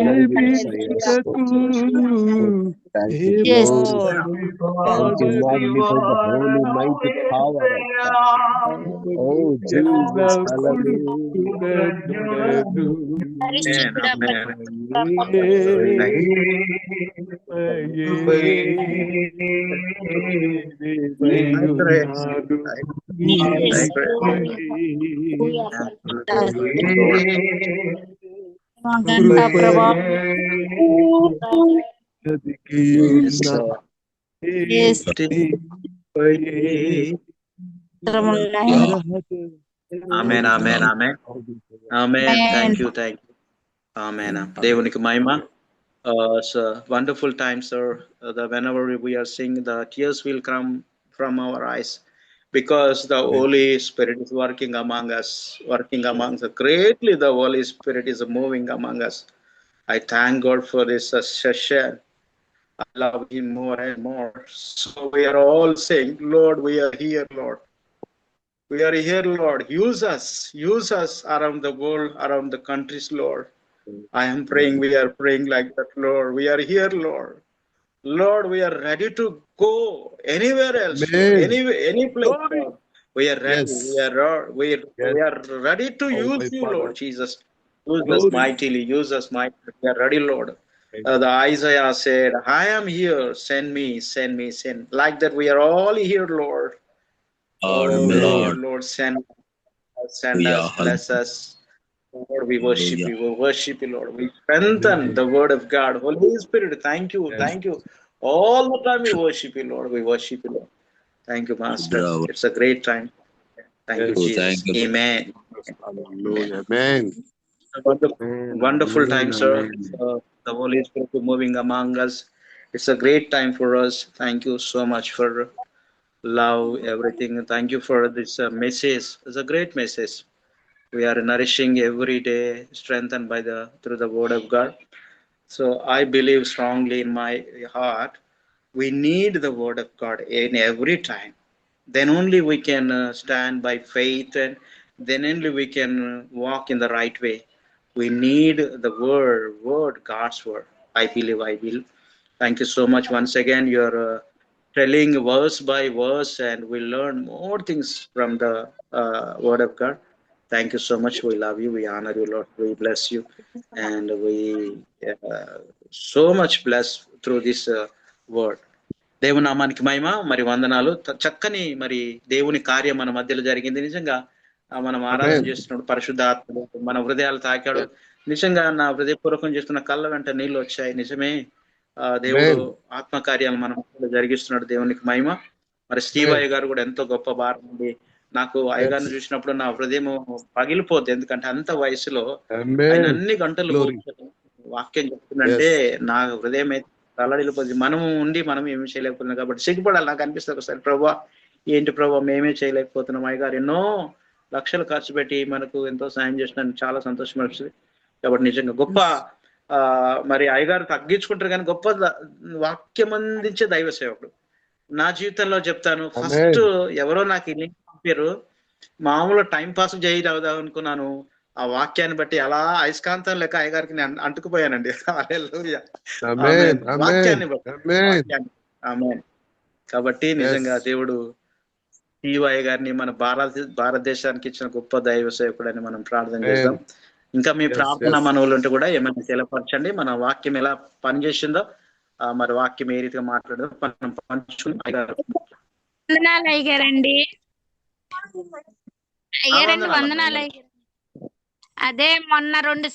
Thank you, glory. Thank you, magnify the holy mighty power of God. Oh, Jesus, Amen, amen, amen. Amen. Thank you, thank you. Amen. దేవునికి మహిమ. It's a wonderful time, sir. Whenever we are singing, the tears will come from our eyes because the Holy Spirit is working among us, working among us. Greatly, the Holy Spirit is moving among us. I thank God for this session. I love Him more and more. So we are all saying, Lord, we are here, Lord. We are here, Lord. Use us around the world, around the countries, Lord. I am praying, we are praying like that, Lord. We are here, Lord. Lord, we are ready to go anywhere else, Lord. Any place, Lord. We are ready. We are ready to use you, Lord Jesus. Use us mightily. Use us mightily. We are ready, Lord. The Isaiah said, I am here. Send me, send me, send. Like that, we are all here, Lord. Lord, send us, bless us. Lord, we worship you. We worship you, Lord. We strengthen the word of God. Holy Spirit, thank you. Thank you. All the time we worship you, Lord. We worship you, Lord. Thank you, Master. It's a great time. Thank you, Jesus. Amen. Amen. Wonderful time, sir. The Holy Spirit is moving among us. It's a great time for us. Thank you so much for love, everything. Thank you for this message. It's a great message. We are nourishing every day, strengthened by through the word of God. So I believe strongly in my heart, we need the word of God in every time. Then only we can stand by faith, and then only we can walk in the right way. We need the word, God's word. I believe. Thank you so much once again. You're telling verse by verse, and we learn more things from the word of God. Thank you so much. We love you. We honor you, Lord. We bless you. And we so much blessed through this word. దేవుని నామానికి మహిమ, మరి వందనాలు. చక్కని మరి దేవుని కార్యం మన మధ్యలో జరిగింది. నిజంగా మనం ఆరాధన Amen. చేస్తున్నాడు, పరిశుద్ధాత్మ మన హృదయాలు తాకాడు. నిజంగా నా హృదయపూర్వకం చేస్తున్న కళ్ళ వెంట నీళ్లు వచ్చాయి. నిజమే, దేవుడు Amen. ఆత్మకార్యాలు మన మధ్యలో జరిగిస్తున్నాడు. దేవునికి మహిమ. మరి స్టీవ్ అయ్య గారు కూడా ఎంతో గొప్ప భారం ఉంది. నాకు అయ్యగారిని చూసినప్పుడు నా హృదయం పగిలిపోద్ది. ఎందుకంటే అంత వయసులో ఆయన Amen. అన్ని గంటలు Glory. వాక్యం చెప్తుందంటే నా హృదయం అయితే తల్లడిల్లిపోతుంది. మనము ఉండి మనం ఏమి చేయలేకపోతున్నాం కాబట్టి సిగ్గుపడాలి. నాకు అనిపిస్తుంది ఒకసారి, ప్రభా ఏంటి ప్రభా మేమే చేయలేకపోతున్నాం. అయ్యగారు ఎన్నో లక్షలు ఖర్చు పెట్టి మనకు ఎంతో సాయం చేసినాను, చాలా సంతోషం అనిపిస్తుంది. కాబట్టి నిజంగా గొప్ప మరి అయ్యగారు తగ్గించుకుంటారు కానీ గొప్ప వాక్యం అందించే దైవ సేవకుడు. నా జీవితంలో చెప్తాను, ఫస్ట్ ఎవరో నాకు ఈ లింక్ పంపారు, మామూలు టైం పాస్ చేయరావుదాం అనుకున్నాను. ఆ వాక్యాన్ని బట్టి అలా అయస్కాంతం లెక్క అయ్యగారికి నేను అంటుకుపోయానండి. వాక్యాన్ని బట్టి. కాబట్టి నిజంగా దేవుడు స్టీవ్ అయ్య గారిని మన భారతదేశానికి ఇచ్చిన గొప్ప దైవ సేవకుడని మనం ప్రార్థన చేద్దాం. ఇంకా మీ ప్రార్థన మనవులు ఉంటే కూడా ఏమైనా తెలియపరచండి. మన వాక్యం ఎలా పనిచేసిందో, మరి వాక్యం ఏ రీతిగా మాట్లాడదో మనం వందనాలు అయ్యారండి. అయ్యారండి వందనాలు అయ్యారు. అదే మొన్న 2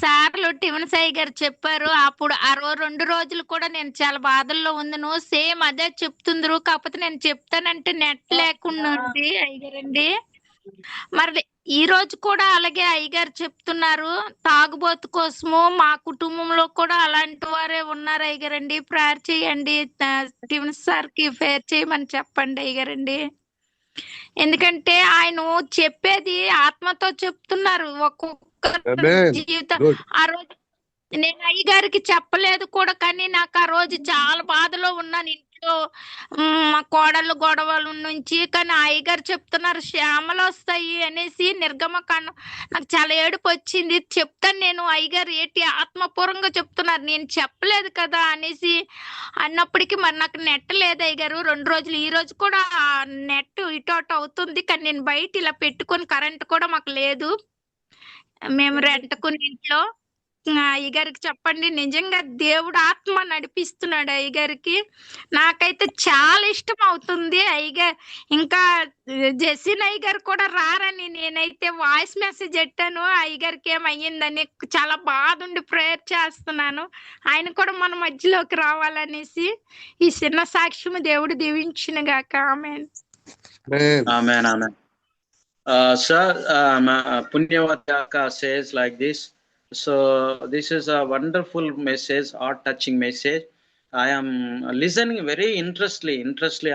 సార్లు టివన్ సాయి గారు చెప్పారు. అప్పుడు 2 రోజులు కూడా నేను చాలా బాధల్లో ఉందను. సేమ్ అదే చెప్తుందరు. కాకపోతే నేను చెప్తానంటే నెట్ లేకుండా ఉంది అయ్యారండి. మరి ఈ రోజు కూడా అలాగే అయ్యగారు చెప్తున్నారు. తాగుబోతు కోసము మా కుటుంబంలో కూడా అలాంటి వారే ఉన్నారు అయ్యగారండి. ప్రేయర్ చేయండి, టివన్ సార్ కి ఫేర్ చేయమని చెప్పండి అయ్యగారండి. ఎందుకంటే ఆయన చెప్పేది ఆత్మతో చెప్తున్నారు. ఒక్కొక్క జీవితం ఆ రోజు నేను అయ్యగారికి చెప్పలేదు కూడా, కానీ నాకు ఆ రోజు చాలా బాధలో ఉన్నాను. ఇంట్లో మా కోడళ్ళు గొడవల నుంచి, కానీ అయ్యగారు చెప్తున్నారు శ్యామలు వస్తాయి అనేసి నిర్గమకాండం. నాకు చాలా ఏడుపు వచ్చింది. చెప్తాను నేను, అయ్యగారు ఏంటి ఆత్మపూర్వంగా చెప్తున్నారు, నేను చెప్పలేదు కదా అనేసి అన్నప్పటికీ మరి నాకు నెట్ లేదు అయ్యగారు 2 రోజులు. ఈ రోజు కూడా నెట్ ఇటు అటు అవుతుంది, కానీ నేను బయట ఇలా పెట్టుకొని కరెంట్ కూడా మాకు లేదు, మేము రెంట్కుని ఇంట్లో. అయ్యగారికి చెప్పండి, నిజంగా దేవుడు ఆత్మ నడిపిస్తున్నాడు అయ్యగారికి. నాకైతే చాలా ఇష్టం అవుతుంది అయ్యగారు. ఇంకా జెసిన్ అయ్యగారు కూడా రారని నేనైతే వాయిస్ మెసేజ్ పెట్టాను. అయ్యగారికి ఏమయ్యిందని చాలా బాధ ఉండి ప్రేయర్ చేస్తున్నాను. ఆయన కూడా మన మధ్యలోకి రావాలనేసి ఈ చిన్న సాక్ష్యం దేవుడు దీవించిన గాక. ఆమేన్. Sir, Punyavata says like this. So this is a wonderful message, heart-touching message. I am listening very interestedly.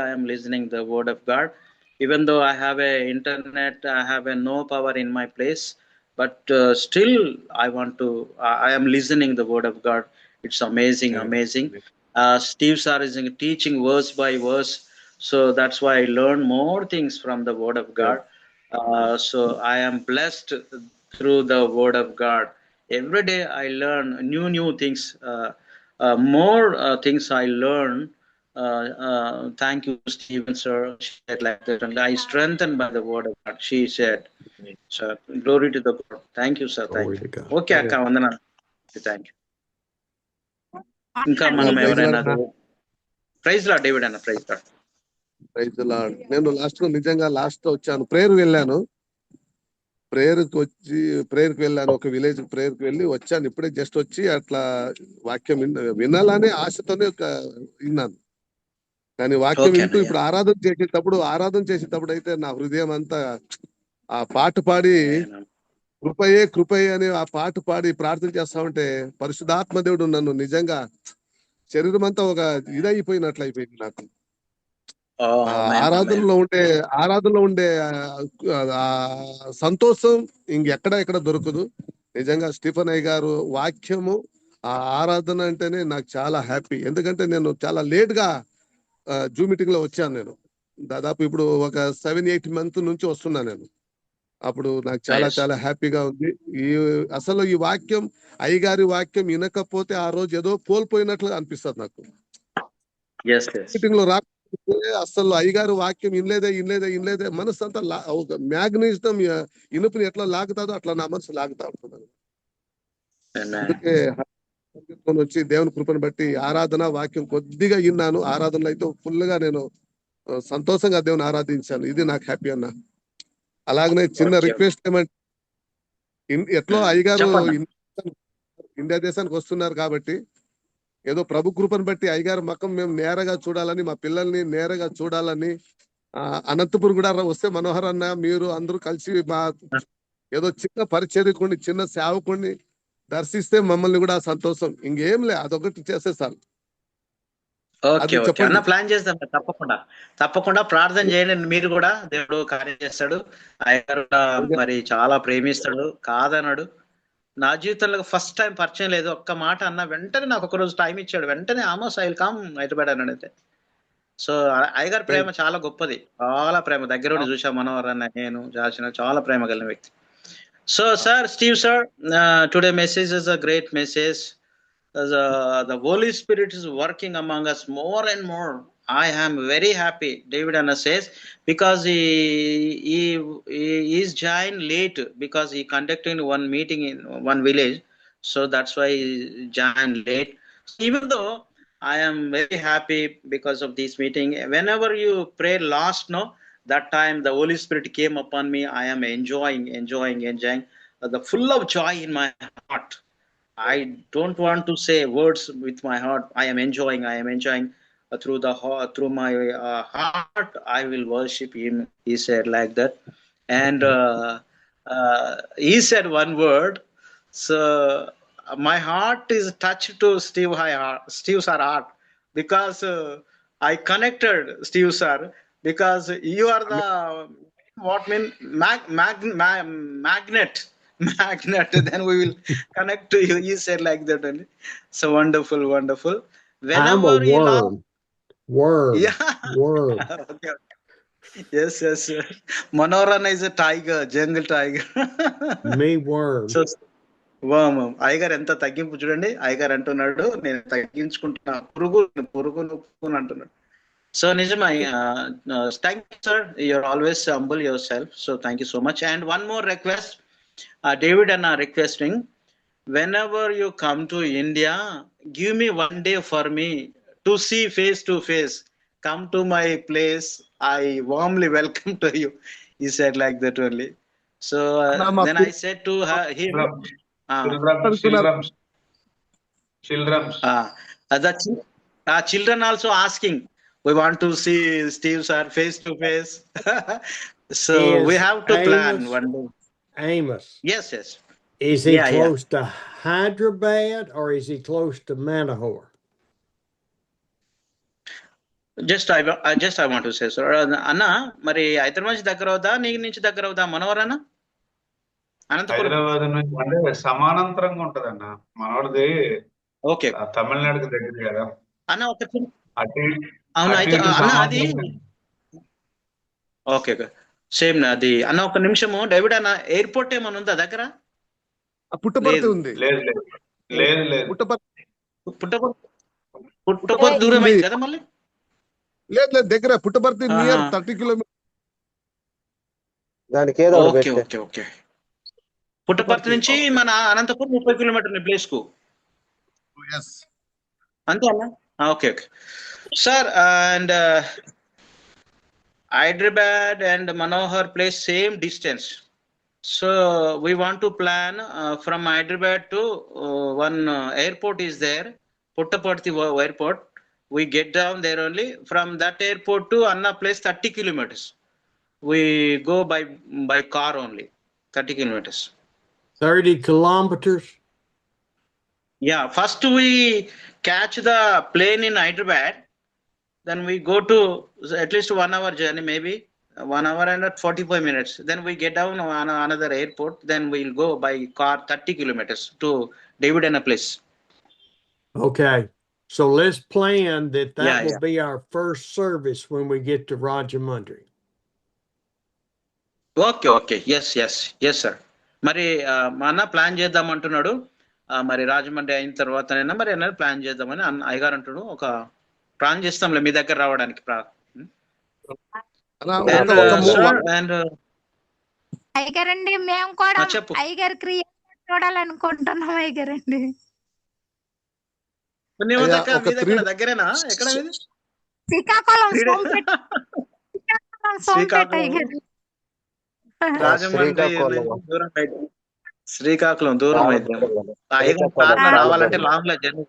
I am listening the word of God. Even though I have a internet, I have a no power in my place, but still I am listening the word of God. It's amazing. Steve sir is teaching verse by verse, so that's why I learn more things from the word of God. So I am blessed through the word of God. Every day I learn new things, more things I learn. Thank you, Stephen sir. She said like that, and I strengthened by the word of God. She said, "So glory to the God." Thank you, sir. Thank you. Okay, akka vandana. Thank you. Inka manam evaraina praise Lord David anna praise Lord. Praise the lord. నేను last వచ్చాను, prayer వెళ్ళాను. ప్రేయర్కి వెళ్ళాను, ఒక village ప్రేయర్కి వెళ్ళి వచ్చాను. ఇప్పుడే just వచ్చి అట్లా వాక్యం వినాలనే ఆశతోనే విన్నాను. కానీ వాక్యం వింటూ ఇప్పుడు ఆరాధన చేసేటప్పుడు అయితే నా హృదయం అంతా ఆ పాట పాడి కృపయే అని ఆ పాట పాడి ప్రార్థన చేస్తా ఉంటే పరిశుద్ధాత్మ దేవుడు నన్ను నిజంగా శరీరం అంతా ఒక ఇదైపోయినట్లు అయిపోయింది నాకు. ఆరాధనలో ఉండే సంతోషం ఎక్కడ దొరకదు. నిజంగా స్టీఫెన్ అయ్య గారు వాక్యము, ఆ ఆరాధన అంటేనే నాకు చాలా హ్యాపీ. ఎందుకంటే నేను చాలా లేట్ గా జూమ్ మీటింగ్ లో వచ్చాను. నేను దాదాపు ఇప్పుడు ఒక 7-8 మంత్ నుంచి వస్తున్నా నేను. అప్పుడు నాకు చాలా హ్యాపీగా ఉంది. అసలు ఈ వాక్యం, అయ్యగారి వాక్యం వినకపోతే ఆ రోజు ఏదో కోల్పోయినట్లుగా అనిపిస్తుంది నాకు. మీటింగ్ లో అసలు అయ్యగారు వాక్యం ఇనలేదే మనసు అంతా మ్యాగ్నెటిజం ఇనుపుని ఎట్లా లాగుతాదో అట్లా నా మనసు లాగుతా ఉంటున్నాను. అందుకే వచ్చి దేవుని కృపను బట్టి ఆరాధన వాక్యం కొద్దిగా విన్నాను. ఆరాధనలో అయితే ఫుల్ గా నేను సంతోషంగా దేవుని ఆరాధించాను. ఇది నాకు హ్యాపీ అన్న. అలాగనే చిన్న ఓకే. రిక్వెస్ట్ ఏమంటే ఎట్లో అయ్యగారు చెప్పండి. ఇండియా దేశానికి వస్తున్నారు కాబట్టి ఏదో ప్రభు కృపను బట్టి అయ్యగారు మకం మేము నేరగా చూడాలని, మా పిల్లల్ని నేరగా చూడాలని, అనంతపురం కూడా వస్తే మనోహర్ అన్న మీరు అందరూ కలిసి మా ఏదో చిన్న పరిచర్యకుని చిన్న సేవకుని దర్శిస్తే మమ్మల్ని కూడా సంతోషం. ఇంకేం లే, అదొకటి చేస్తే చాలు. ఓకే ఓకే అన్న, ప్లాన్ చేద్దాం. తప్పకుండా ప్రార్థన చేయండి. మీరు కూడా దేవుడు కార్యం చేస్తాడు. అయ్యగారు మరి చాలా ప్రేమిస్తాడు, కాదన్నాడు. నా జీవితంలో ఫస్ట్ టైం పరిచయం లేదు, ఒక్క మాట అన్న వెంటనే నాకు ఒక రోజు టైం ఇచ్చాడు. వెంటనే Amos I will come Hyderabad అన్నాడు అయితే. సో అయ్యగారి ప్రేమ చాలా గొప్పది, చాలా ప్రేమ. దగ్గర ఉండి చూసా మనోహర్ అన్న, నేను జాసిన, చాలా ప్రేమ కలిగిన వ్యక్తి. So sir, Steve sir, today message is a great message. The Holy Spirit is working among us more and more. I am very happy, David Anna says, because he is joined late because he conducted one meeting in one village. So that's why he joined late. Even though I am very happy because of this meeting. Whenever you pray last, no, that time the Holy Spirit came upon me. I am enjoying the full of joy in my heart. I don't want to say words with my heart. I am enjoying through the heart, through my heart. I will worship him. He said like that, and he said one word. So my heart is touched to Steve's heart because I connected Steve sir, because you are the magnet. Then we will connect to you. He said like that only. So wonderful. I'm a worm. Yeah. Worm. Okay. Yes. Manorana is a tiger, jungle tiger. Me worm. So worm. అయ్యగారు ఎంత తగ్గింపు చూడండి. అయ్యగారు అంటున్నాడు, నేను తగ్గించుకుంటున్నా, పురుగు అంటున్నాడు. So నిజమా. Thank you sir, you are always humble yourself. So thank you so much. And one more request, David and are requesting, whenever you come to India, give me one day for me to see face to face. Come to my place. I warmly welcome to you. He said like that only. So then I said to him, children also asking, we want to see Steve sir face to face. So we have to plan one day. Amos. Yes. Is he close to Hyderabad or is he close to Manahor? I want to say, sir, Anna, మరి హైదరాబాద్ దగ్గర అవుదా, నీ నుంచి దగ్గర అవుదా మనోహర్ అన్న? హైదరాబాద్ నుంచి అంటే సమానాంతరంగా ఉంటది అన్న. మనోడిది ఓకే, తమిళనాడుకి దగ్గర కదా అన్న. ఒక అవును అయితే అన్న అది ఓకే సేమ్ అది అన్న. ఒక నిమిషము, డేవిడ్ అన్న, ఎయిర్పోర్ట్ ఏమైనా ఉందా దగ్గర? పుట్టపర్తి ఉంది. లేదు పుట్టపర్తి దూరం అయింది కదా మళ్ళీ? లేదు దగ్గర, Puttaparthi near 30 kilometer. Okay. Puttaparthi నుంచి మన అనంతపురం 30 కిలోమీటర్ల ప్లేస్ కు అంతే అన్న. Okay sir. And Hyderabad and Manohar place same distance. So we want to plan from Hyderabad to one airport is there, Puttaparthi airport. We get down there only. From that airport to Anna place 30 kilometers. We go by car only, 30 kilometers. 30 kilometers? Yeah, first we catch the plane in Hyderabad. Then we go to at least 1 hour journey, maybe 1 hour and 45 minutes. Then we get down on another airport. Then we'll go by car 30 kilometers to David and a place. Okay. So let's plan that will be our first service when we get to Rajamundry. Okay. Yes, sir. మరి మన plan చేద్దాం అంటున్నాడు. మరి రాజమండ్రి అయిన తర్వాతనైనా మరి అన్నది plan చేద్దామని అయ్యగారు అంటున్నాడు. ఒక ప్లాన్ చేస్తాంలే మీ దగ్గర రావడానికి. అయ్యగారండి, మేము కూడా అయ్యగారి క్రియ చూడాలనుకుంటున్నాం అయ్యగారండి. అయ్యా, పుణ్యవతక్క ఒక మీది 3 ఎక్కడ దగ్గరేనా? ఎక్కడ మీది? శ్రీకాకుళం 3 days. సోంపేట. శ్రీకాకుళం సోంపేట శ్రీకాకుళం, అయ్యగారు. రాజమండ్రి శ్రీకాకుళం దూరం అయితే శ్రీకాకుళం దూరం అయితే శ్రీకాకుళం కార్లో ఆ. రావాలంటే లాంగ్ లో జర్నీ.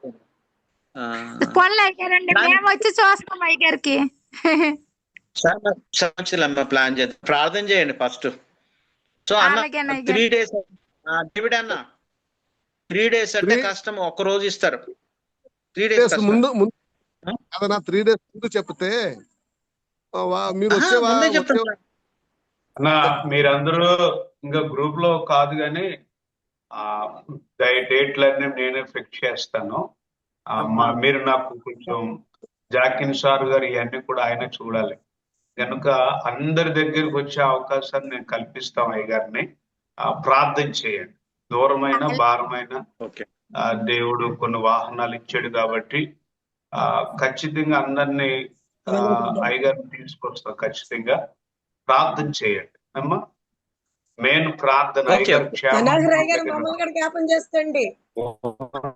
పోన్లే అయ్యారండి, మేము వచ్చి చూస్తాం అయ్యగారికి. ప్లాన్ చేద్దాం, ప్రార్థన చేయండి ఫస్ట్. సో అన్న అలాగేనయ్యా. 3 days డేవిడ్ అన్న 3 days అంటే Three- కష్టం, ఒక్క రోజు ఇస్తారు. 3 days days కష్టం. ముందు అదనా 3 days ముందు చెప్తే మీరు వచ్చే ముందే చెప్తాను. అన్న మీరందరూ ఇంకా గ్రూప్ లో కాదు కానీ డేట్లన్నీ నేనే ఫిక్స్ చేస్తాను. మీరు నాకు కొంచెం జాకిన్ సార్ గారు ఇవన్నీ కూడా ఆయన చూడాలి కనుక అందరి దగ్గరికి వచ్చే అవకాశాన్ని నేను కల్పిస్తాం. అయ్యగారిని ప్రార్థన చేయండి. దూరమైన భారమైన ఓకే, దేవుడు కొన్ని వాహనాలు ఇచ్చాడు కాబట్టి ఖచ్చితంగా అందరినీ అయ్యగారిని తీసుకొస్తాం. ఖచ్చితంగా ప్రార్థన చేయండి అమ్మా. మెయిన్ ప్రార్థన అయ్యగారి క్షేమం.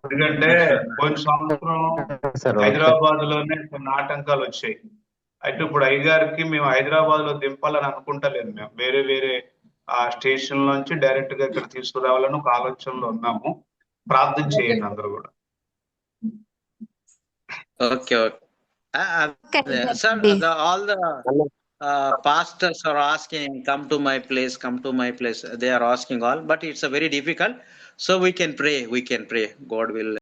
ఎందుకంటే కొన్ని సంవత్సరం హైదరాబాద్ లోనే కొన్ని ఆటంకాలు వచ్చాయి. అయితే ఇప్పుడు అయ్యగారికి మేము హైదరాబాద్ లో దింపాలని అనుకుంటలేదు. మేము వేరే వేరే స్టేషన్ నుంచి డైరెక్ట్ గా ఇక్కడ తీసుకురావాలని ఒక ఆలోచనలో ఉన్నాము. ప్రార్థన చేయండి అందరూ కూడా. Okay, okay. Sir, all the pastors are asking, come to my place, come to my place. They are asking all, but it's a very difficult. So we can pray. God will